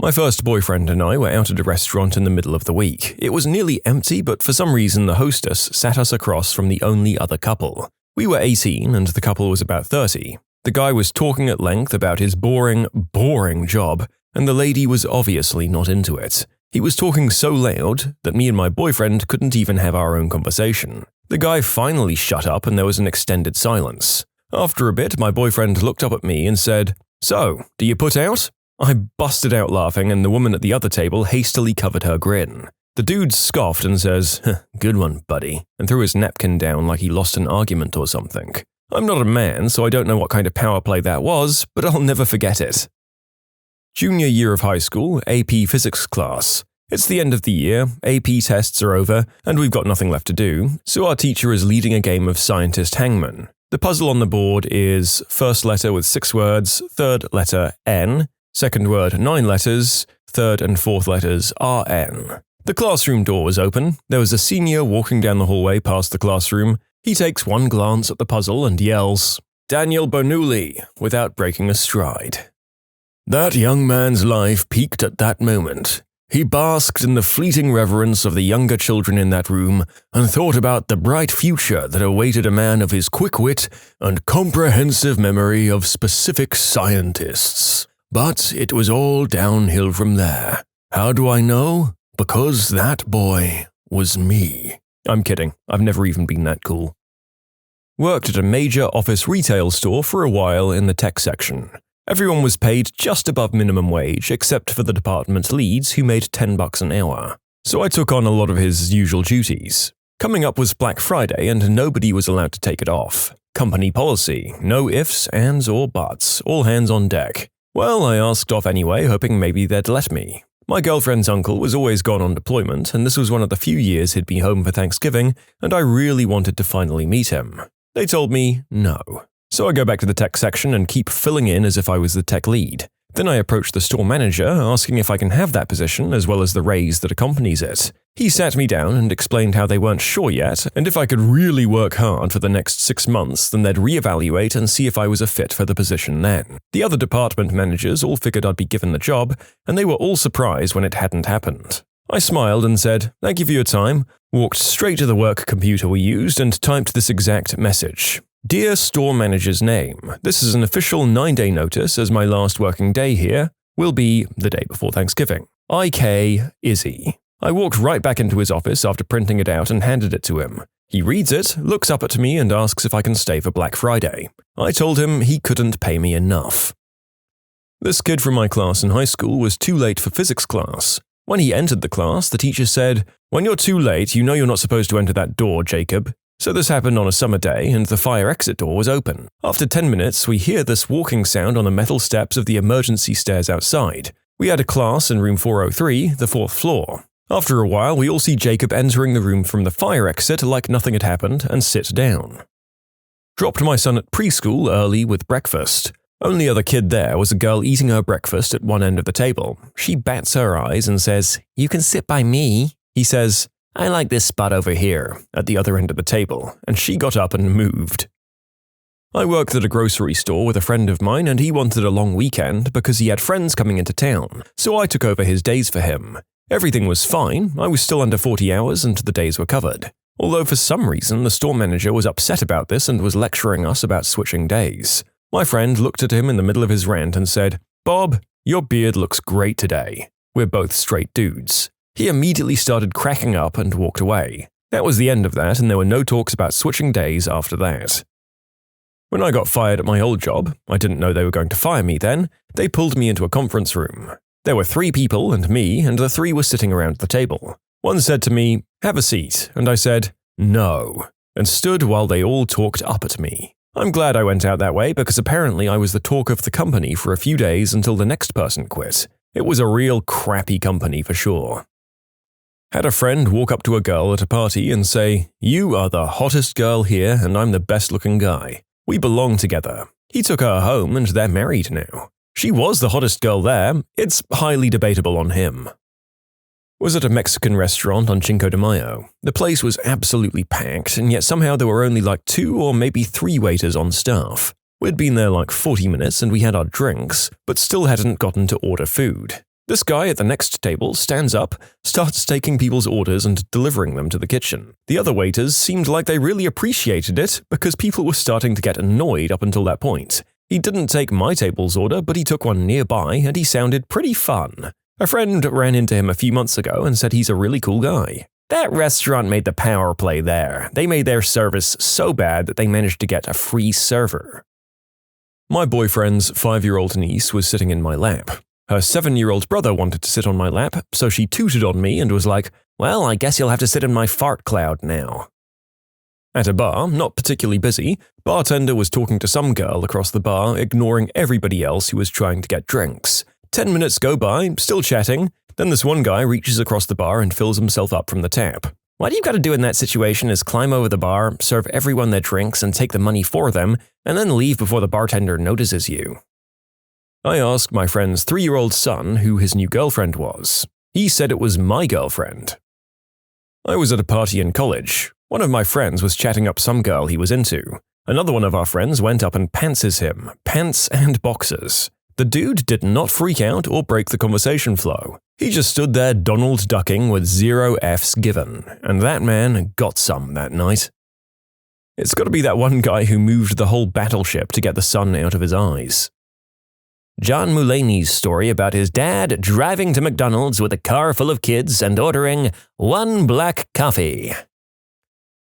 My first boyfriend and I were out at a restaurant in the middle of the week. It was nearly empty, but for some reason the hostess sat us across from the only other couple. We were 18 and the couple was about 30. The guy was talking at length about his boring job, and the lady was obviously not into it. He was talking so loud that me and my boyfriend couldn't even have our own conversation. The guy finally shut up and there was an extended silence. After a bit, my boyfriend looked up at me and said, So, do you put out? I busted out laughing and the woman at the other table hastily covered her grin. The dude scoffed and says, Good one, buddy, and threw his napkin down like he lost an argument or something. I'm not a man, so I don't know what kind of power play that was, but I'll never forget it. Junior year of high school, AP physics class. It's the end of the year, AP tests are over, and we've got nothing left to do, so our teacher is leading a game of scientist hangman. The puzzle on the board is first letter with 6 words, third letter N, second word 9 letters, third and fourth letters RN. The classroom door was open. There was a senior walking down the hallway past the classroom. He takes one glance at the puzzle and yells, Daniel Bernoulli, without breaking a stride. That young man's life peaked at that moment. He basked in the fleeting reverence of the younger children in that room and thought about the bright future that awaited a man of his quick wit and comprehensive memory of specific scientists. But it was all downhill from there. How do I know? Because that boy was me. I'm kidding, I've never even been that cool. Worked at a major office retail store for a while in the tech section. Everyone was paid just above minimum wage except for the department leads who made $10 an hour. So I took on a lot of his usual duties. Coming up was Black Friday and nobody was allowed to take it off. Company policy, no ifs, ands, or buts, all hands on deck. Well, I asked off anyway, hoping maybe they'd let me. My girlfriend's uncle was always gone on deployment, and this was one of the few years he'd be home for Thanksgiving, and I really wanted to finally meet him. They told me no. So I go back to the tech section and keep filling in as if I was the tech lead. Then I approach the store manager, asking if I can have that position as well as the raise that accompanies it. He sat me down and explained how they weren't sure yet, and if I could really work hard for the next 6 months, then they'd reevaluate and see if I was a fit for the position then. The other department managers all figured I'd be given the job, and they were all surprised when it hadn't happened. I smiled and said, "Thank you for your time," walked straight to the work computer we used and typed this exact message. "Dear store manager's name, this is an official 9-day notice as my last working day here will be the day before Thanksgiving. IK Izzy." I walked right back into his office after printing it out and handed it to him. He reads it, looks up at me and asks if I can stay for Black Friday. I told him he couldn't pay me enough. This kid from my class in high school was too late for physics class. When he entered the class, the teacher said, "When you're too late, you know you're not supposed to enter that door, Jacob." So this happened on a summer day, and the fire exit door was open. After 10 minutes, we hear this walking sound on the metal steps of the emergency stairs outside. We had a class in room 403, the 4th floor. After a while, we all see Jacob entering the room from the fire exit like nothing had happened and sit down. Dropped my son at preschool early with breakfast. Only other kid there was a girl eating her breakfast at one end of the table. She bats her eyes and says, "You can sit by me." He says, "I like this spot over here," at the other end of the table, and she got up and moved. I worked at a grocery store with a friend of mine, and he wanted a long weekend because he had friends coming into town, so I took over his days for him. Everything was fine, I was still under 40 hours and the days were covered. Although for some reason the store manager was upset about this and was lecturing us about switching days. My friend looked at him in the middle of his rant and said, "Bob, your beard looks great today." We're both straight dudes. He immediately started cracking up and walked away. That was the end of that, and there were no talks about switching days after that. When I got fired at my old job, I didn't know they were going to fire me then, they pulled me into a conference room. There were 3 people and me, and the 3 were sitting around the table. One said to me, "Have a seat," and I said, "No," and stood while they all talked up at me. I'm glad I went out that way because apparently I was the talk of the company for a few days until the next person quit. It was a real crappy company for sure. Had a friend walk up to a girl at a party and say, "You are the hottest girl here and I'm the best looking guy. We belong together." He took her home and they're married now. She was the hottest girl there. It's highly debatable on him. Was at a Mexican restaurant on Cinco de Mayo. The place was absolutely packed, and yet somehow there were only like 2 or maybe 3 waiters on staff. We'd been there like 40 minutes and we had our drinks, but still hadn't gotten to order food. This guy at the next table stands up, starts taking people's orders and delivering them to the kitchen. The other waiters seemed like they really appreciated it because people were starting to get annoyed up until that point. He didn't take my table's order, but he took one nearby and he sounded pretty fun. A friend ran into him a few months ago and said he's a really cool guy. That restaurant made the power play there. They made their service so bad that they managed to get a free server. My boyfriend's 5-year-old niece was sitting in my lap. Her 7-year-old brother wanted to sit on my lap, so she tooted on me and was like, "Well, I guess you'll have to sit in my fart cloud now." At a bar, not particularly busy, bartender was talking to some girl across the bar, ignoring everybody else who was trying to get drinks. 10 minutes go by, still chatting, then this one guy reaches across the bar and fills himself up from the tap. What you've got to do in that situation is climb over the bar, serve everyone their drinks and take the money for them, and then leave before the bartender notices you. I asked my friend's 3-year-old son who his new girlfriend was. He said it was my girlfriend. I was at a party in college. One of my friends was chatting up some girl he was into. Another one of our friends went up and pantses him, pants and boxers. The dude did not freak out or break the conversation flow. He just stood there Donald ducking with 0 Fs given, and that man got some that night. It's got to be that one guy who moved the whole battleship to get the sun out of his eyes. John Mulaney's story about his dad driving to McDonald's with a car full of kids and ordering 1 black coffee.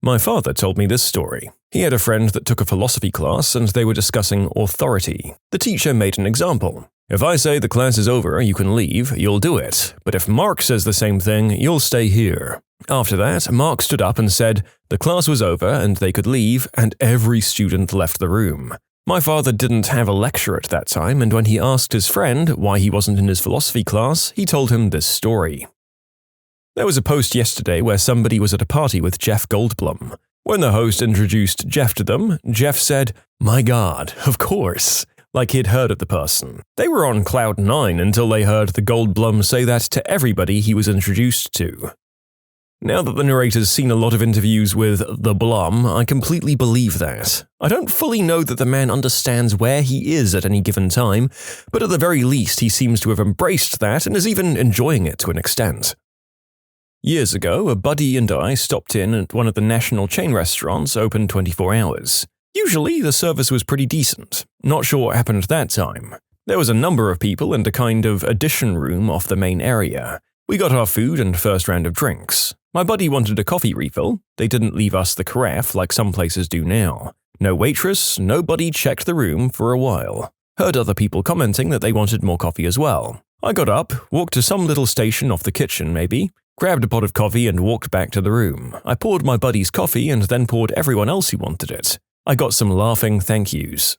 My father told me this story. He had a friend that took a philosophy class and they were discussing authority. The teacher made an example. If I say the class is over, you can leave, you'll do it. But if Mark says the same thing, you'll stay here. After that, Mark stood up and said the class was over and they could leave, and every student left the room. My father didn't have a lecture at that time, and when he asked his friend why he wasn't in his philosophy class, he told him this story. There was a post yesterday where somebody was at a party with Jeff Goldblum. When the host introduced Jeff to them, Jeff said, "My God, of course," like he'd heard of the person. They were on cloud 9 until they heard the Goldblum say that to everybody he was introduced to. Now that the narrator's seen a lot of interviews with the Blum, I completely believe that. I don't fully know that the man understands where he is at any given time, but at the very least he seems to have embraced that and is even enjoying it to an extent. Years ago, a buddy and I stopped in at one of the national chain restaurants open 24 hours. Usually, the service was pretty decent. Not sure what happened that time. There was a number of people and a kind of addition room off the main area. We got our food and first round of drinks. My buddy wanted a coffee refill. They didn't leave us the carafe like some places do now. No waitress, nobody checked the room for a while. Heard other people commenting that they wanted more coffee as well. I got up, walked to some little station off the kitchen maybe, grabbed a pot of coffee and walked back to the room. I poured my buddy's coffee and then poured everyone else who wanted it. I got some laughing thank yous.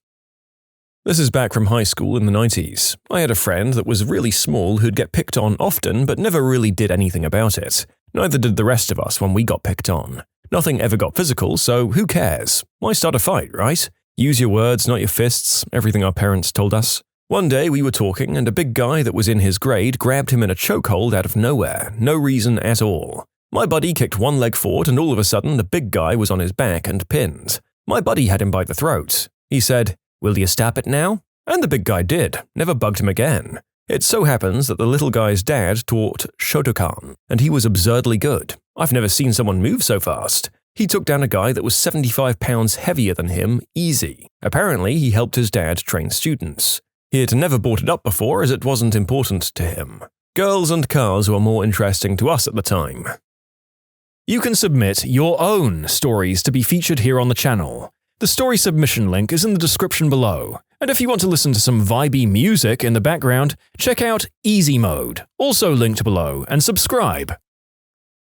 This is back from high school in the 90s. I had a friend that was really small who'd get picked on often but never really did anything about it. Neither did the rest of us when we got picked on. Nothing ever got physical, so who cares? Why start a fight, right? Use your words, not your fists, everything our parents told us. One day we were talking and a big guy that was in his grade grabbed him in a chokehold out of nowhere, no reason at all. My buddy kicked one leg forward and all of a sudden the big guy was on his back and pinned. My buddy had him by the throat. He said, "Will you stop it now?" And the big guy did, never bugged him again. It so happens that the little guy's dad taught Shotokan, and he was absurdly good. I've never seen someone move so fast. He took down a guy that was 75 pounds heavier than him, easy. Apparently, he helped his dad train students. He had never brought it up before as it wasn't important to him. Girls and cars were more interesting to us at the time. You can submit your own stories to be featured here on the channel. The story submission link is in the description below. And if you want to listen to some vibey music in the background, check out easymode, also linked below, and subscribe.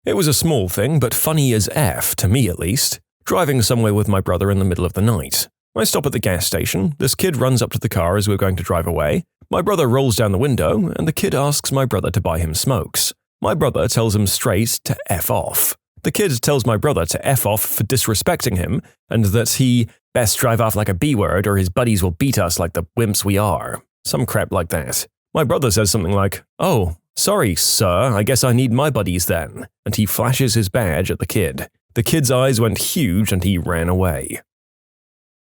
It was a small thing, but funny as F, to me at least. Driving somewhere with my brother in the middle of the night. I stop at the gas station, this kid runs up to the car as we're going to drive away. My brother rolls down the window, and the kid asks my brother to buy him smokes. My brother tells him straight to F off. The kid tells my brother to F off for disrespecting him, and that he best drive off like a B-word or his buddies will beat us like the wimps we are. Some crap like that. My brother says something like, "Oh, sorry, sir, I guess I need my buddies then," and he flashes his badge at the kid. The kid's eyes went huge and he ran away.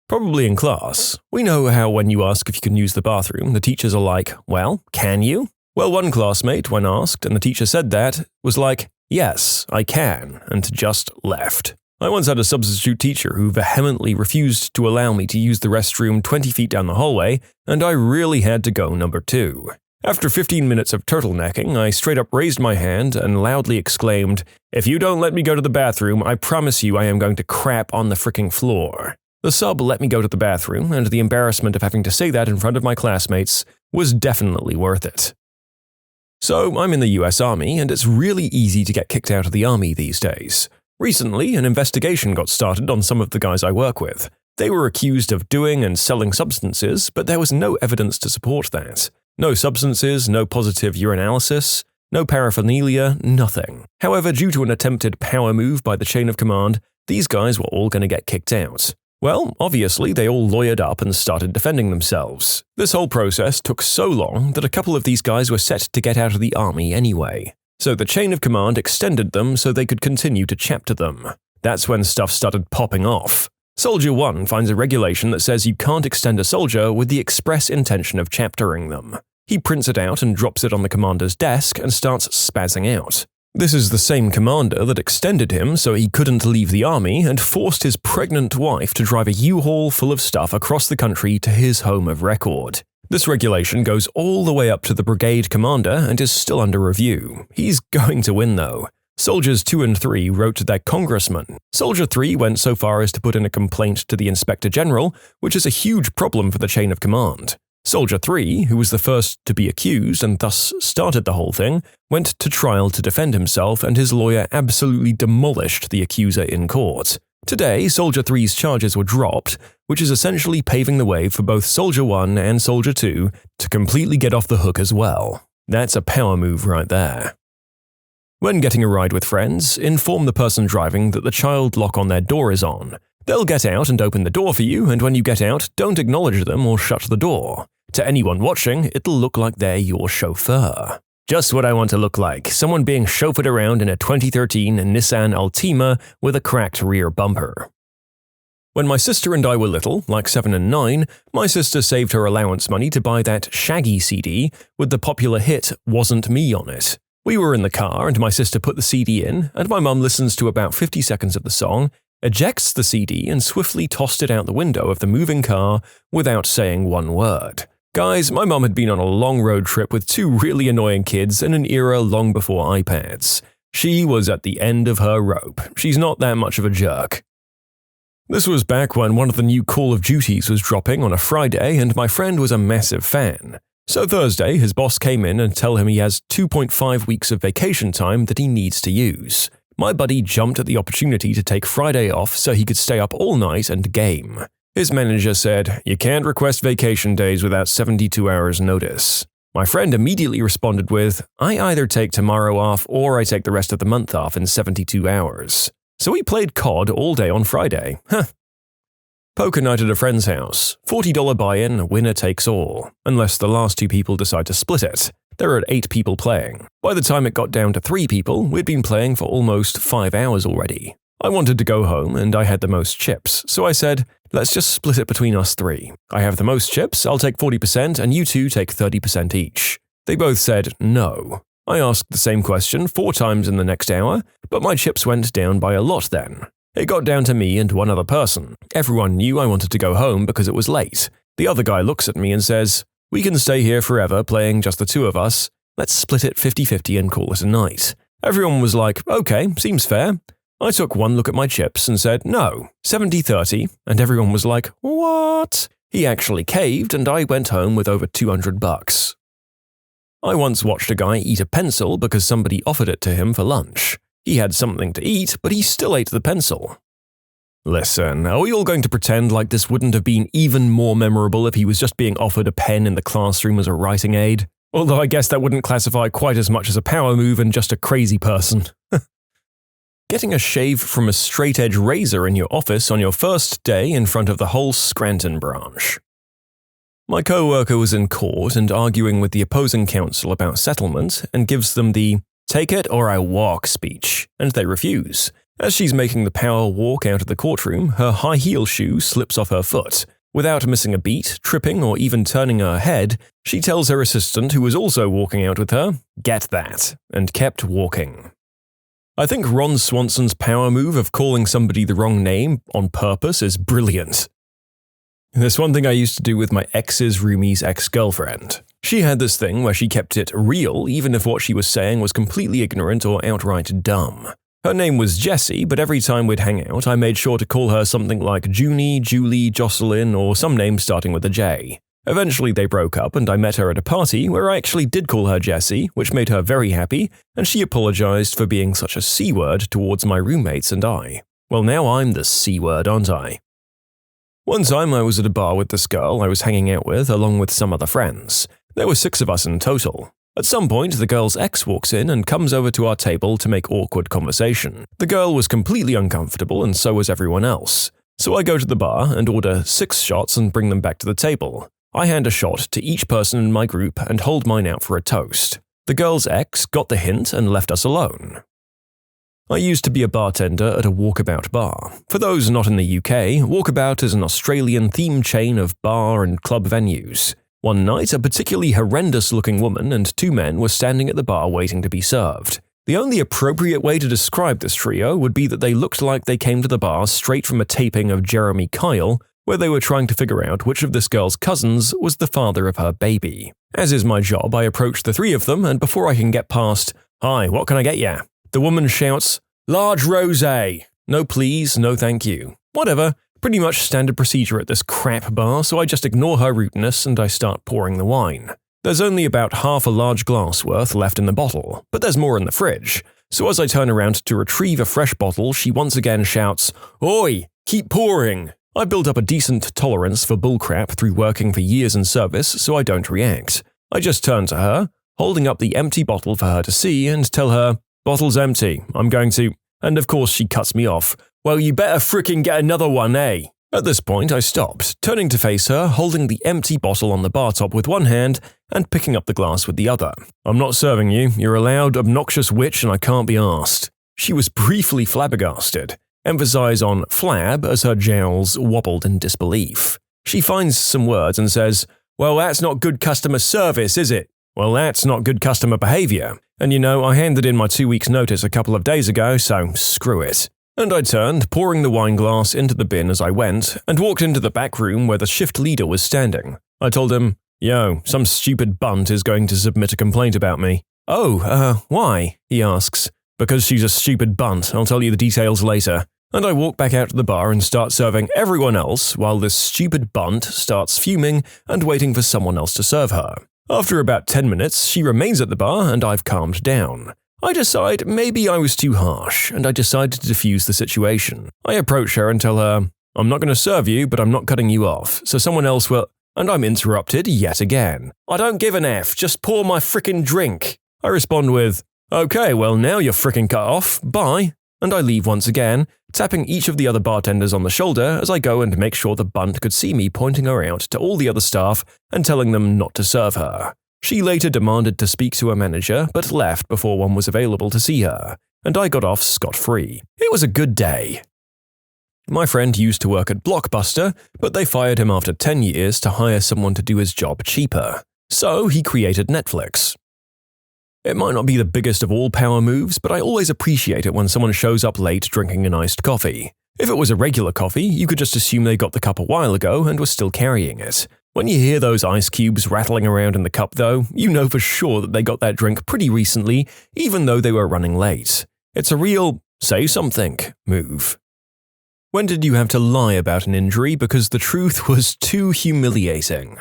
Probably in class. We know how when you ask if you can use the bathroom, the teachers are like, "Well, can you?" Well, one classmate, when asked and the teacher said that, was like, "Yes, I can," and just left. I once had a substitute teacher who vehemently refused to allow me to use the restroom 20 feet down the hallway, and I really had to go number 2. After 15 minutes of turtlenecking, I straight up raised my hand and loudly exclaimed, "If you don't let me go to the bathroom, I promise you I am going to crap on the fricking floor." The sub let me go to the bathroom, and the embarrassment of having to say that in front of my classmates was definitely worth it. So, I'm in the US Army, and it's really easy to get kicked out of the Army these days. Recently, an investigation got started on some of the guys I work with. They were accused of doing and selling substances, but there was no evidence to support that. No substances, no positive urinalysis, no paraphernalia, nothing. However, due to an attempted power move by the chain of command, these guys were all going to get kicked out. Well, obviously, they all lawyered up and started defending themselves. This whole process took so long that a couple of these guys were set to get out of the Army anyway. So the chain of command extended them so they could continue to chapter them. That's when stuff started popping off. Soldier 1 finds a regulation that says you can't extend a soldier with the express intention of chaptering them. He prints it out and drops it on the commander's desk and starts spazzing out. This is the same commander that extended him so he couldn't leave the Army and forced his pregnant wife to drive a U-Haul full of stuff across the country to his home of record. This regulation goes all the way up to the brigade commander and is still under review. He's going to win though. Soldiers 2 and 3 wrote to their congressman. Soldier 3 went so far as to put in a complaint to the Inspector General, which is a huge problem for the chain of command. Soldier 3, who was the first to be accused and thus started the whole thing, went to trial to defend himself and his lawyer absolutely demolished the accuser in court. Today, Soldier 3's charges were dropped, which is essentially paving the way for both Soldier 1 and Soldier 2 to completely get off the hook as well. That's a power move right there. When getting a ride with friends, inform the person driving that the child lock on their door is on. They'll get out and open the door for you, and when you get out, don't acknowledge them or shut the door. To anyone watching, it'll look like they're your chauffeur. Just what I want to look like, someone being chauffeured around in a 2013 Nissan Altima with a cracked rear bumper. When my sister and I were little, like 7 and 9, my sister saved her allowance money to buy that Shaggy CD with the popular hit Wasn't Me on it. We were in the car and my sister put the CD in, and my mum listens to about 50 seconds of the song, ejects the CD and swiftly tossed it out the window of the moving car without saying one word. Guys, my mum had been on a long road trip with 2 really annoying kids in an era long before iPads. She was at the end of her rope. She's not that much of a jerk. This was back when one of the new Call of Duties was dropping on a Friday and my friend was a massive fan. So Thursday, his boss came in and tell him he has 2.5 weeks of vacation time that he needs to use. My buddy jumped at the opportunity to take Friday off so he could stay up all night and game. His manager said, "You can't request vacation days without 72 hours notice." My friend immediately responded with, "I either take tomorrow off or I take the rest of the month off in 72 hours. So we played COD all day on Friday. Poker night at a friend's house. $40 buy-in, winner takes all. Unless the last 2 people decide to split it. There were 8 people playing. By the time it got down to 3 people, we'd been playing for almost 5 hours already. I wanted to go home and I had the most chips, so I said, let's just split it between us 3. I have the most chips, I'll take 40% and you 2 take 30% each. They both said no. I asked the same question 4 times in the next hour, but my chips went down by a lot then. It got down to me and one other person. Everyone knew I wanted to go home because it was late. The other guy looks at me and says, we can stay here forever playing just the 2 of us. Let's split it 50-50 and call it a night. Everyone was like, okay, seems fair. I took one look at my chips and said, no, 70-30, and everyone was like, what? He actually caved and I went home with over $200. I once watched a guy eat a pencil because somebody offered it to him for lunch. He had something to eat, but he still ate the pencil. Listen, are we all going to pretend like this wouldn't have been even more memorable if he was just being offered a pen in the classroom as a writing aid? Although I guess that wouldn't classify quite as much as a power move and just a crazy person. Getting a shave from a straight-edge razor in your office on your first day in front of the whole Scranton branch. My co-worker was in court and arguing with the opposing counsel about settlement and gives them the "take it or I walk" speech, and they refuse. As she's making the power walk out of the courtroom, her high heel shoe slips off her foot. Without missing a beat, tripping, or even turning her head, she tells her assistant, who was also walking out with her, "Get that," and kept walking. I think Ron Swanson's power move of calling somebody the wrong name on purpose is brilliant. There's one thing I used to do with my ex's roomie's ex-girlfriend. She had this thing where she kept it real even if what she was saying was completely ignorant or outright dumb. Her name was Jessie, but every time we'd hang out, I made sure to call her something like Junie, Julie, Jocelyn, or some name starting with a J. Eventually they broke up and I met her at a party where I actually did call her Jessie, which made her very happy, and she apologized for being such a C-word towards my roommates and I. Well, now I'm the C-word, aren't I? One time I was at a bar with this girl I was hanging out with along with some other friends. There were 6 of us in total. At some point, the girl's ex walks in and comes over to our table to make awkward conversation. The girl was completely uncomfortable and so was everyone else. So I go to the bar and order 6 shots and bring them back to the table. I hand a shot to each person in my group and hold mine out for a toast. The girl's ex got the hint and left us alone. I used to be a bartender at a Walkabout bar. For those not in the UK, Walkabout is an Australian-themed chain of bar and club venues. One night, a particularly horrendous-looking woman and 2 men were standing at the bar waiting to be served. The only appropriate way to describe this trio would be that they looked like they came to the bar straight from a taping of Jeremy Kyle, where they were trying to figure out which of this girl's cousins was the father of her baby. As is my job, I approach the 3 of them, and before I can get past, "Hi, what can I get ya?" the woman shouts, "Large rosé." No please, no thank you. Whatever, pretty much standard procedure at this crap bar, so I just ignore her rudeness and I start pouring the wine. There's only about half a large glass worth left in the bottle, but there's more in the fridge. So as I turn around to retrieve a fresh bottle, she once again shouts, "Oi, keep pouring." I built up a decent tolerance for bullcrap through working for years in service, so I don't react. I just turn to her, holding up the empty bottle for her to see, and tell her, "Bottle's empty, I'm going to," and of course she cuts me off. "Well, you better frickin' get another one, eh?" At this point I stopped, turning to face her, holding the empty bottle on the bar top with one hand and picking up the glass with the other. "I'm not serving you, you're a loud, obnoxious witch and I can't be arsed." She was briefly flabbergasted. Emphasize on flab as her jowls wobbled in disbelief. She finds some words and says, "Well, that's not good customer service, is it?" "Well, that's not good customer behavior. And you know, I handed in my 2 weeks' notice a couple of days ago, so screw it." And I turned, pouring the wine glass into the bin as I went, and walked into the back room where the shift leader was standing. I told him, "Yo, some stupid bunt is going to submit a complaint about me." "Oh, why?" he asks. "Because she's a stupid bunt, I'll tell you the details later." And I walk back out to the bar and start serving everyone else while this stupid bunt starts fuming and waiting for someone else to serve her. After about 10 minutes, she remains at the bar and I've calmed down. I decide maybe I was too harsh, and I decide to defuse the situation. I approach her and tell her, "I'm not going to serve you, but I'm not cutting you off, so someone else will—" And I'm interrupted yet again. "I don't give an F, just pour my frickin' drink." I respond with, "Okay, well now you're frickin' cut off, bye." And I leave once again, tapping each of the other bartenders on the shoulder as I go and make sure the bunt could see me pointing her out to all the other staff and telling them not to serve her. She later demanded to speak to a manager but left before one was available to see her, and I got off scot-free. It was a good day. My friend used to work at Blockbuster, but they fired him after 10 years to hire someone to do his job cheaper. So he created Netflix. It might not be the biggest of all power moves, but I always appreciate it when someone shows up late drinking an iced coffee. If it was a regular coffee, you could just assume they got the cup a while ago and were still carrying it. When you hear those ice cubes rattling around in the cup though, you know for sure that they got that drink pretty recently, even though they were running late. It's a real say something move. When did you have to lie about an injury because the truth was too humiliating?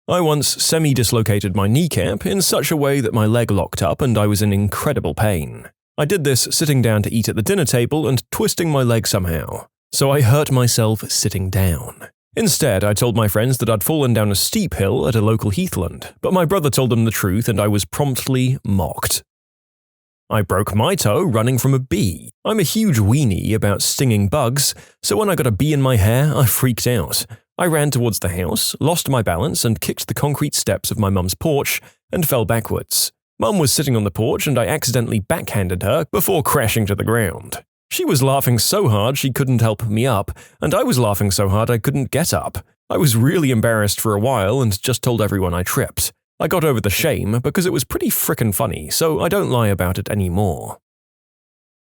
I once semi-dislocated my kneecap in such a way that my leg locked up and I was in incredible pain. I did this sitting down to eat at the dinner table and twisting my leg somehow, so I hurt myself sitting down. Instead, I told my friends that I'd fallen down a steep hill at a local heathland, but my brother told them the truth and I was promptly mocked. I broke my toe running from a bee. I'm a huge weenie about stinging bugs, so when I got a bee in my hair, I freaked out. I ran towards the house, lost my balance and kicked the concrete steps of my mum's porch and fell backwards. Mum was sitting on the porch and I accidentally backhanded her before crashing to the ground. She was laughing so hard she couldn't help me up, and I was laughing so hard I couldn't get up. I was really embarrassed for a while and just told everyone I tripped. I got over the shame because it was pretty frickin' funny, so I don't lie about it anymore.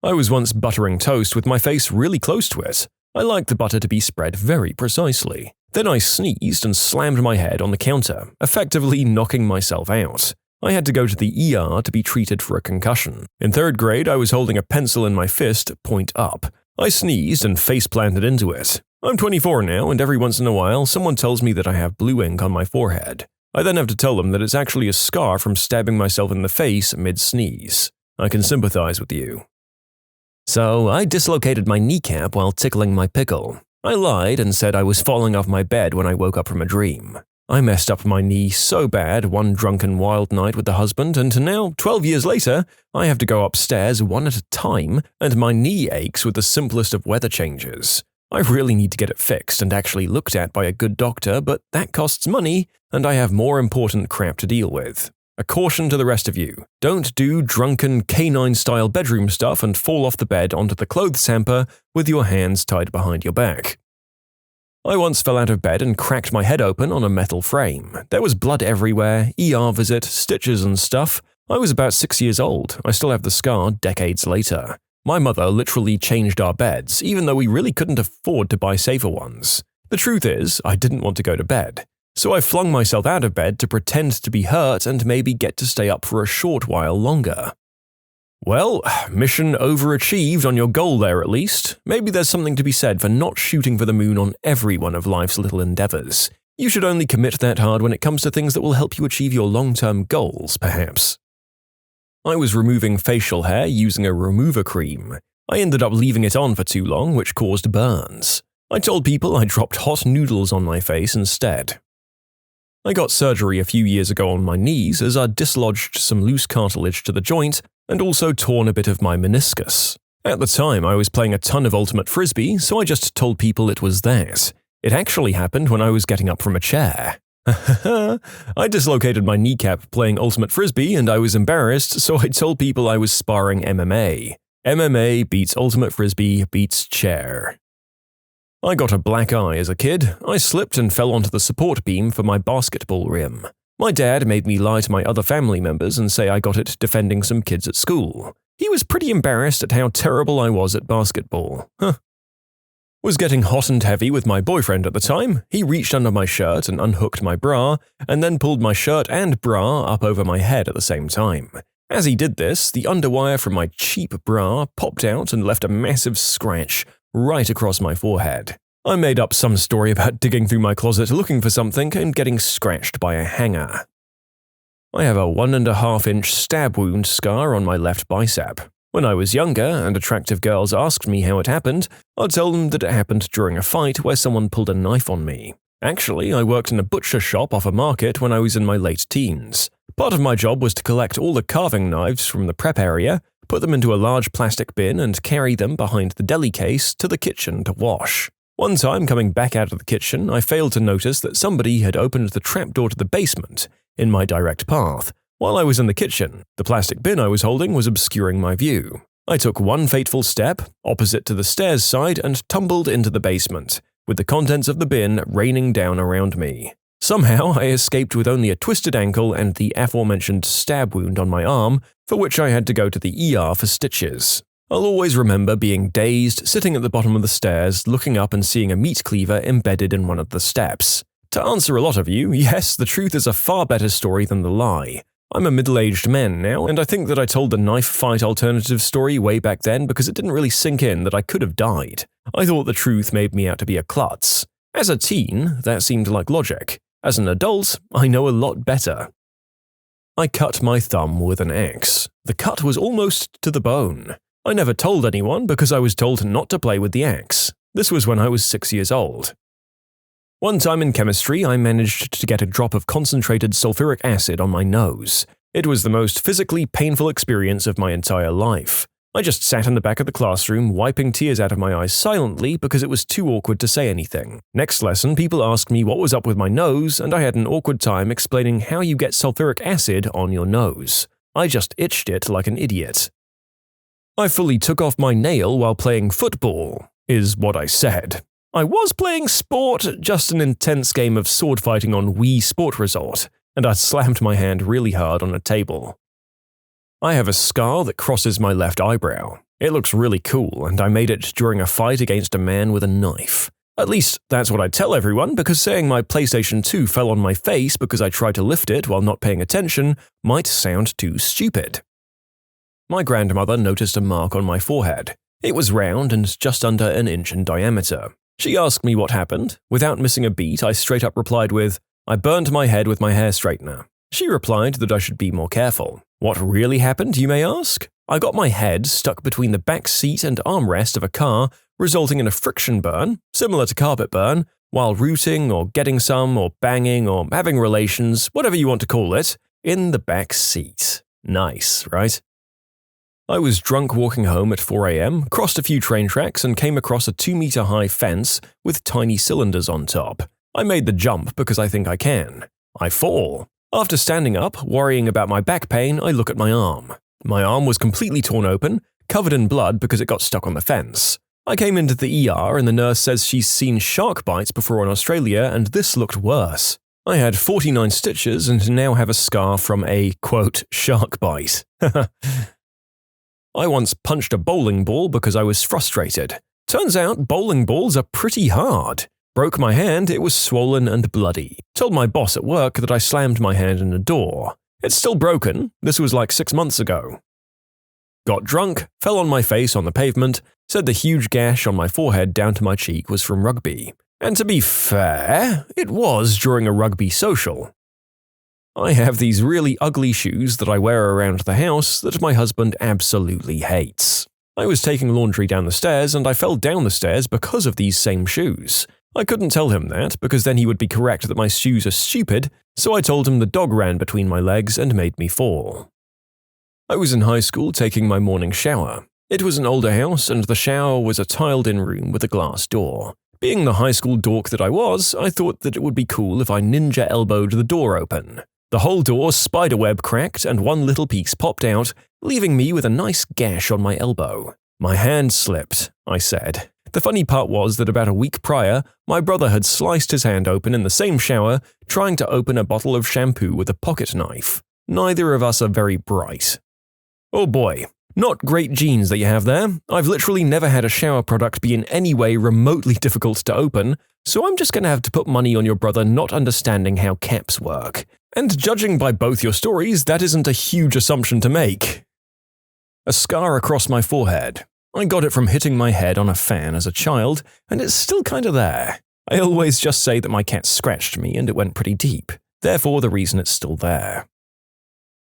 I was once buttering toast with my face really close to it. I liked the butter to be spread very precisely. Then I sneezed and slammed my head on the counter, effectively knocking myself out. I had to go to the ER to be treated for a concussion. In 3rd grade, I was holding a pencil in my fist, point up. I sneezed and face-planted into it. I'm 24 now, and every once in a while, someone tells me that I have blue ink on my forehead. I then have to tell them that it's actually a scar from stabbing myself in the face mid-sneeze. I can sympathize with you. So, I dislocated my kneecap while tickling my pickle. I lied and said I was falling off my bed when I woke up from a dream. I messed up my knee so bad one drunken wild night with the husband, and now, 12 years later, I have to go upstairs one at a time, and my knee aches with the simplest of weather changes. I really need to get it fixed and actually looked at by a good doctor, but that costs money, and I have more important crap to deal with. A caution to the rest of you, don't do drunken canine-style bedroom stuff and fall off the bed onto the clothes hamper with your hands tied behind your back. I once fell out of bed and cracked my head open on a metal frame. There was blood everywhere, ER visit, stitches and stuff. I was about 6 years old. I still have the scar decades later. My mother literally changed our beds, even though we really couldn't afford to buy safer ones. The truth is, I didn't want to go to bed. So I flung myself out of bed to pretend to be hurt and maybe get to stay up for a short while longer. Well, mission overachieved on your goal there at least. Maybe there's something to be said for not shooting for the moon on every one of life's little endeavors. You should only commit that hard when it comes to things that will help you achieve your long-term goals, perhaps. I was removing facial hair using a remover cream. I ended up leaving it on for too long, which caused burns. I told people I dropped hot noodles on my face instead. I got surgery a few years ago on my knees as I dislodged some loose cartilage to the joint and also torn a bit of my meniscus. At the time, I was playing a ton of Ultimate Frisbee, so I just told people it was that. It actually happened when I was getting up from a chair. I dislocated my kneecap playing Ultimate Frisbee and I was embarrassed, so I told people I was sparring MMA. MMA beats Ultimate Frisbee beats chair. I got a black eye as a kid. I slipped and fell onto the support beam for my basketball rim. My dad made me lie to my other family members and say I got it defending some kids at school. He was pretty embarrassed at how terrible I was at basketball. Was getting hot and heavy with my boyfriend at the time. He reached under my shirt and unhooked my bra, and then pulled my shirt and bra up over my head at the same time. As he did this, the underwire from my cheap bra popped out and left a massive scratch right across my forehead. I made up some story about digging through my closet looking for something and getting scratched by a hanger. I have a 1.5-inch stab wound scar on my left bicep. When I was younger and attractive girls asked me how it happened, I'd tell them that it happened during a fight where someone pulled a knife on me. Actually, I worked in a butcher shop off a market when I was in my late teens. Part of my job was to collect all the carving knives from the prep area, put them into a large plastic bin and carry them behind the deli case to the kitchen to wash. One time coming back out of the kitchen, I failed to notice that somebody had opened the trapdoor to the basement, in my direct path. While I was in the kitchen, the plastic bin I was holding was obscuring my view. I took one fateful step, opposite to the stairs side, and tumbled into the basement, with the contents of the bin raining down around me. Somehow, I escaped with only a twisted ankle and the aforementioned stab wound on my arm, for which I had to go to the ER for stitches. I'll always remember being dazed, sitting at the bottom of the stairs, looking up and seeing a meat cleaver embedded in one of the steps. To answer a lot of you, yes, the truth is a far better story than the lie. I'm a middle-aged man now, and I think that I told the knife fight alternative story way back then because it didn't really sink in that I could have died. I thought the truth made me out to be a klutz. As a teen, that seemed like logic. As an adult, I know a lot better. I cut my thumb with an axe. The cut was almost to the bone. I never told anyone because I was told not to play with the axe. This was when I was 6 years old. One time in chemistry, I managed to get a drop of concentrated sulfuric acid on my nose. It was the most physically painful experience of my entire life. I just sat in the back of the classroom, wiping tears out of my eyes silently because it was too awkward to say anything. Next lesson, people asked me what was up with my nose, and I had an awkward time explaining how you get sulfuric acid on your nose. I just itched it like an idiot. I fully took off my nail while playing football, is what I said. I was playing sport, just an intense game of sword fighting on Wii Sport Resort, and I slammed my hand really hard on a table. I have a scar that crosses my left eyebrow. It looks really cool, and I made it during a fight against a man with a knife. At least, that's what I tell everyone, because saying my PlayStation 2 fell on my face because I tried to lift it while not paying attention might sound too stupid. My grandmother noticed a mark on my forehead. It was round and just under an inch in diameter. She asked me what happened. Without missing a beat, I straight up replied with, "I burned my head with my hair straightener." She replied that I should be more careful. What really happened, you may ask? I got my head stuck between the back seat and armrest of a car, resulting in a friction burn, similar to carpet burn, while rooting or getting some or banging or having relations, whatever you want to call it, in the back seat. Nice, right? I was drunk walking home at 4 a.m., crossed a few train tracks and came across a 2-meter-high fence with tiny cylinders on top. I made the jump because I think I can. I fall. After standing up, worrying about my back pain, I look at my arm. My arm was completely torn open, covered in blood because it got stuck on the fence. I came into the ER and the nurse says she's seen shark bites before in Australia and this looked worse. I had 49 stitches and now have a scar from a, quote, shark bite. I once punched a bowling ball because I was frustrated. Turns out bowling balls are pretty hard. Broke my hand, it was swollen and bloody. Told my boss at work that I slammed my hand in a door. It's still broken, this was like 6 months ago. Got drunk, fell on my face on the pavement, said the huge gash on my forehead down to my cheek was from rugby. And to be fair, it was during a rugby social. I have these really ugly shoes that I wear around the house that my husband absolutely hates. I was taking laundry down the stairs and I fell down the stairs because of these same shoes. I couldn't tell him that because then he would be correct that my shoes are stupid, so I told him the dog ran between my legs and made me fall. I was in high school taking my morning shower. It was an older house and the shower was a tiled-in room with a glass door. Being the high school dork that I was, I thought that it would be cool if I ninja elbowed the door open. The whole door spiderweb cracked and one little piece popped out, leaving me with a nice gash on my elbow. My hand slipped, I said. The funny part was that about a week prior, my brother had sliced his hand open in the same shower, trying to open a bottle of shampoo with a pocket knife. Neither of us are very bright. Oh boy, not great genes that you have there. I've literally never had a shower product be in any way remotely difficult to open, so I'm just gonna have to put money on your brother not understanding how caps work. And judging by both your stories, that isn't a huge assumption to make. A scar across my forehead. I got it from hitting my head on a fan as a child, and it's still kinda there. I always just say that my cat scratched me and it went pretty deep, therefore the reason it's still there.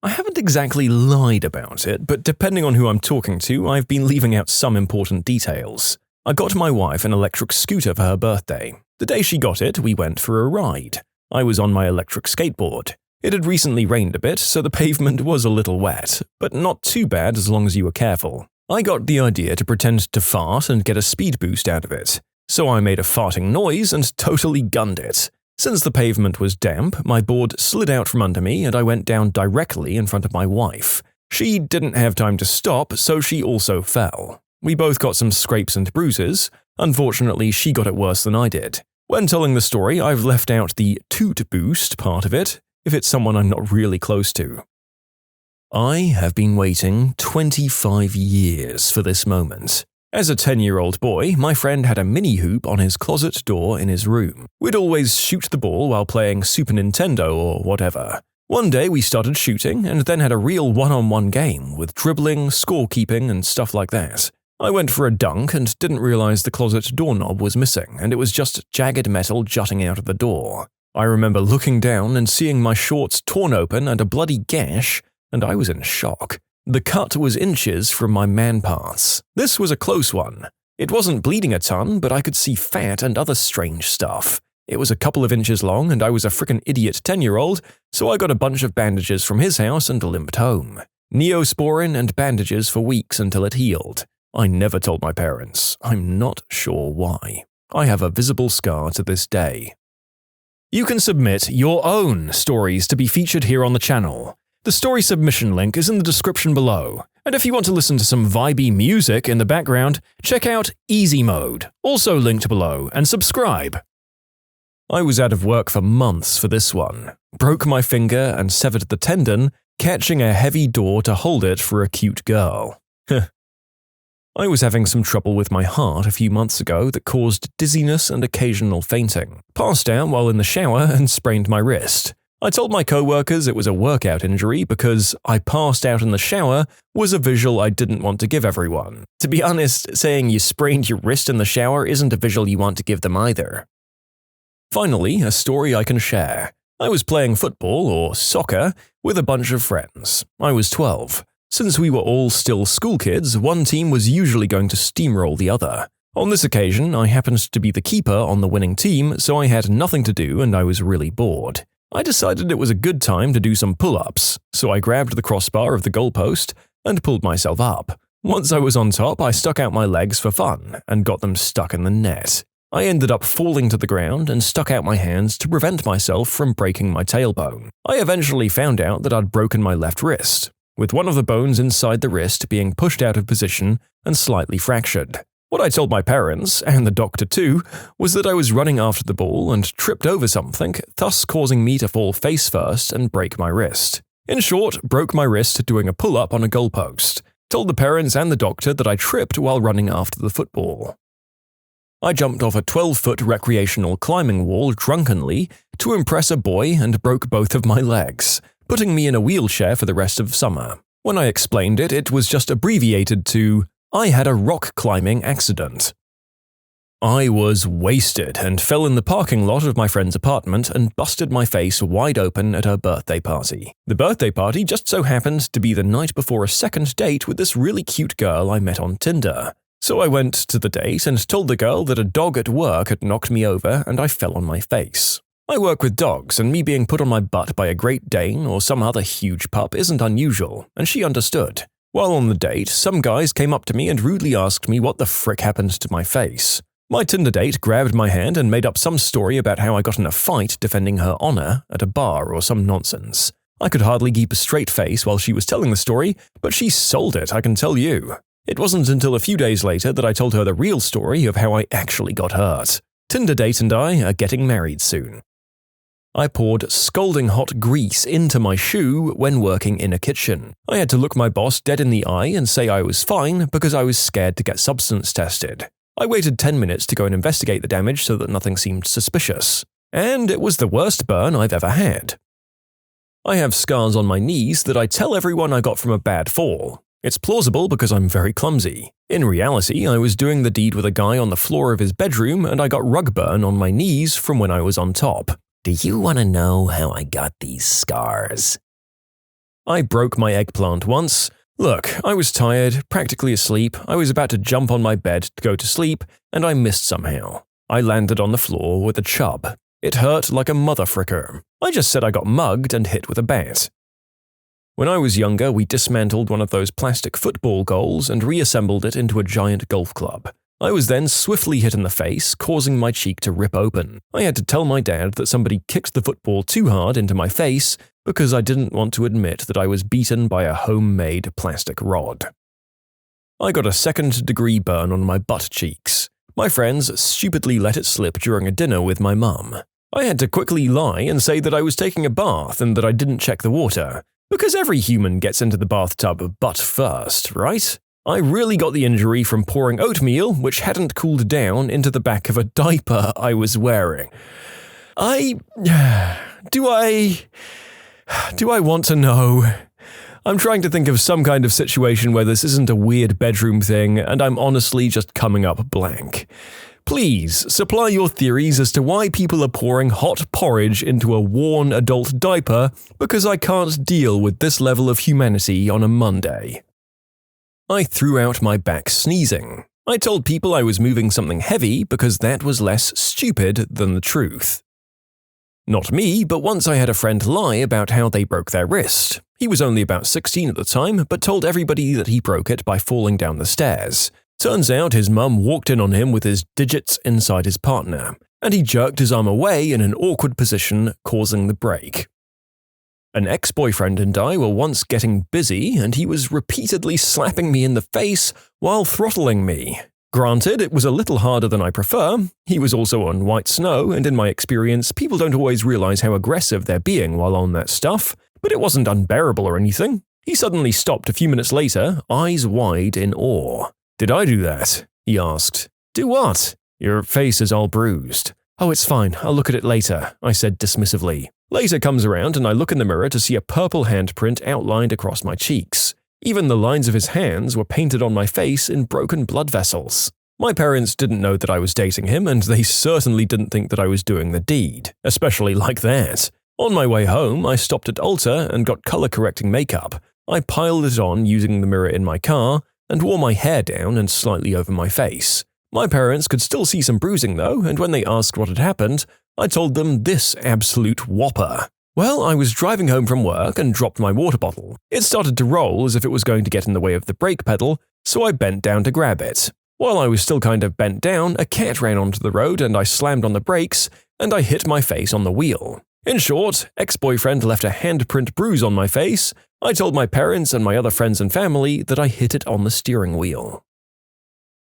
I haven't exactly lied about it, but depending on who I'm talking to, I've been leaving out some important details. I got my wife an electric scooter for her birthday. The day she got it, we went for a ride. I was on my electric skateboard. It had recently rained a bit, so the pavement was a little wet, but not too bad as long as you were careful. I got the idea to pretend to fart and get a speed boost out of it, so I made a farting noise and totally gunned it. Since the pavement was damp, my board slid out from under me and I went down directly in front of my wife. She didn't have time to stop, so she also fell. We both got some scrapes and bruises. Unfortunately, she got it worse than I did. When telling the story, I've left out the toot boost part of it, if it's someone I'm not really close to. I have been waiting 25 years for this moment. As a 10-year-old boy, my friend had a mini-hoop on his closet door in his room. We'd always shoot the ball while playing Super Nintendo or whatever. One day we started shooting and then had a real one-on-one game with dribbling, scorekeeping, and stuff like that. I went for a dunk and didn't realize the closet doorknob was missing and it was just jagged metal jutting out of the door. I remember looking down and seeing my shorts torn open and a bloody gash, and I was in shock. The cut was inches from my man parts. This was a close one. It wasn't bleeding a ton, but I could see fat and other strange stuff. It was a couple of inches long and I was a frickin' idiot 10-year-old, so I got a bunch of bandages from his house and limped home. Neosporin and bandages for weeks until it healed. I never told my parents. I'm not sure why. I have a visible scar to this day. You can submit your own stories to be featured here on the channel. The story submission link is in the description below, and if you want to listen to some vibey music in the background, check out easymode, also linked below, and subscribe. I was out of work for months for this one. Broke my finger and severed the tendon, catching a heavy door to hold it for a cute girl. I was having some trouble with my heart a few months ago that caused dizziness and occasional fainting. Passed out while in the shower and sprained my wrist. I told my co-workers it was a workout injury because I passed out in the shower was a visual I didn't want to give everyone. To be honest, saying you sprained your wrist in the shower isn't a visual you want to give them either. Finally, a story I can share. I was playing football, or soccer, with a bunch of friends. I was 12. Since we were all still school kids, one team was usually going to steamroll the other. On this occasion, I happened to be the keeper on the winning team, so I had nothing to do and I was really bored. I decided it was a good time to do some pull-ups, so I grabbed the crossbar of the goalpost and pulled myself up. Once I was on top, I stuck out my legs for fun and got them stuck in the net. I ended up falling to the ground and stuck out my hands to prevent myself from breaking my tailbone. I eventually found out that I'd broken my left wrist, with one of the bones inside the wrist being pushed out of position and slightly fractured. What I told my parents, and the doctor too, was that I was running after the ball and tripped over something, thus causing me to fall face first and break my wrist. In short, broke my wrist doing a pull-up on a goalpost. Told the parents and the doctor that I tripped while running after the football. I jumped off a 12-foot recreational climbing wall drunkenly to impress a boy and broke both of my legs, putting me in a wheelchair for the rest of summer. When I explained it, it was just abbreviated to, I had a rock climbing accident. I was wasted and fell in the parking lot of my friend's apartment and busted my face wide open at her birthday party. The birthday party just so happened to be the night before a second date with this really cute girl I met on Tinder. So I went to the date and told the girl that a dog at work had knocked me over and I fell on my face. I work with dogs, and me being put on my butt by a Great Dane or some other huge pup isn't unusual, and she understood. While on the date, some guys came up to me and rudely asked me what the frick happened to my face. My Tinder date grabbed my hand and made up some story about how I got in a fight defending her honor at a bar or some nonsense. I could hardly keep a straight face while she was telling the story, but she sold it, I can tell you. It wasn't until a few days later that I told her the real story of how I actually got hurt. Tinder date and I are getting married soon. I poured scalding hot grease into my shoe when working in a kitchen. I had to look my boss dead in the eye and say I was fine because I was scared to get substance tested. I waited 10 minutes to go and investigate the damage so that nothing seemed suspicious. And it was the worst burn I've ever had. I have scars on my knees that I tell everyone I got from a bad fall. It's plausible because I'm very clumsy. In reality, I was doing the deed with a guy on the floor of his bedroom and I got rug burn on my knees from when I was on top. Do you want to know how I got these scars? I broke my eggplant once. Look, I was tired, practically asleep, I was about to jump on my bed to go to sleep, and I missed somehow. I landed on the floor with a chub. It hurt like a motherfricker. I just said I got mugged and hit with a bat. When I was younger, we dismantled one of those plastic football goals and reassembled it into a giant golf club. I was then swiftly hit in the face, causing my cheek to rip open. I had to tell my dad that somebody kicked the football too hard into my face because I didn't want to admit that I was beaten by a homemade plastic rod. I got a second-degree burn on my butt cheeks. My friends stupidly let it slip during a dinner with my mum. I had to quickly lie and say that I was taking a bath and that I didn't check the water, because every human gets into the bathtub butt first, right? I really got the injury from pouring oatmeal, which hadn't cooled down, into the back of a diaper I was wearing. Do I want to know? I'm trying to think of some kind of situation where this isn't a weird bedroom thing, and I'm honestly just coming up blank. Please, supply your theories as to why people are pouring hot porridge into a worn adult diaper, because I can't deal with this level of humanity on a Monday. I threw out my back sneezing. I told people I was moving something heavy because that was less stupid than the truth. Not me, but once I had a friend lie about how they broke their wrist. He was only about 16 at the time, but told everybody that he broke it by falling down the stairs. Turns out his mum walked in on him with his digits inside his partner, and he jerked his arm away in an awkward position, causing the break. An ex-boyfriend and I were once getting busy, and he was repeatedly slapping me in the face while throttling me. Granted, it was a little harder than I prefer. He was also on white snow, and in my experience, people don't always realize how aggressive they're being while on that stuff, but it wasn't unbearable or anything. He suddenly stopped a few minutes later, eyes wide in awe. "Did I do that?" he asked. "Do what?" "Your face is all bruised." "Oh, it's fine. I'll look at it later," I said dismissively. Later comes around and I look in the mirror to see a purple handprint outlined across my cheeks. Even the lines of his hands were painted on my face in broken blood vessels. My parents didn't know that I was dating him, and they certainly didn't think that I was doing the deed, especially like that. On my way home, I stopped at Ulta and got color-correcting makeup. I piled it on using the mirror in my car, and wore my hair down and slightly over my face. My parents could still see some bruising though, and when they asked what had happened, I told them this absolute whopper. Well, I was driving home from work and dropped my water bottle. It started to roll as if it was going to get in the way of the brake pedal, so I bent down to grab it. While I was still kind of bent down, a cat ran onto the road and I slammed on the brakes, and I hit my face on the wheel. In short, ex-boyfriend left a handprint bruise on my face. I told my parents and my other friends and family that I hit it on the steering wheel.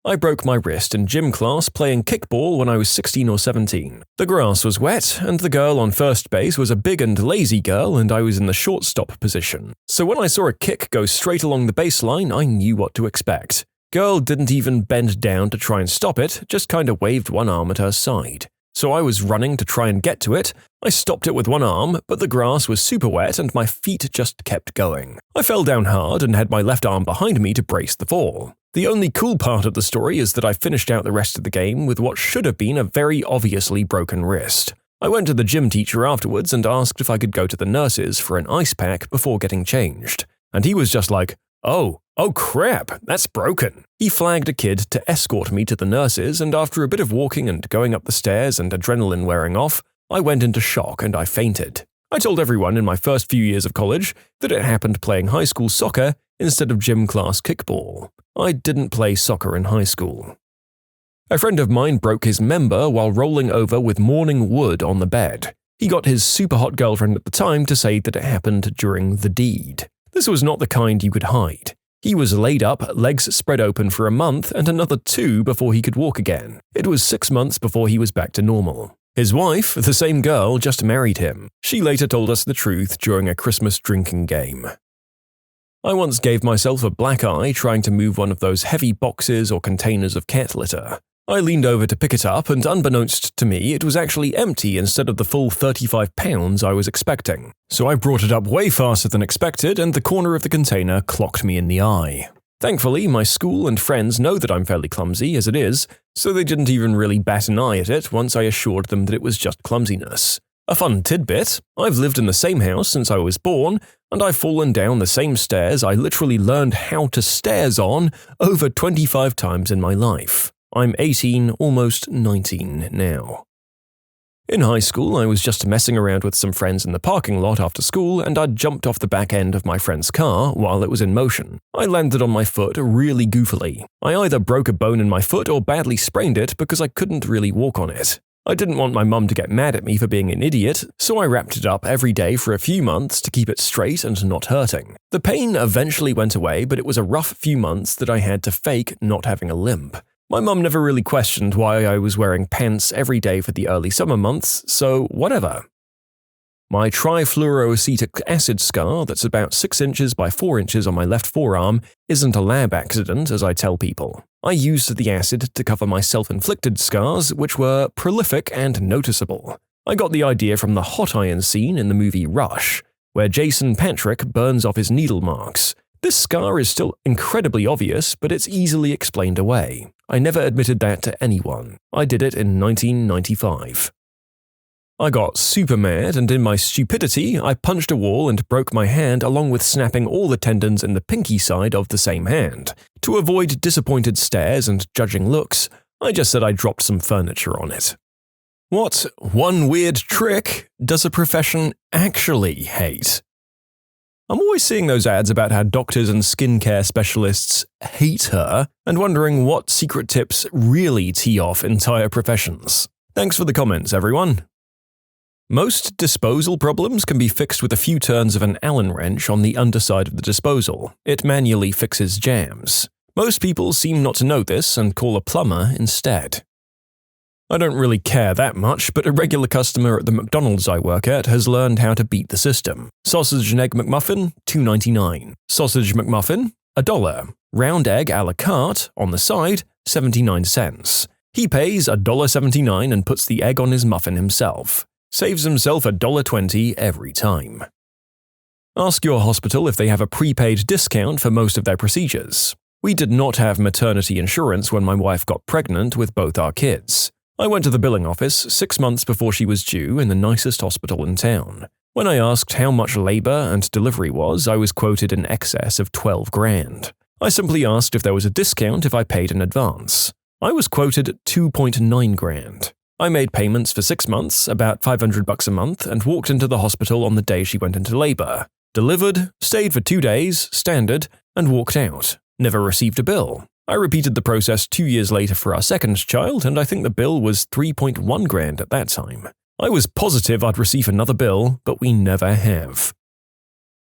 I broke my wrist in gym class playing kickball when I was 16 or 17. The grass was wet, and the girl on first base was a big and lazy girl, and I was in the shortstop position. So when I saw a kick go straight along the baseline, I knew what to expect. Girl didn't even bend down to try and stop it, just kinda waved one arm at her side. So I was running to try and get to it. I stopped it with one arm, but the grass was super wet and my feet just kept going. I fell down hard and had my left arm behind me to brace the fall. The only cool part of the story is that I finished out the rest of the game with what should have been a very obviously broken wrist. I went to the gym teacher afterwards and asked if I could go to the nurses for an ice pack before getting changed. And he was just like, Oh crap, that's broken. He flagged a kid to escort me to the nurses, and after a bit of walking and going up the stairs and adrenaline wearing off, I went into shock and I fainted. I told everyone in my first few years of college that it happened playing high school soccer instead of gym class kickball. I didn't play soccer in high school. A friend of mine broke his member while rolling over with morning wood on the bed. He got his super hot girlfriend at the time to say that it happened during the deed. This was not the kind you could hide. He was laid up, legs spread open for a month and another 2 before he could walk again. It was 6 months before he was back to normal. His wife, the same girl, just married him. She later told us the truth during a Christmas drinking game. I once gave myself a black eye trying to move one of those heavy boxes or containers of cat litter. I leaned over to pick it up, and unbeknownst to me, it was actually empty instead of the full 35 pounds I was expecting. So I brought it up way faster than expected, and the corner of the container clocked me in the eye. Thankfully, my school and friends know that I'm fairly clumsy as it is, so they didn't even really bat an eye at it once I assured them that it was just clumsiness. A fun tidbit, I've lived in the same house since I was born, and I've fallen down the same stairs I literally learned how to stairs on over 25 times in my life. I'm 18, almost 19 now. In high school, I was just messing around with some friends in the parking lot after school, and I'd jumped off the back end of my friend's car while it was in motion. I landed on my foot really goofily. I either broke a bone in my foot or badly sprained it because I couldn't really walk on it. I didn't want my mum to get mad at me for being an idiot, so I wrapped it up every day for a few months to keep it straight and not hurting. The pain eventually went away, but it was a rough few months that I had to fake not having a limp. My mum never really questioned why I was wearing pants every day for the early summer months, so whatever. My trifluoroacetic acid scar that's about 6 inches by 4 inches on my left forearm isn't a lab accident, as I tell people. I used the acid to cover my self-inflicted scars, which were prolific and noticeable. I got the idea from the hot iron scene in the movie Rush, where Jason Patrick burns off his needle marks. This scar is still incredibly obvious, but it's easily explained away. I never admitted that to anyone. I did it in 1995. I got super mad, and in my stupidity, I punched a wall and broke my hand along with snapping all the tendons in the pinky side of the same hand. To avoid disappointed stares and judging looks, I just said I dropped some furniture on it. What one weird trick does a profession actually hate? I'm always seeing those ads about how doctors and skincare specialists hate her, and wondering what secret tips really tee off entire professions. Thanks for the comments, everyone. Most disposal problems can be fixed with a few turns of an Allen wrench on the underside of the disposal. It manually fixes jams. Most people seem not to know this and call a plumber instead. I don't really care that much, but a regular customer at the McDonald's I work at has learned how to beat the system. Sausage and egg McMuffin, $2.99. Sausage McMuffin, $1. Round egg a la carte, on the side, 79 cents. He pays $1.79 and puts the egg on his muffin himself. Saves himself $1.20 every time. Ask your hospital if they have a prepaid discount for most of their procedures. We did not have maternity insurance when my wife got pregnant with both our kids. I went to the billing office 6 months before she was due in the nicest hospital in town. When I asked how much labor and delivery was, I was quoted in excess of 12 grand. I simply asked if there was a discount if I paid in advance. I was quoted 2.9 grand. I made payments for 6 months, about $500 a month, and walked into the hospital on the day she went into labor. Delivered, stayed for 2 days, standard, and walked out. Never received a bill. I repeated the process 2 years later for our second child, and I think the bill was 3.1 grand at that time. I was positive I'd receive another bill, but we never have.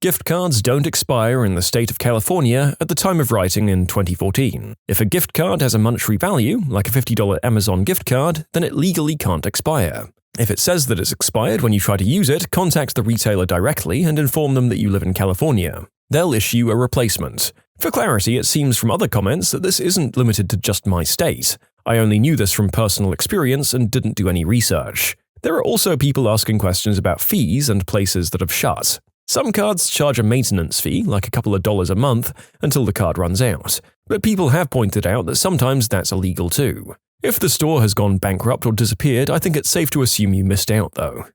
Gift cards don't expire in the state of California at the time of writing in 2014. If a gift card has a monetary value, like a $50 Amazon gift card, then it legally can't expire. If it says that it's expired when you try to use it, contact the retailer directly and inform them that you live in California. They'll issue a replacement. For clarity, it seems from other comments that this isn't limited to just my state. I only knew this from personal experience and didn't do any research. There are also people asking questions about fees and places that have shut. Some cards charge a maintenance fee, like a couple of dollars a month, until the card runs out. But people have pointed out that sometimes that's illegal too. If the store has gone bankrupt or disappeared, I think it's safe to assume you missed out though.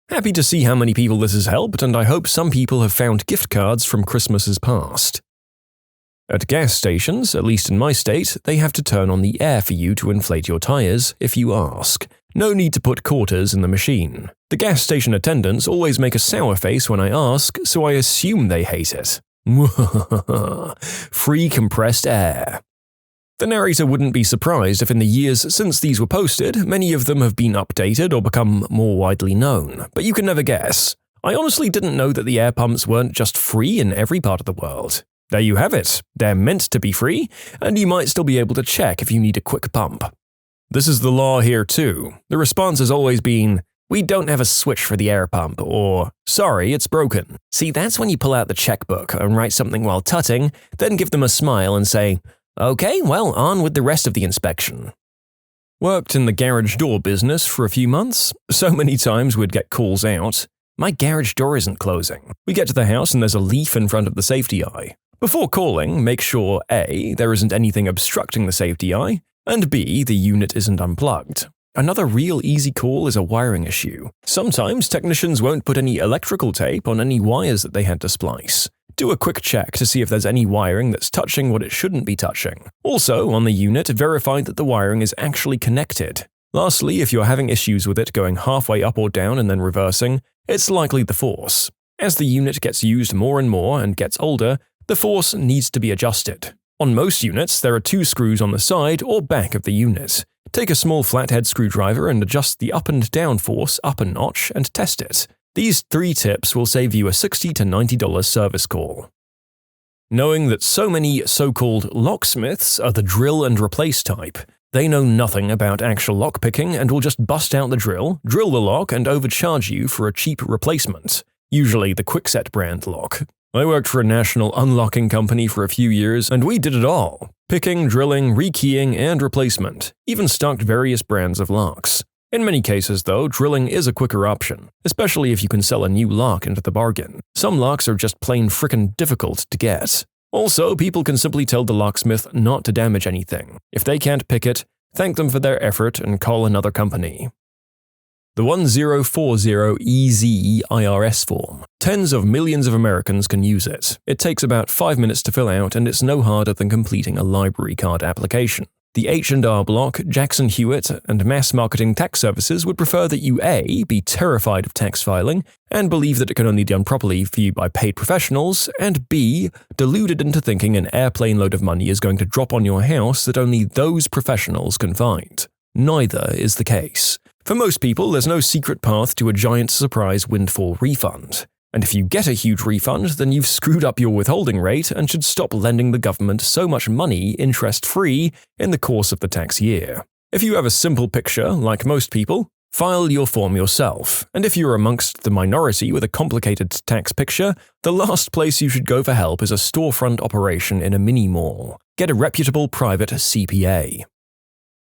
Happy to see how many people this has helped, and I hope some people have found gift cards from Christmases past. At gas stations, at least in my state, they have to turn on the air for you to inflate your tires if you ask. No need to put quarters in the machine. The gas station attendants always make a sour face when I ask, so I assume they hate it. Free compressed air. The narrator wouldn't be surprised if in the years since these were posted, many of them have been updated or become more widely known, but you can never guess. I honestly didn't know that the air pumps weren't just free in every part of the world. There you have it. They're meant to be free, and you might still be able to check if you need a quick pump. This is the law here too. The response has always been, "We don't have a switch for the air pump," or "Sorry, it's broken." See, that's when you pull out the checkbook and write something while tutting, then give them a smile and say, "Okay, well, on with the rest of the inspection." Worked in the garage door business for a few months. So many times we'd get calls out. "My garage door isn't closing." We get to the house and there's a leaf in front of the safety eye. Before calling, make sure A, there isn't anything obstructing the safety eye, and B, the unit isn't unplugged. Another real easy call is a wiring issue. Sometimes technicians won't put any electrical tape on any wires that they had to splice. Do a quick check to see if there's any wiring that's touching what it shouldn't be touching. Also, on the unit, verify that the wiring is actually connected. Lastly, if you're having issues with it going halfway up or down and then reversing, it's likely the force. As the unit gets used more and more and gets older, the force needs to be adjusted. On most units, there are 2 screws on the side or back of the unit. Take a small flathead screwdriver and adjust the up and down force up a notch and test it. These 3 tips will save you a $60 to $90 service call. Knowing that so many so-called locksmiths are the drill and replace type, they know nothing about actual lockpicking and will just bust out the drill the lock, and overcharge you for a cheap replacement, usually the Kwikset brand lock. I worked for a national unlocking company for a few years, and we did it all. Picking, drilling, rekeying, and replacement, even stocked various brands of locks. In many cases, though, drilling is a quicker option, especially if you can sell a new lock into the bargain. Some locks are just plain frickin' difficult to get. Also, people can simply tell the locksmith not to damage anything. If they can't pick it, thank them for their effort and call another company. The 1040 EZ IRS form. Tens of millions of Americans can use it. It takes about 5 minutes to fill out, and it's no harder than completing a library card application. The H&R Block, Jackson Hewitt, and mass marketing tax services would prefer that you A. be terrified of tax filing and believe that it can only be done properly for you by paid professionals, and B. deluded into thinking an airplane load of money is going to drop on your house that only those professionals can find. Neither is the case. For most people, there's no secret path to a giant surprise windfall refund. And if you get a huge refund, then you've screwed up your withholding rate and should stop lending the government so much money interest-free in the course of the tax year. If you have a simple picture, like most people, file your form yourself. And if you're amongst the minority with a complicated tax picture, the last place you should go for help is a storefront operation in a mini-mall. Get a reputable private CPA.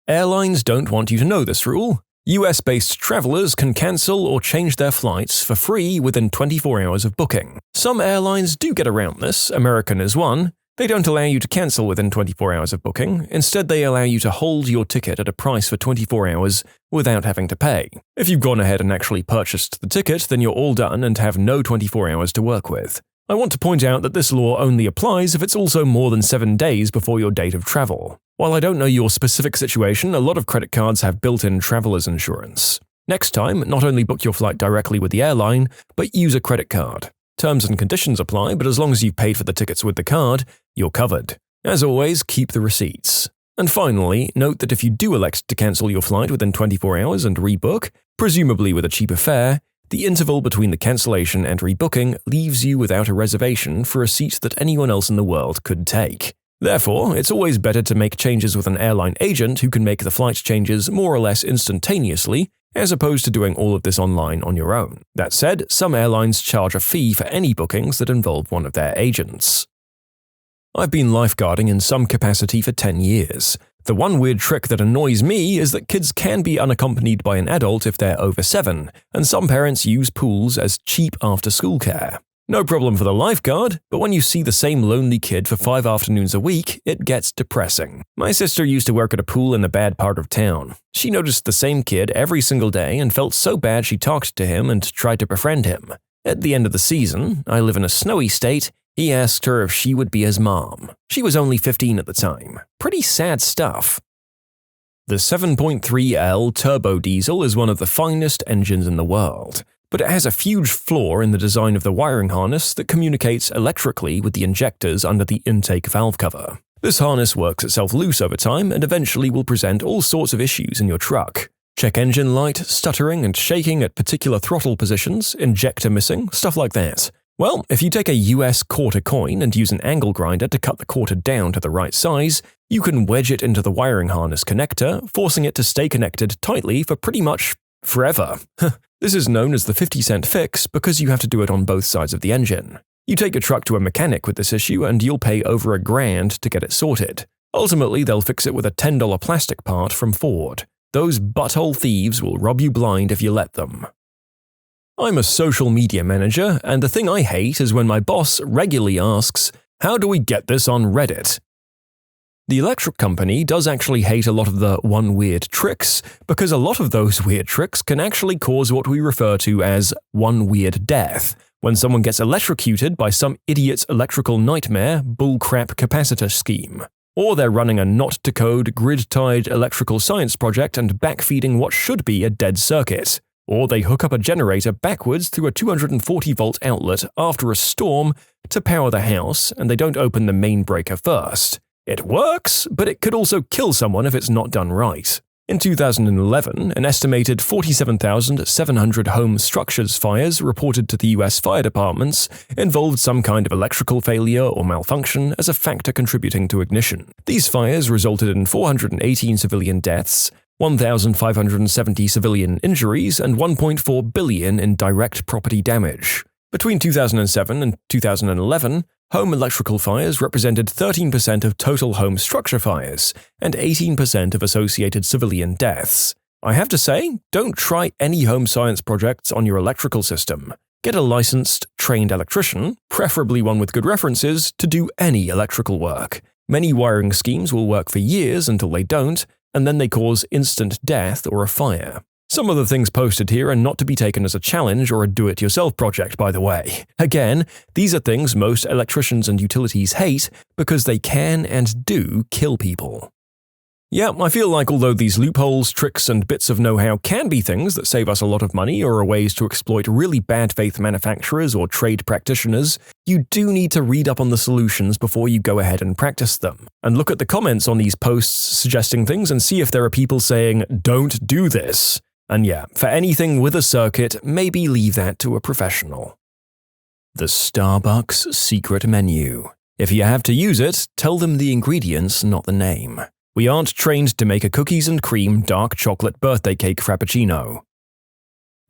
Airlines don't want you to know this rule. US-based travelers can cancel or change their flights for free within 24 hours of booking. Some airlines do get around this, American is one. They don't allow you to cancel within 24 hours of booking. Instead, they allow you to hold your ticket at a price for 24 hours without having to pay. If you've gone ahead and actually purchased the ticket, then you're all done and have no 24 hours to work with. I want to point out that this law only applies if it's also more than 7 days before your date of travel. While I don't know your specific situation, a lot of credit cards have built-in traveler's insurance. Next time, not only book your flight directly with the airline, but use a credit card. Terms and conditions apply, but as long as you've paid for the tickets with the card, you're covered. As always, keep the receipts. And finally, note that if you do elect to cancel your flight within 24 hours and rebook, presumably with a cheaper fare, the interval between the cancellation and rebooking leaves you without a reservation for a seat that anyone else in the world could take. Therefore, it's always better to make changes with an airline agent who can make the flight changes more or less instantaneously, as opposed to doing all of this online on your own. That said, some airlines charge a fee for any bookings that involve one of their agents. I've been lifeguarding in some capacity for 10 years. The one weird trick that annoys me is that kids can be unaccompanied by an adult if they're over 7, and some parents use pools as cheap after-school care. No problem for the lifeguard, but when you see the same lonely kid for 5 afternoons a week, it gets depressing. My sister used to work at a pool in a bad part of town. She noticed the same kid every single day and felt so bad she talked to him and tried to befriend him. At the end of the season, I live in a snowy state, he asked her if she would be his mom. She was only 15 at the time. Pretty sad stuff. The 7.3L turbo diesel is one of the finest engines in the world. But it has a huge flaw in the design of the wiring harness that communicates electrically with the injectors under the intake valve cover. This harness works itself loose over time and eventually will present all sorts of issues in your truck. Check engine light, stuttering and shaking at particular throttle positions, injector missing, stuff like that. Well, if you take a US quarter coin and use an angle grinder to cut the quarter down to the right size, you can wedge it into the wiring harness connector, forcing it to stay connected tightly for pretty much forever. This is known as the 50-cent fix because you have to do it on both sides of the engine. You take your truck to a mechanic with this issue and you'll pay over $1,000 to get it sorted. Ultimately, they'll fix it with a $10 plastic part from Ford. Those butthole thieves will rob you blind if you let them. I'm a social media manager, and the thing I hate is when my boss regularly asks, "How do we get this on Reddit?" The electric company does actually hate a lot of the one weird tricks, because a lot of those weird tricks can actually cause what we refer to as one weird death, when someone gets electrocuted by some idiot's electrical nightmare bullcrap capacitor scheme. Or they're running a not-to-code, grid-tied electrical science project and backfeeding what should be a dead circuit. Or they hook up a generator backwards through a 240-volt outlet after a storm to power the house, and they don't open the main breaker first. It works, but it could also kill someone if it's not done right. In 2011, an estimated 47,700 home structures fires reported to the US fire departments involved some kind of electrical failure or malfunction as a factor contributing to ignition. These fires resulted in 418 civilian deaths, 1,570 civilian injuries, and $1.4 billion in direct property damage. Between 2007 and 2011, home electrical fires represented 13% of total home structure fires and 18% of associated civilian deaths. I have to say, don't try any home science projects on your electrical system. Get a licensed, trained electrician, preferably one with good references, to do any electrical work. Many wiring schemes will work for years until they don't, and then they cause instant death or a fire. Some of the things posted here are not to be taken as a challenge or a do-it-yourself project, by the way. Again, these are things most electricians and utilities hate because they can and do kill people. Yeah, I feel like although these loopholes, tricks, and bits of know-how can be things that save us a lot of money or are ways to exploit really bad faith manufacturers or trade practitioners, you do need to read up on the solutions before you go ahead and practice them. And look at the comments on these posts suggesting things and see if there are people saying, "Don't do this." And yeah, for anything with a circuit, maybe leave that to a professional. The Starbucks secret menu. If you have to use it, tell them the ingredients, not the name. We aren't trained to make a cookies and cream dark chocolate birthday cake frappuccino.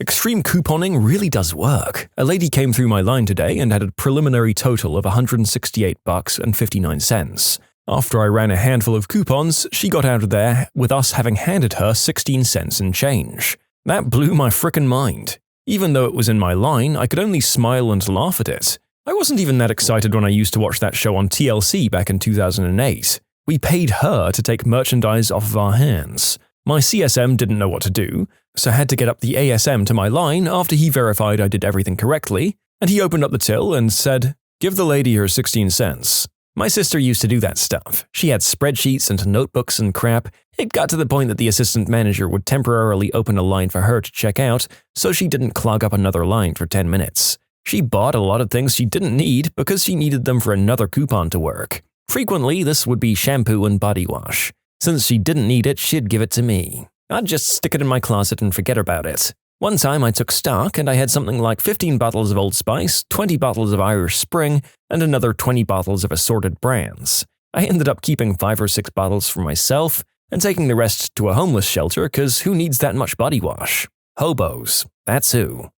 Extreme couponing really does work. A lady came through my line today and had a preliminary total of $168.59. After I ran a handful of coupons, she got out of there with us having handed her 16 cents in change. That blew my frickin' mind. Even though it was in my line, I could only smile and laugh at it. I wasn't even that excited when I used to watch that show on TLC back in 2008. We paid her to take merchandise off of our hands. My CSM didn't know what to do, so I had to get up the ASM to my line after he verified I did everything correctly, and he opened up the till and said, "Give the lady her 16 cents. My sister used to do that stuff. She had spreadsheets and notebooks and crap. It got to the point that the assistant manager would temporarily open a line for her to check out so she didn't clog up another line for 10 minutes. She bought a lot of things she didn't need because she needed them for another coupon to work. Frequently, this would be shampoo and body wash. Since she didn't need it, she'd give it to me. I'd just stick it in my closet and forget about it. One time I took stock and I had something like 15 bottles of Old Spice, 20 bottles of Irish Spring, and another 20 bottles of assorted brands. I ended up keeping 5 or 6 bottles for myself and taking the rest to a homeless shelter because who needs that much body wash? Hobos, that's who.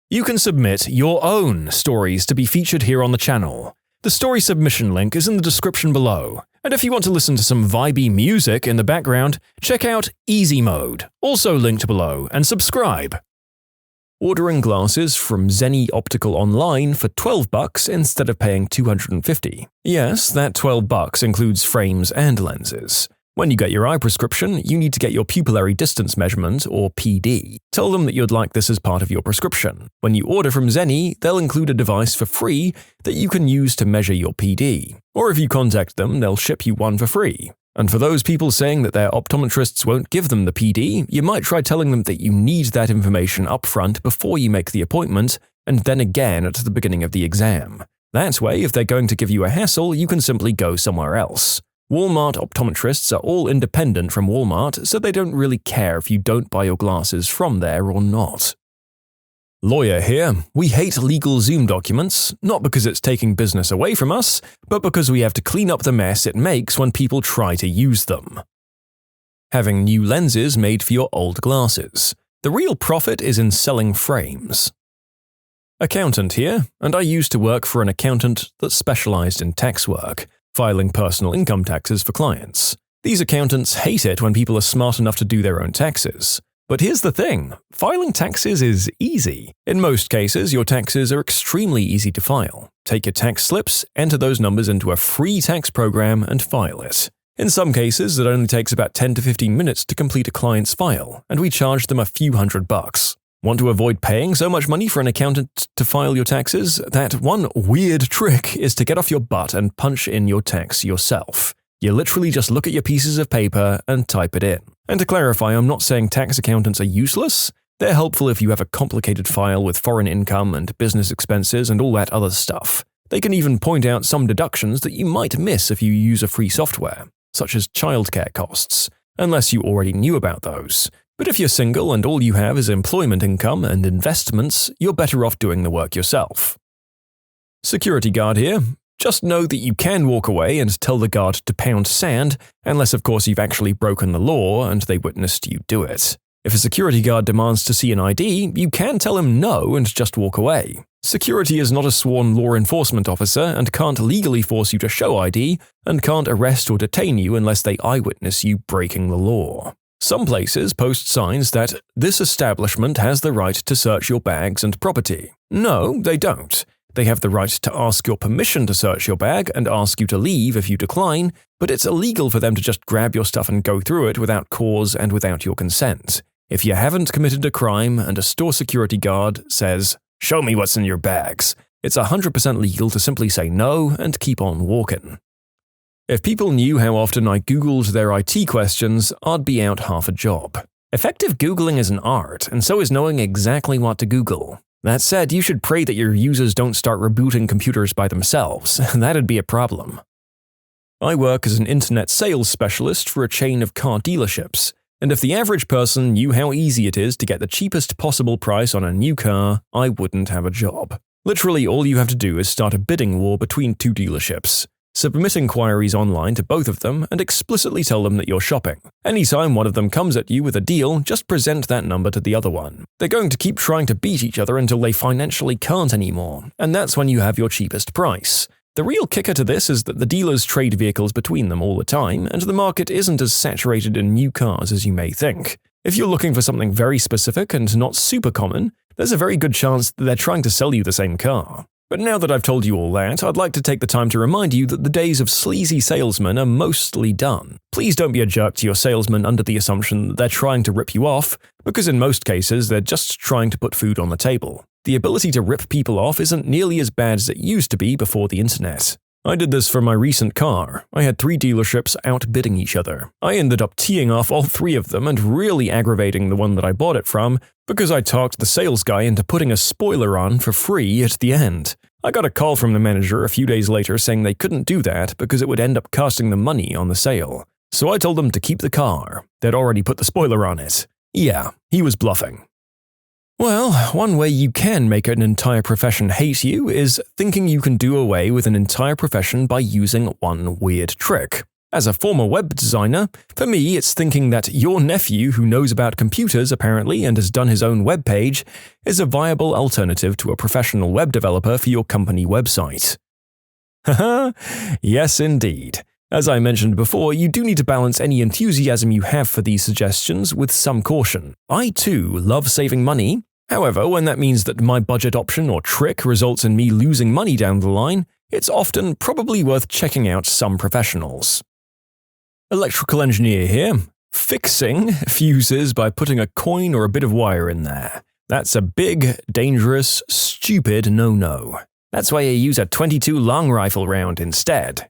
You can submit your own stories to be featured here on the channel. The story submission link is in the description below. And if you want to listen to some vibey music in the background, check out easymode, also linked below, and subscribe. Ordering glasses from Zenni Optical online for $12 instead of paying $250. Yes, that $12 includes frames and lenses. When you get your eye prescription, you need to get your pupillary distance measurement, or PD. Tell them that you'd like this as part of your prescription. When you order from Zenni, they'll include a device for free that you can use to measure your PD. Or if you contact them, they'll ship you one for free. And for those people saying that their optometrists won't give them the PD, you might try telling them that you need that information up front before you make the appointment, and then again at the beginning of the exam. That way, if they're going to give you a hassle, you can simply go somewhere else. Walmart optometrists are all independent from Walmart, so they don't really care if you don't buy your glasses from there or not. Lawyer here. We hate legal Zoom documents, not because it's taking business away from us, but because we have to clean up the mess it makes when people try to use them. Having new lenses made for your old glasses. The real profit is in selling frames. Accountant here, and I used to work for an accountant that specialized in tax work, filing personal income taxes for clients. These accountants hate it when people are smart enough to do their own taxes. But here's the thing, filing taxes is easy. In most cases, your taxes are extremely easy to file. Take your tax slips, enter those numbers into a free tax program, and file it. In some cases, it only takes about 10 to 15 minutes to complete a client's file, and we charge them a few $100. Want to avoid paying so much money for an accountant to file your taxes? That one weird trick is to get off your butt and punch in your tax yourself. You literally just look at your pieces of paper and type it in. And to clarify, I'm not saying tax accountants are useless. They're helpful if you have a complicated file with foreign income and business expenses and all that other stuff. They can even point out some deductions that you might miss if you use a free software, such as childcare costs, unless you already knew about those. But if you're single and all you have is employment income and investments, you're better off doing the work yourself. Security guard here. Just know that you can walk away and tell the guard to pound sand, unless of course you've actually broken the law and they witnessed you do it. If a security guard demands to see an ID, you can tell him no and just walk away. Security is not a sworn law enforcement officer and can't legally force you to show ID and can't arrest or detain you unless they eyewitness you breaking the law. Some places post signs that this establishment has the right to search your bags and property. No, they don't. They have the right to ask your permission to search your bag and ask you to leave if you decline, but it's illegal for them to just grab your stuff and go through it without cause and without your consent. If you haven't committed a crime and a store security guard says, "Show me what's in your bags," it's 100% legal to simply say no and keep on walking. If people knew how often I Googled their IT questions, I'd be out half a job. Effective Googling is an art, and so is knowing exactly what to Google. That said, you should pray that your users don't start rebooting computers by themselves. That'd be a problem. I work as an internet sales specialist for a chain of car dealerships, and if the average person knew how easy it is to get the cheapest possible price on a new car, I wouldn't have a job. Literally, all you have to do is start a bidding war between two dealerships. Submit inquiries online to both of them and explicitly tell them that you're shopping. Anytime one of them comes at you with a deal, just present that number to the other one. They're going to keep trying to beat each other until they financially can't anymore, and that's when you have your cheapest price. The real kicker to this is that the dealers trade vehicles between them all the time, and the market isn't as saturated in new cars as you may think. If you're looking for something very specific and not super common, there's a very good chance that they're trying to sell you the same car. But now that I've told you all that, I'd like to take the time to remind you that the days of sleazy salesmen are mostly done. Please don't be a jerk to your salesman under the assumption that they're trying to rip you off, because in most cases they're just trying to put food on the table. The ability to rip people off isn't nearly as bad as it used to be before the internet. I did this for my recent car. I had 3 dealerships outbidding each other. I ended up teeing off all 3 of them and really aggravating the one that I bought it from because I talked the sales guy into putting a spoiler on for free at the end. I got a call from the manager a few days later saying they couldn't do that because it would end up costing them money on the sale. So I told them to keep the car. They'd already put the spoiler on it. Yeah, he was bluffing. Well, one way you can make an entire profession hate you is thinking you can do away with an entire profession by using one weird trick. As a former web designer, for me it's thinking that your nephew who knows about computers apparently and has done his own web page is a viable alternative to a professional web developer for your company website. Haha, yes indeed. As I mentioned before, you do need to balance any enthusiasm you have for these suggestions with some caution. I too love saving money. However, when that means that my budget option or trick results in me losing money down the line, it's often probably worth checking out some professionals. Electrical engineer here. Fixing fuses by putting a coin or a bit of wire in there. That's a big, dangerous, stupid no-no. That's why you use a .22 long rifle round instead.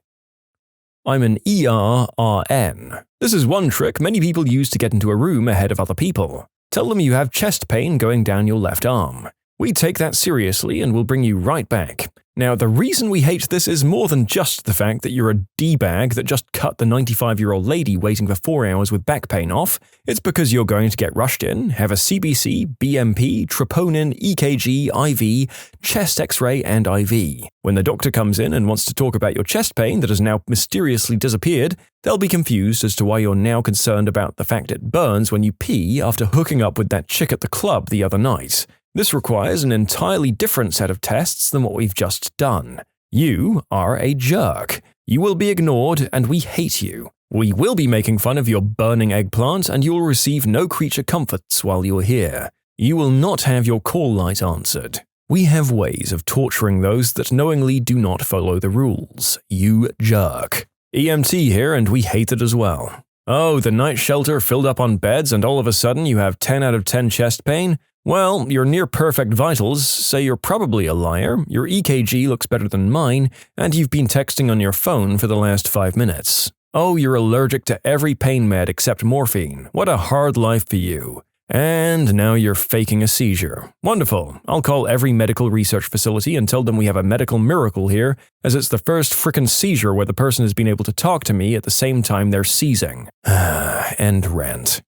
I'm an ERRN. This is one trick many people use to get into a room ahead of other people. Tell them you have chest pain going down your left arm. We take that seriously and will bring you right back. Now, the reason we hate this is more than just the fact that you're a D-bag that just cut the 95-year-old lady waiting for 4 hours with back pain off. It's because you're going to get rushed in, have a CBC, BMP, troponin, EKG, IV, chest X-ray, and IV. When the doctor comes in and wants to talk about your chest pain that has now mysteriously disappeared, they'll be confused as to why you're now concerned about the fact it burns when you pee after hooking up with that chick at the club the other night. This requires an entirely different set of tests than what we've just done. You are a jerk. You will be ignored and we hate you. We will be making fun of your burning eggplant and you will receive no creature comforts while you're here. You will not have your call light answered. We have ways of torturing those that knowingly do not follow the rules. You jerk. EMT here and we hate it as well. Oh, the night shelter filled up on beds and all of a sudden you have 10 out of 10 chest pain? Well, your near-perfect vitals say you're probably a liar, your EKG looks better than mine, and you've been texting on your phone for the last 5 minutes. Oh, you're allergic to every pain med except morphine. What a hard life for you. And now you're faking a seizure. Wonderful. I'll call every medical research facility and tell them we have a medical miracle here, as it's the first frickin' seizure where the person has been able to talk to me at the same time they're seizing. End rant.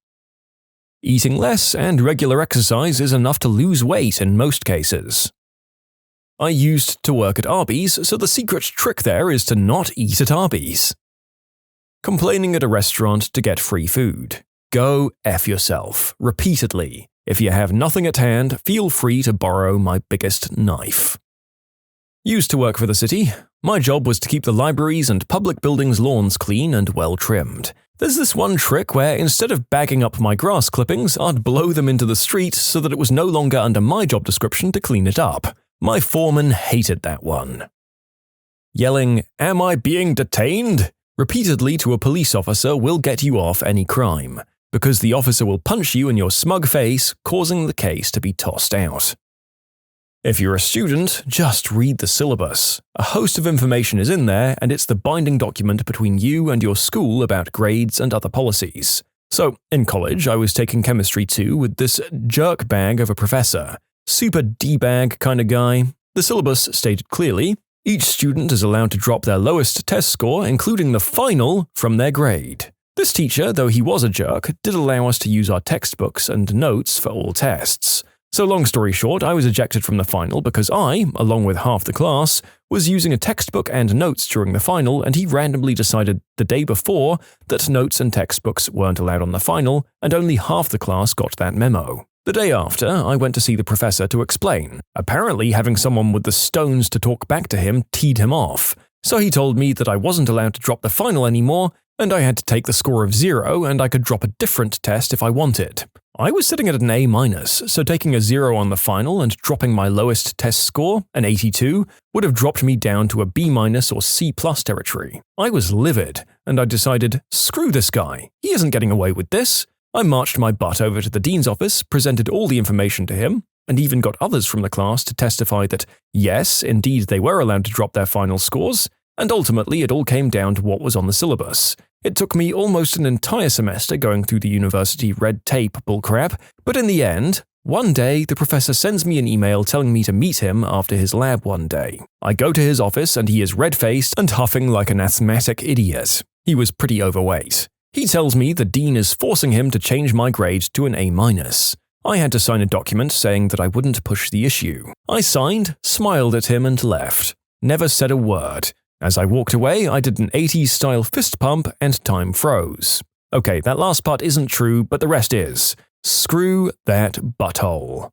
Eating less and regular exercise is enough to lose weight in most cases. I used to work at Arby's, so the secret trick there is to not eat at Arby's. Complaining at a restaurant to get free food. Go F yourself, repeatedly. If you have nothing at hand, feel free to borrow my biggest knife. Used to work for the city. My job was to keep the libraries and public buildings' lawns clean and well trimmed. There's this one trick where instead of bagging up my grass clippings, I'd blow them into the street so that it was no longer under my job description to clean it up. My foreman hated that one. Yelling, "Am I being detained?" repeatedly to a police officer will get you off any crime, because the officer will punch you in your smug face, causing the case to be tossed out. If you're a student, just read the syllabus. A host of information is in there, and it's the binding document between you and your school about grades and other policies. So, in college, I was taking Chemistry 2 with this jerk bag of a professor. Super D-bag kind of guy. The syllabus stated clearly, each student is allowed to drop their lowest test score, including the final, from their grade. This teacher, though he was a jerk, did allow us to use our textbooks and notes for all tests. So long story short, I was ejected from the final because I, along with half the class, was using a textbook and notes during the final, and he randomly decided the day before that notes and textbooks weren't allowed on the final, and only half the class got that memo. The day after, I went to see the professor to explain. Apparently, having someone with the stones to talk back to him teed him off. So he told me that I wasn't allowed to drop the final anymore, and I had to take the score of 0 and I could drop a different test if I wanted. I was sitting at an A-, so taking a 0 on the final and dropping my lowest test score, an 82, would have dropped me down to a B- or C+ territory. I was livid, and I decided, screw this guy, he isn't getting away with this. I marched my butt over to the dean's office, presented all the information to him, and even got others from the class to testify that, yes, indeed they were allowed to drop their final scores, and ultimately it all came down to what was on the syllabus. It took me almost an entire semester going through the university red tape bullcrap, but in the end, one day the professor sends me an email telling me to meet him after his lab one day. I go to his office and he is red-faced and huffing like an asthmatic idiot. He was pretty overweight. He tells me the dean is forcing him to change my grade to an A-. I had to sign a document saying that I wouldn't push the issue. I signed, smiled at him and left. Never said a word. As I walked away, I did an 80s-style fist pump and time froze. Okay, that last part isn't true, but the rest is. Screw that butthole.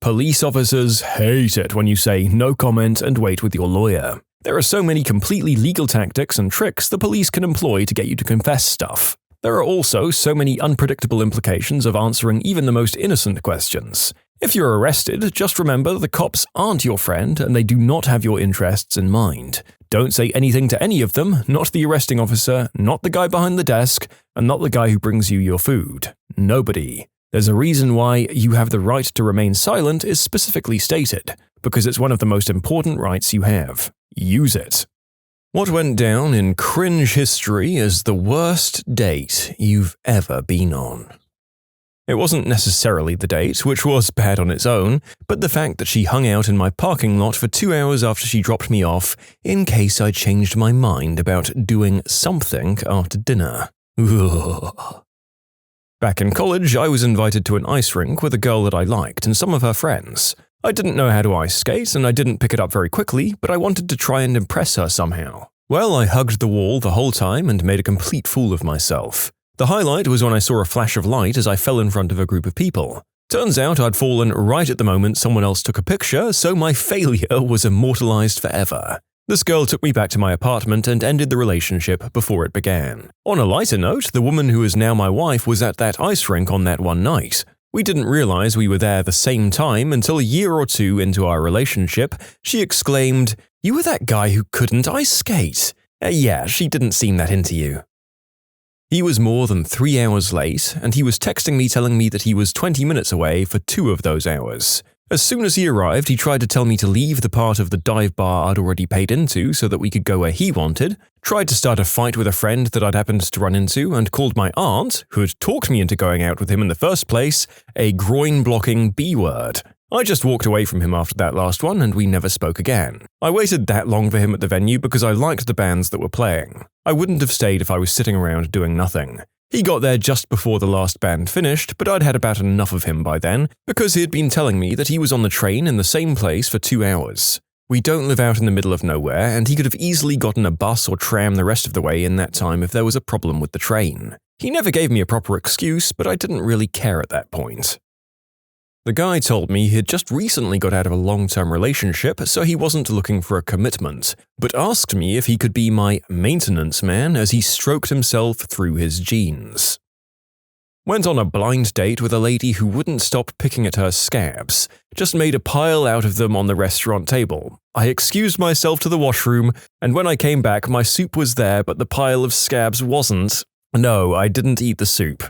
Police officers hate it when you say no comment and wait with your lawyer. There are so many completely legal tactics and tricks the police can employ to get you to confess stuff. There are also so many unpredictable implications of answering even the most innocent questions. If you're arrested, just remember the cops aren't your friend and they do not have your interests in mind. Don't say anything to any of them, not the arresting officer, not the guy behind the desk, and not the guy who brings you your food. Nobody. There's a reason why you have the right to remain silent is specifically stated, because it's one of the most important rights you have. Use it. What went down in cringe history as the worst date you've ever been on? It wasn't necessarily the date, which was bad on its own, but the fact that she hung out in my parking lot for 2 hours after she dropped me off, in case I changed my mind about doing something after dinner. Ugh. Back in college, I was invited to an ice rink with a girl that I liked and some of her friends. I didn't know how to ice skate and I didn't pick it up very quickly, but I wanted to try and impress her somehow. Well, I hugged the wall the whole time and made a complete fool of myself. The highlight was when I saw a flash of light as I fell in front of a group of people. Turns out I'd fallen right at the moment someone else took a picture, so my failure was immortalized forever. This girl took me back to my apartment and ended the relationship before it began. On a lighter note, the woman who is now my wife was at that ice rink on that one night. We didn't realize we were there the same time until a year or two into our relationship. She exclaimed, "You were that guy who couldn't ice skate." Yeah, she didn't seem that into you. He was more than 3 hours late, and he was texting me telling me that he was 20 minutes away for 2 of those hours. As soon as he arrived, he tried to tell me to leave the part of the dive bar I'd already paid into so that we could go where he wanted, tried to start a fight with a friend that I'd happened to run into, and called my aunt, who had talked me into going out with him in the first place, a groin-blocking B-word. I just walked away from him after that last one, and we never spoke again. I waited that long for him at the venue because I liked the bands that were playing. I wouldn't have stayed if I was sitting around doing nothing. He got there just before the last band finished, but I'd had about enough of him by then, because he had been telling me that he was on the train in the same place for 2 hours. We don't live out in the middle of nowhere, and he could have easily gotten a bus or tram the rest of the way in that time if there was a problem with the train. He never gave me a proper excuse, but I didn't really care at that point. The guy told me he had just recently got out of a long-term relationship, so he wasn't looking for a commitment, but asked me if he could be my maintenance man as he stroked himself through his jeans. Went on a blind date with a lady who wouldn't stop picking at her scabs, just made a pile out of them on the restaurant table. I excused myself to the washroom, and when I came back my soup was there but the pile of scabs wasn't. No, I didn't eat the soup.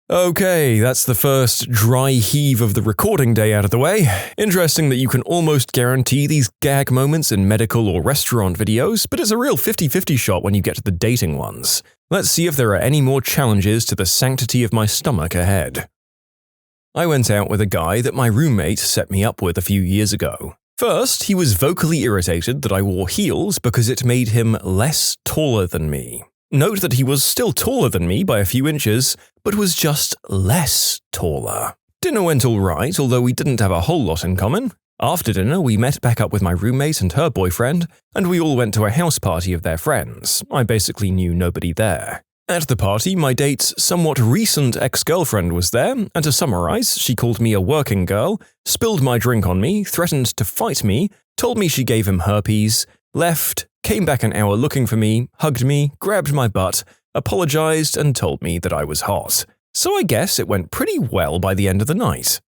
Okay, that's the first dry heave of the recording day out of the way. Interesting that you can almost guarantee these gag moments in medical or restaurant videos, but it's a real 50-50 shot when you get to the dating ones. Let's see if there are any more challenges to the sanctity of my stomach ahead. I went out with a guy that my roommate set me up with a few years ago. First, he was vocally irritated that I wore heels because it made him less taller than me. Note that he was still taller than me by a few inches, but was just less taller. Dinner went all right, although we didn't have a whole lot in common. After dinner, we met back up with my roommate and her boyfriend, and we all went to a house party of their friends. I basically knew nobody there. At the party, my date's somewhat recent ex-girlfriend was there, and to summarize, she called me a working girl, spilled my drink on me, threatened to fight me, told me she gave him herpes, left, came back an hour looking for me, hugged me, grabbed my butt, apologized, and told me that I was hot. So I guess it went pretty well by the end of the night.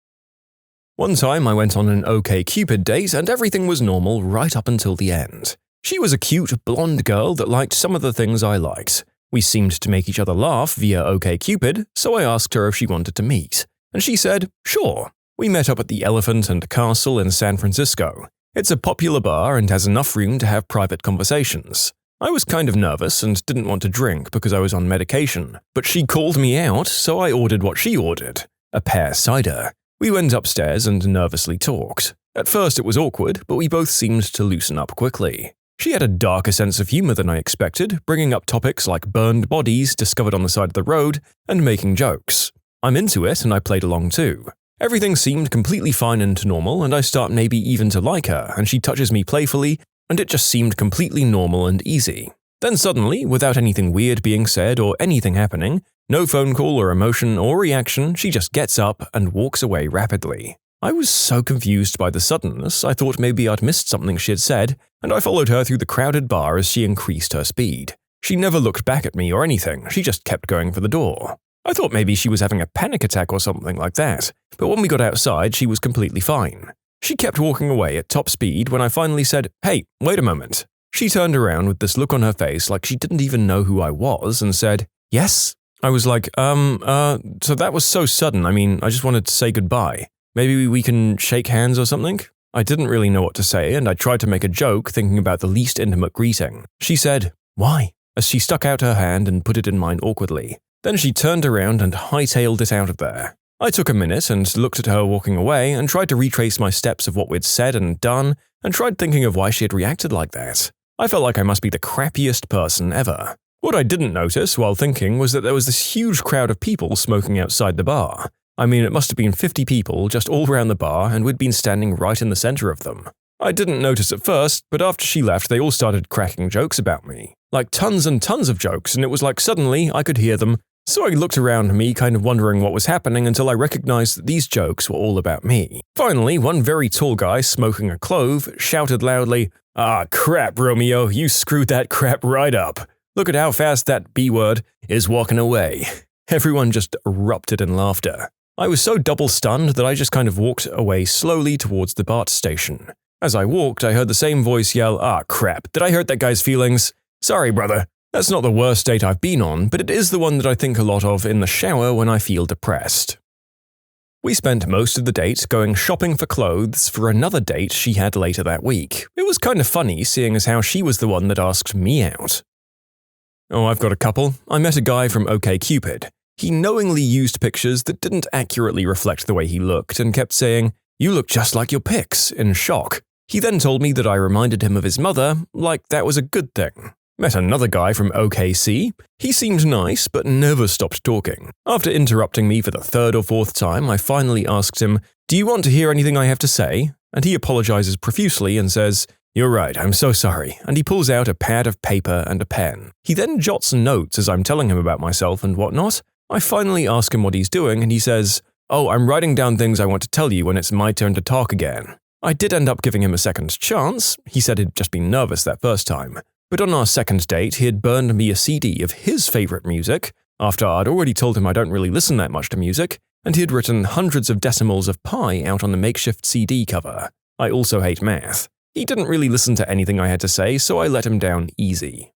One time I went on an OkCupid date and everything was normal right up until the end. She was a cute, blonde girl that liked some of the things I liked. We seemed to make each other laugh via OkCupid, so I asked her if she wanted to meet. And she said, sure. We met up at the Elephant and Castle in San Francisco. It's a popular bar and has enough room to have private conversations. I was kind of nervous and didn't want to drink because I was on medication, but she called me out, so I ordered what she ordered, a pear cider. We went upstairs and nervously talked. At first it was awkward, but we both seemed to loosen up quickly. She had a darker sense of humor than I expected, bringing up topics like burned bodies discovered on the side of the road and making jokes. I'm into it and I played along too. Everything seemed completely fine and normal, and I start maybe even to like her, and she touches me playfully, and it just seemed completely normal and easy. Then suddenly, without anything weird being said or anything happening, no phone call or emotion or reaction, she just gets up and walks away rapidly. I was so confused by the suddenness, I thought maybe I'd missed something she had said, and I followed her through the crowded bar as she increased her speed. She never looked back at me or anything, she just kept going for the door. I thought maybe she was having a panic attack or something like that, but when we got outside, she was completely fine. She kept walking away at top speed when I finally said, "Hey, wait a moment." She turned around with this look on her face like she didn't even know who I was and said, "Yes?" I was like, so that was so sudden. I mean, I just wanted to say goodbye. Maybe we can shake hands or something? I didn't really know what to say, and I tried to make a joke thinking about the least intimate greeting. She said, "Why?" as she stuck out her hand and put it in mine awkwardly. Then she turned around and hightailed it out of there. I took a minute and looked at her walking away and tried to retrace my steps of what we'd said and done and tried thinking of why she had reacted like that. I felt like I must be the crappiest person ever. What I didn't notice while thinking was that there was this huge crowd of people smoking outside the bar. I mean, it must have been 50 people just all around the bar and we'd been standing right in the center of them. I didn't notice at first, but after she left they all started cracking jokes about me. Like tons and tons of jokes, and it was like suddenly I could hear them. So I looked around me, kind of wondering what was happening until I recognized that these jokes were all about me. Finally, one very tall guy smoking a clove shouted loudly, "Ah, crap, Romeo, you screwed that crap right up. Look at how fast that B-word is walking away." Everyone just erupted in laughter. I was so double-stunned that I just kind of walked away slowly towards the BART station. As I walked, I heard the same voice yell, "Ah, crap, did I hurt that guy's feelings? Sorry, brother." That's not the worst date I've been on, but it is the one that I think a lot of in the shower when I feel depressed. We spent most of the date going shopping for clothes for another date she had later that week. It was kind of funny seeing as how she was the one that asked me out. Oh, I've got a couple. I met a guy from OkCupid. He knowingly used pictures that didn't accurately reflect the way he looked and kept saying, "You look just like your pics," in shock. He then told me that I reminded him of his mother, like that was a good thing. Met another guy from OKC. He seemed nice, but never stopped talking. After interrupting me for the third or fourth time, I finally asked him, "Do you want to hear anything I have to say?" And he apologizes profusely and says, "You're right, I'm so sorry," and he pulls out a pad of paper and a pen. He then jots notes as I'm telling him about myself and whatnot. I finally ask him what he's doing, and he says, "Oh, I'm writing down things I want to tell you when it's my turn to talk again." I did end up giving him a second chance. He said he'd just been nervous that first time. But on our second date, he had burned me a CD of his favorite music, after I'd already told him I don't really listen that much to music, and he had written hundreds of decimals of pi out on the makeshift CD cover. I also hate math. He didn't really listen to anything I had to say, so I let him down easy.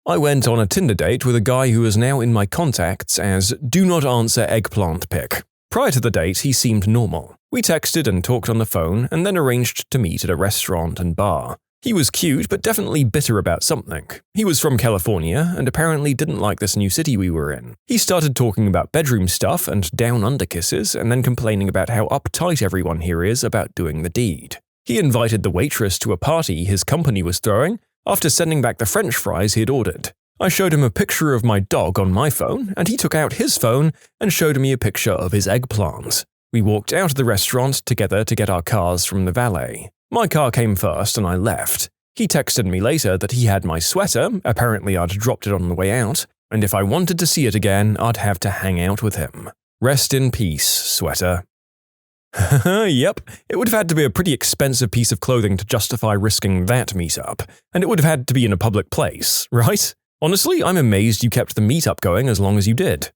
I went on a Tinder date with a guy who is now in my contacts as "Do Not Answer Eggplant Pic." Prior to the date, he seemed normal. We texted and talked on the phone, and then arranged to meet at a restaurant and bar. He was cute, but definitely bitter about something. He was from California, and apparently didn't like this new city we were in. He started talking about bedroom stuff and down-under kisses, and then complaining about how uptight everyone here is about doing the deed. He invited the waitress to a party his company was throwing, after sending back the French fries he had ordered. I showed him a picture of my dog on my phone, and he took out his phone and showed me a picture of his eggplant. We walked out of the restaurant together to get our cars from the valet. My car came first and I left. He texted me later that he had my sweater, apparently I'd dropped it on the way out, and if I wanted to see it again, I'd have to hang out with him. Rest in peace, sweater. Yep, it would have had to be a pretty expensive piece of clothing to justify risking that meetup, and it would have had to be in a public place, right? Honestly, I'm amazed you kept the meetup going as long as you did.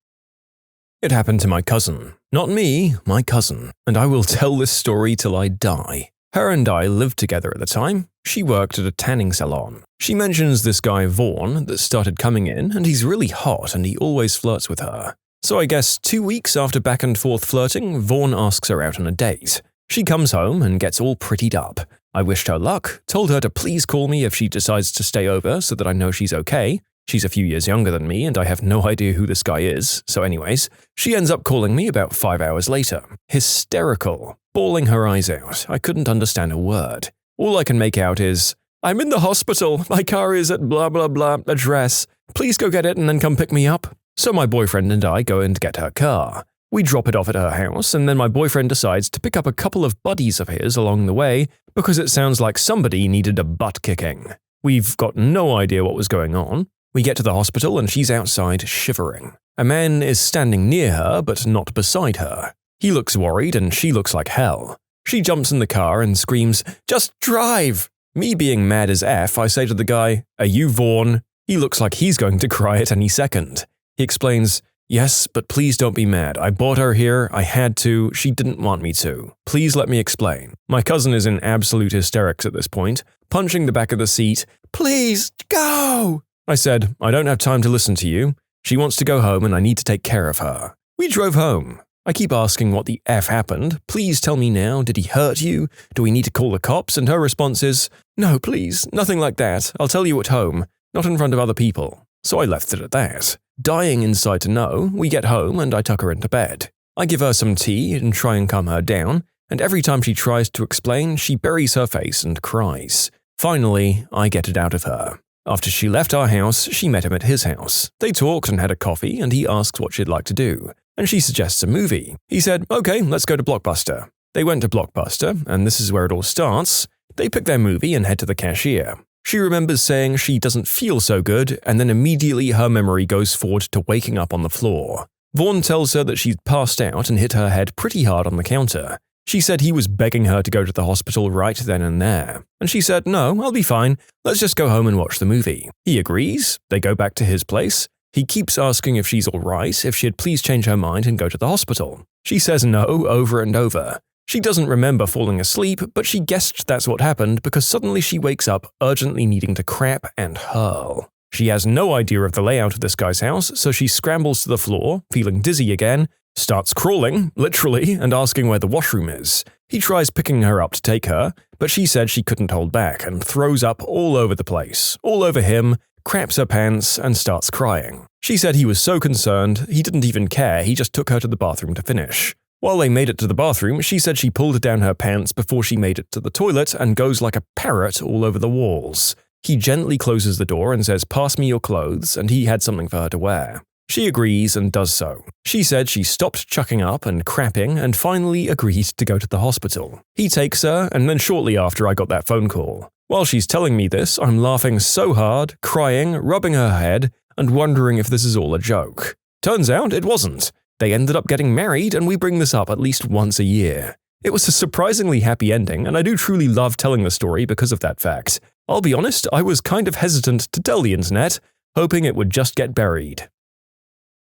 It happened to my cousin. Not me, my cousin, and I will tell this story till I die. Her and I lived together at the time. She worked at a tanning salon. She mentions this guy Vaughn that started coming in, and he's really hot and he always flirts with her. So I guess 2 weeks after back and forth flirting, Vaughn asks her out on a date. She comes home and gets all prettied up. I wished her luck, told her to please call me if she decides to stay over so that I know she's okay. She's a few years younger than me and I have no idea who this guy is, so anyways, she ends up calling me about 5 hours later. Hysterical. Bawling her eyes out. I couldn't understand a word. All I can make out is, "I'm in the hospital. My car is at blah blah blah address. Please go get it and then come pick me up." So my boyfriend and I go in to get her car. We drop it off at her house, and then my boyfriend decides to pick up a couple of buddies of his along the way because it sounds like somebody needed a butt kicking. We've got no idea what was going on. We get to the hospital and she's outside shivering. A man is standing near her but not beside her. He looks worried and she looks like hell. She jumps in the car and screams, "Just drive!" Me being mad as F, I say to the guy, "Are you Vaughn?" He looks like he's going to cry at any second. He explains, "Yes, but please don't be mad. I brought her here. I had to. She didn't want me to. Please let me explain." My cousin is in absolute hysterics at this point, punching the back of the seat. "Please, go!" I said, "I don't have time to listen to you. She wants to go home and I need to take care of her." We drove home. I keep asking what the F happened. "Please tell me now. Did he hurt you? Do we need to call the cops?" And her response is, "No, please, nothing like that. I'll tell you at home, not in front of other people." So I left it at that. Dying inside to know, we get home and I tuck her into bed. I give her some tea and try and calm her down, and every time she tries to explain, she buries her face and cries. Finally, I get it out of her. After she left our house, she met him at his house. They talked and had a coffee, and he asks what she'd like to do, and she suggests a movie. He said, "Okay, let's go to Blockbuster." They went to Blockbuster, and this is where it all starts. They pick their movie and head to the cashier. She remembers saying she doesn't feel so good, and then immediately her memory goes forward to waking up on the floor. Vaughn tells her that she'd passed out and hit her head pretty hard on the counter. She said he was begging her to go to the hospital right then and there. And she said, "No, I'll be fine. Let's just go home and watch the movie." He agrees. They go back to his place. He keeps asking if she's all right, if she'd please change her mind and go to the hospital. She says no over and over. She doesn't remember falling asleep, but she guessed that's what happened because suddenly she wakes up urgently needing to crap and hurl. She has no idea of the layout of this guy's house, so she scrambles to the floor, feeling dizzy again, starts crawling, literally, and asking where the washroom is. He tries picking her up to take her, but she said she couldn't hold back and throws up all over the place, all over him, craps her pants, and starts crying. She said he was so concerned, he didn't even care, he just took her to the bathroom to finish. While they made it to the bathroom, she said she pulled down her pants before she made it to the toilet and goes like a parrot all over the walls. He gently closes the door and says, "Pass me your clothes," and he had something for her to wear. She agrees and does so. She said she stopped chucking up and crapping and finally agreed to go to the hospital. He takes her, and then shortly after I got that phone call. While she's telling me this, I'm laughing so hard, crying, rubbing her head, and wondering if this is all a joke. Turns out it wasn't. They ended up getting married, and we bring this up at least once a year. It was a surprisingly happy ending, and I do truly love telling the story because of that fact. I'll be honest, I was kind of hesitant to tell the internet, hoping it would just get buried.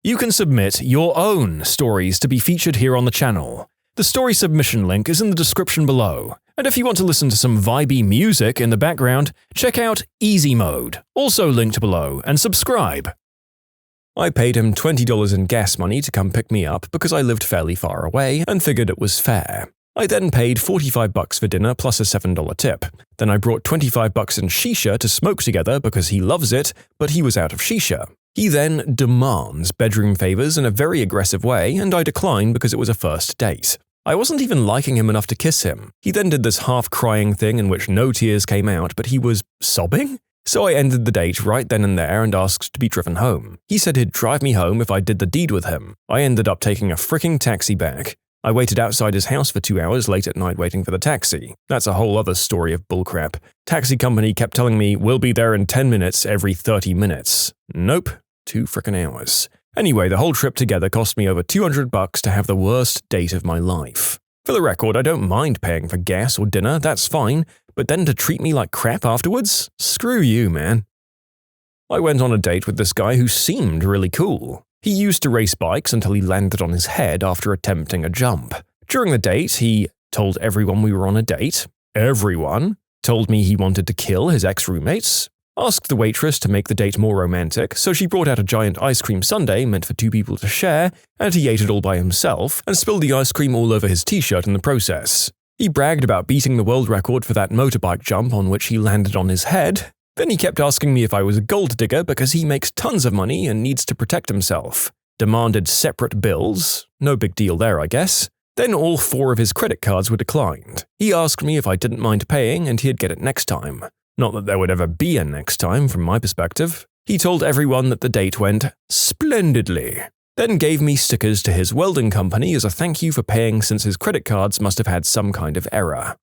You can submit your own stories to be featured here on the channel. The story submission link is in the description below. And if you want to listen to some vibey music in the background, check out easymode, also linked below, and subscribe. I paid him $20 in gas money to come pick me up because I lived fairly far away and figured it was fair. I then paid $45 for dinner plus a $7 tip. Then I brought $25 in shisha to smoke together because he loves it, but he was out of shisha. He then demands bedroom favors in a very aggressive way, and I decline because it was a first date. I wasn't even liking him enough to kiss him. He then did this half-crying thing in which no tears came out, but he was sobbing? So I ended the date right then and there and asked to be driven home. He said he'd drive me home if I did the deed with him. I ended up taking a freaking taxi back. I waited outside his house for 2 hours late at night waiting for the taxi. That's a whole other story of bullcrap. Taxi company kept telling me, "We'll be there in 10 minutes every 30 minutes. Nope, 2 frickin' hours. Anyway, the whole trip together cost me over $200 to have the worst date of my life. For the record, I don't mind paying for gas or dinner, that's fine, but then to treat me like crap afterwards? Screw you, man. I went on a date with this guy who seemed really cool. He used to race bikes until he landed on his head after attempting a jump. During the date, he told everyone we were on a date. Everyone. Told me he wanted to kill his ex-roommates. Asked the waitress to make the date more romantic, so she brought out a giant ice cream sundae meant for 2 people to share, and he ate it all by himself and spilled the ice cream all over his t-shirt in the process. He bragged about beating the world record for that motorbike jump on which he landed on his head. Then he kept asking me if I was a gold digger because he makes tons of money and needs to protect himself. Demanded separate bills. No big deal there, I guess. Then all 4 of his credit cards were declined. He asked me if I didn't mind paying and he'd get it next time. Not that there would ever be a next time from my perspective. He told everyone that the date went splendidly. Then gave me stickers to his welding company as a thank you for paying since his credit cards must have had some kind of error.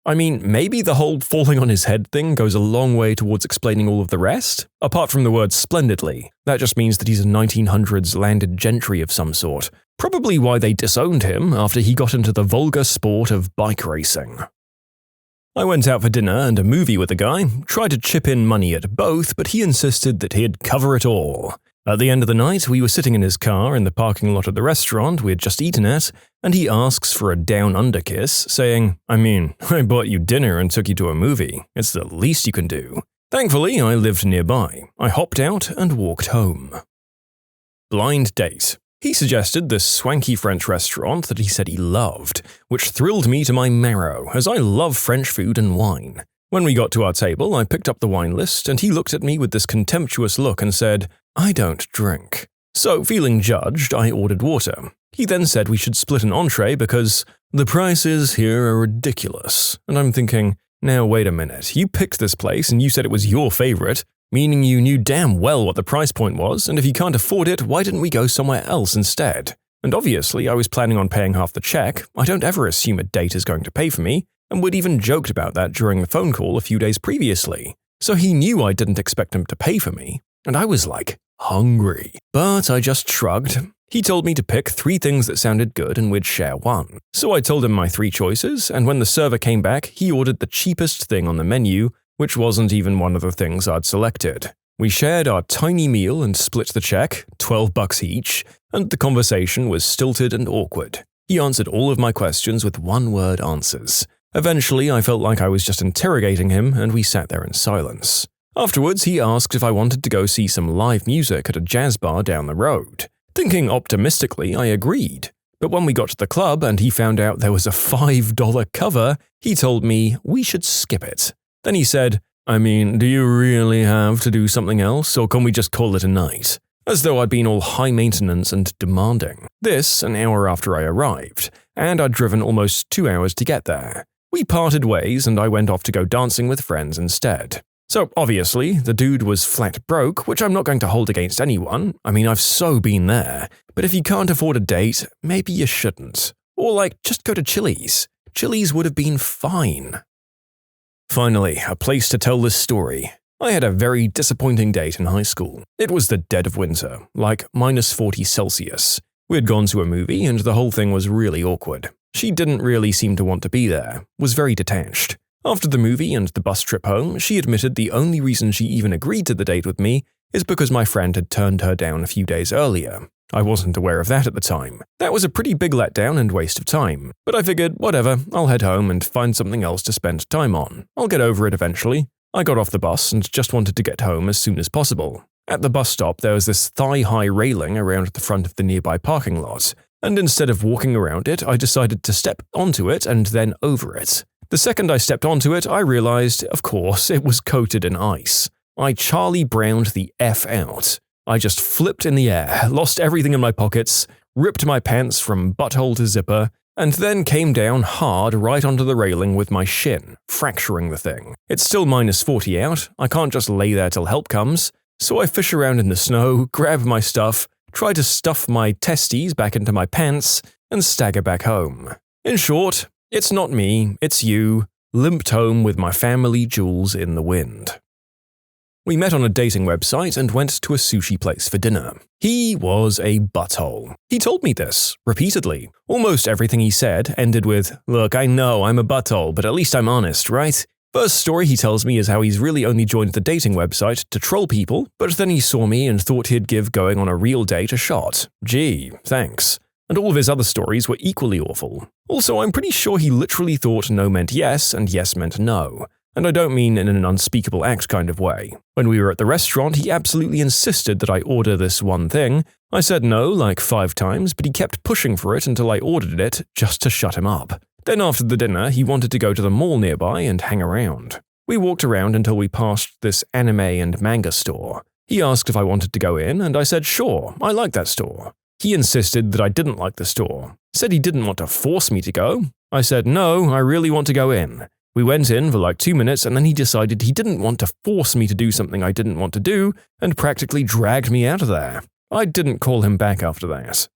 I mean, maybe the whole falling on his head thing goes a long way towards explaining all of the rest. Apart from the word splendidly, that just means that he's a 1900s landed gentry of some sort. Probably why they disowned him after he got into the vulgar sport of bike racing. I went out for dinner and a movie with a guy, tried to chip in money at both, but he insisted that he'd cover it all. At the end of the night, we were sitting in his car in the parking lot of the restaurant we had just eaten at, and he asks for a down-under kiss, saying, "I mean, I bought you dinner and took you to a movie. It's the least you can do." Thankfully, I lived nearby. I hopped out and walked home. Blind date. He suggested this swanky French restaurant that he said he loved, which thrilled me to my marrow, as I love French food and wine. When we got to our table, I picked up the wine list, and he looked at me with this contemptuous look and said, "I don't drink." So, feeling judged, I ordered water. He then said we should split an entree because the prices here are ridiculous. And I'm thinking, now wait a minute, you picked this place and you said it was your favorite, meaning you knew damn well what the price point was, and if you can't afford it, why didn't we go somewhere else instead? And obviously, I was planning on paying half the check. I don't ever assume a date is going to pay for me, and we'd even joked about that during the phone call a few days previously. So he knew I didn't expect him to pay for me, and I was like, hungry. But I just shrugged. He told me to pick 3 things that sounded good and we'd share one. So I told him my 3 choices, and when the server came back, he ordered the cheapest thing on the menu, which wasn't even one of the things I'd selected. We shared our tiny meal and split the check, $12 each, and the conversation was stilted and awkward. He answered all of my questions with one-word answers. Eventually, I felt like I was just interrogating him, and we sat there in silence. Afterwards, he asked if I wanted to go see some live music at a jazz bar down the road. Thinking optimistically, I agreed. But when we got to the club and he found out there was a $5 cover, he told me we should skip it. Then he said, "I mean, do you really have to do something else, or can we just call it a night?" As though I'd been all high maintenance and demanding. This an hour after I arrived, and I'd driven almost 2 hours to get there. We parted ways and I went off to go dancing with friends instead. So obviously, the dude was flat broke, which I'm not going to hold against anyone. I mean, I've so been there. But if you can't afford a date, maybe you shouldn't. Or just go to Chili's. Chili's would have been fine. Finally, a place to tell this story. I had a very disappointing date in high school. It was the dead of winter, like -40 Celsius. We had gone to a movie and the whole thing was really awkward. She didn't really seem to want to be there, was very detached. After the movie and the bus trip home, she admitted the only reason she even agreed to the date with me is because my friend had turned her down a few days earlier. I wasn't aware of that at the time. That was a pretty big letdown and waste of time. But I figured, whatever, I'll head home and find something else to spend time on. I'll get over it eventually. I got off the bus and just wanted to get home as soon as possible. At the bus stop, there was this thigh-high railing around the front of the nearby parking lot, and instead of walking around it, I decided to step onto it and then over it. The second I stepped onto it, I realized, of course, it was coated in ice. I Charlie Browned the F out. I just flipped in the air, lost everything in my pockets, ripped my pants from butthole to zipper, and then came down hard right onto the railing with my shin, fracturing the thing. It's still -40 out, I can't just lay there till help comes, so I fish around in the snow, grab my stuff, try to stuff my testes back into my pants, and stagger back home. In short, it's not me, it's you, limped home with my family jewels in the wind. We met on a dating website and went to a sushi place for dinner. He was a butthole. He told me this, repeatedly. Almost everything he said ended with, "Look, I know I'm a butthole, but at least I'm honest, right?" First story he tells me is how he's really only joined the dating website to troll people, but then he saw me and thought he'd give going on a real date a shot. Gee, thanks. And all of his other stories were equally awful. Also, I'm pretty sure he literally thought no meant yes and yes meant no. And I don't mean in an unspeakable act kind of way. When we were at the restaurant, he absolutely insisted that I order this one thing. I said no like 5 times, but he kept pushing for it until I ordered it just to shut him up. Then after the dinner, he wanted to go to the mall nearby and hang around. We walked around until we passed this anime and manga store. He asked if I wanted to go in, and I said sure, I like that store. He insisted that I didn't like the store. Said he didn't want to force me to go. I said no, I really want to go in. We went in for like 2 minutes and then he decided he didn't want to force me to do something I didn't want to do and practically dragged me out of there. I didn't call him back after that.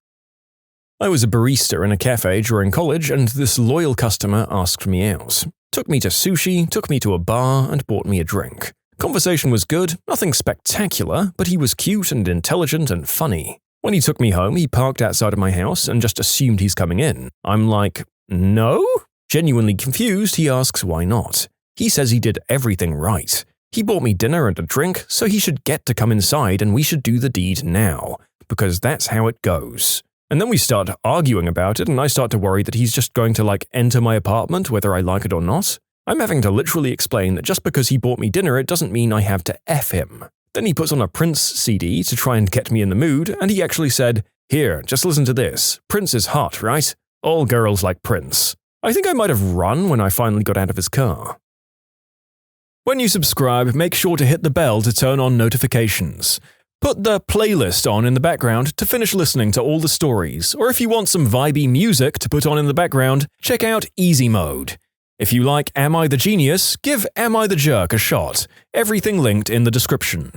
I was a barista in a cafe during college and this loyal customer asked me out. Took me to sushi, took me to a bar, and bought me a drink. Conversation was good, nothing spectacular, but he was cute and intelligent and funny. When he took me home, he parked outside of my house and just assumed he's coming in. I'm like, no? Genuinely confused, he asks why not. He says he did everything right. He bought me dinner and a drink, so he should get to come inside and we should do the deed now, because that's how it goes. And then we start arguing about it and I start to worry that he's just going to enter my apartment whether I like it or not. I'm having to literally explain that just because he bought me dinner it doesn't mean I have to F him. Then he puts on a Prince CD to try and get me in the mood, and he actually said, "Here, just listen to this. Prince is hot, right? All girls like Prince." I think I might have run when I finally got out of his car. When you subscribe, make sure to hit the bell to turn on notifications. Put the playlist on in the background to finish listening to all the stories, or if you want some vibey music to put on in the background, check out easymode. If you like Am I the Genius, give Am I the Jerk a shot. Everything linked in the description.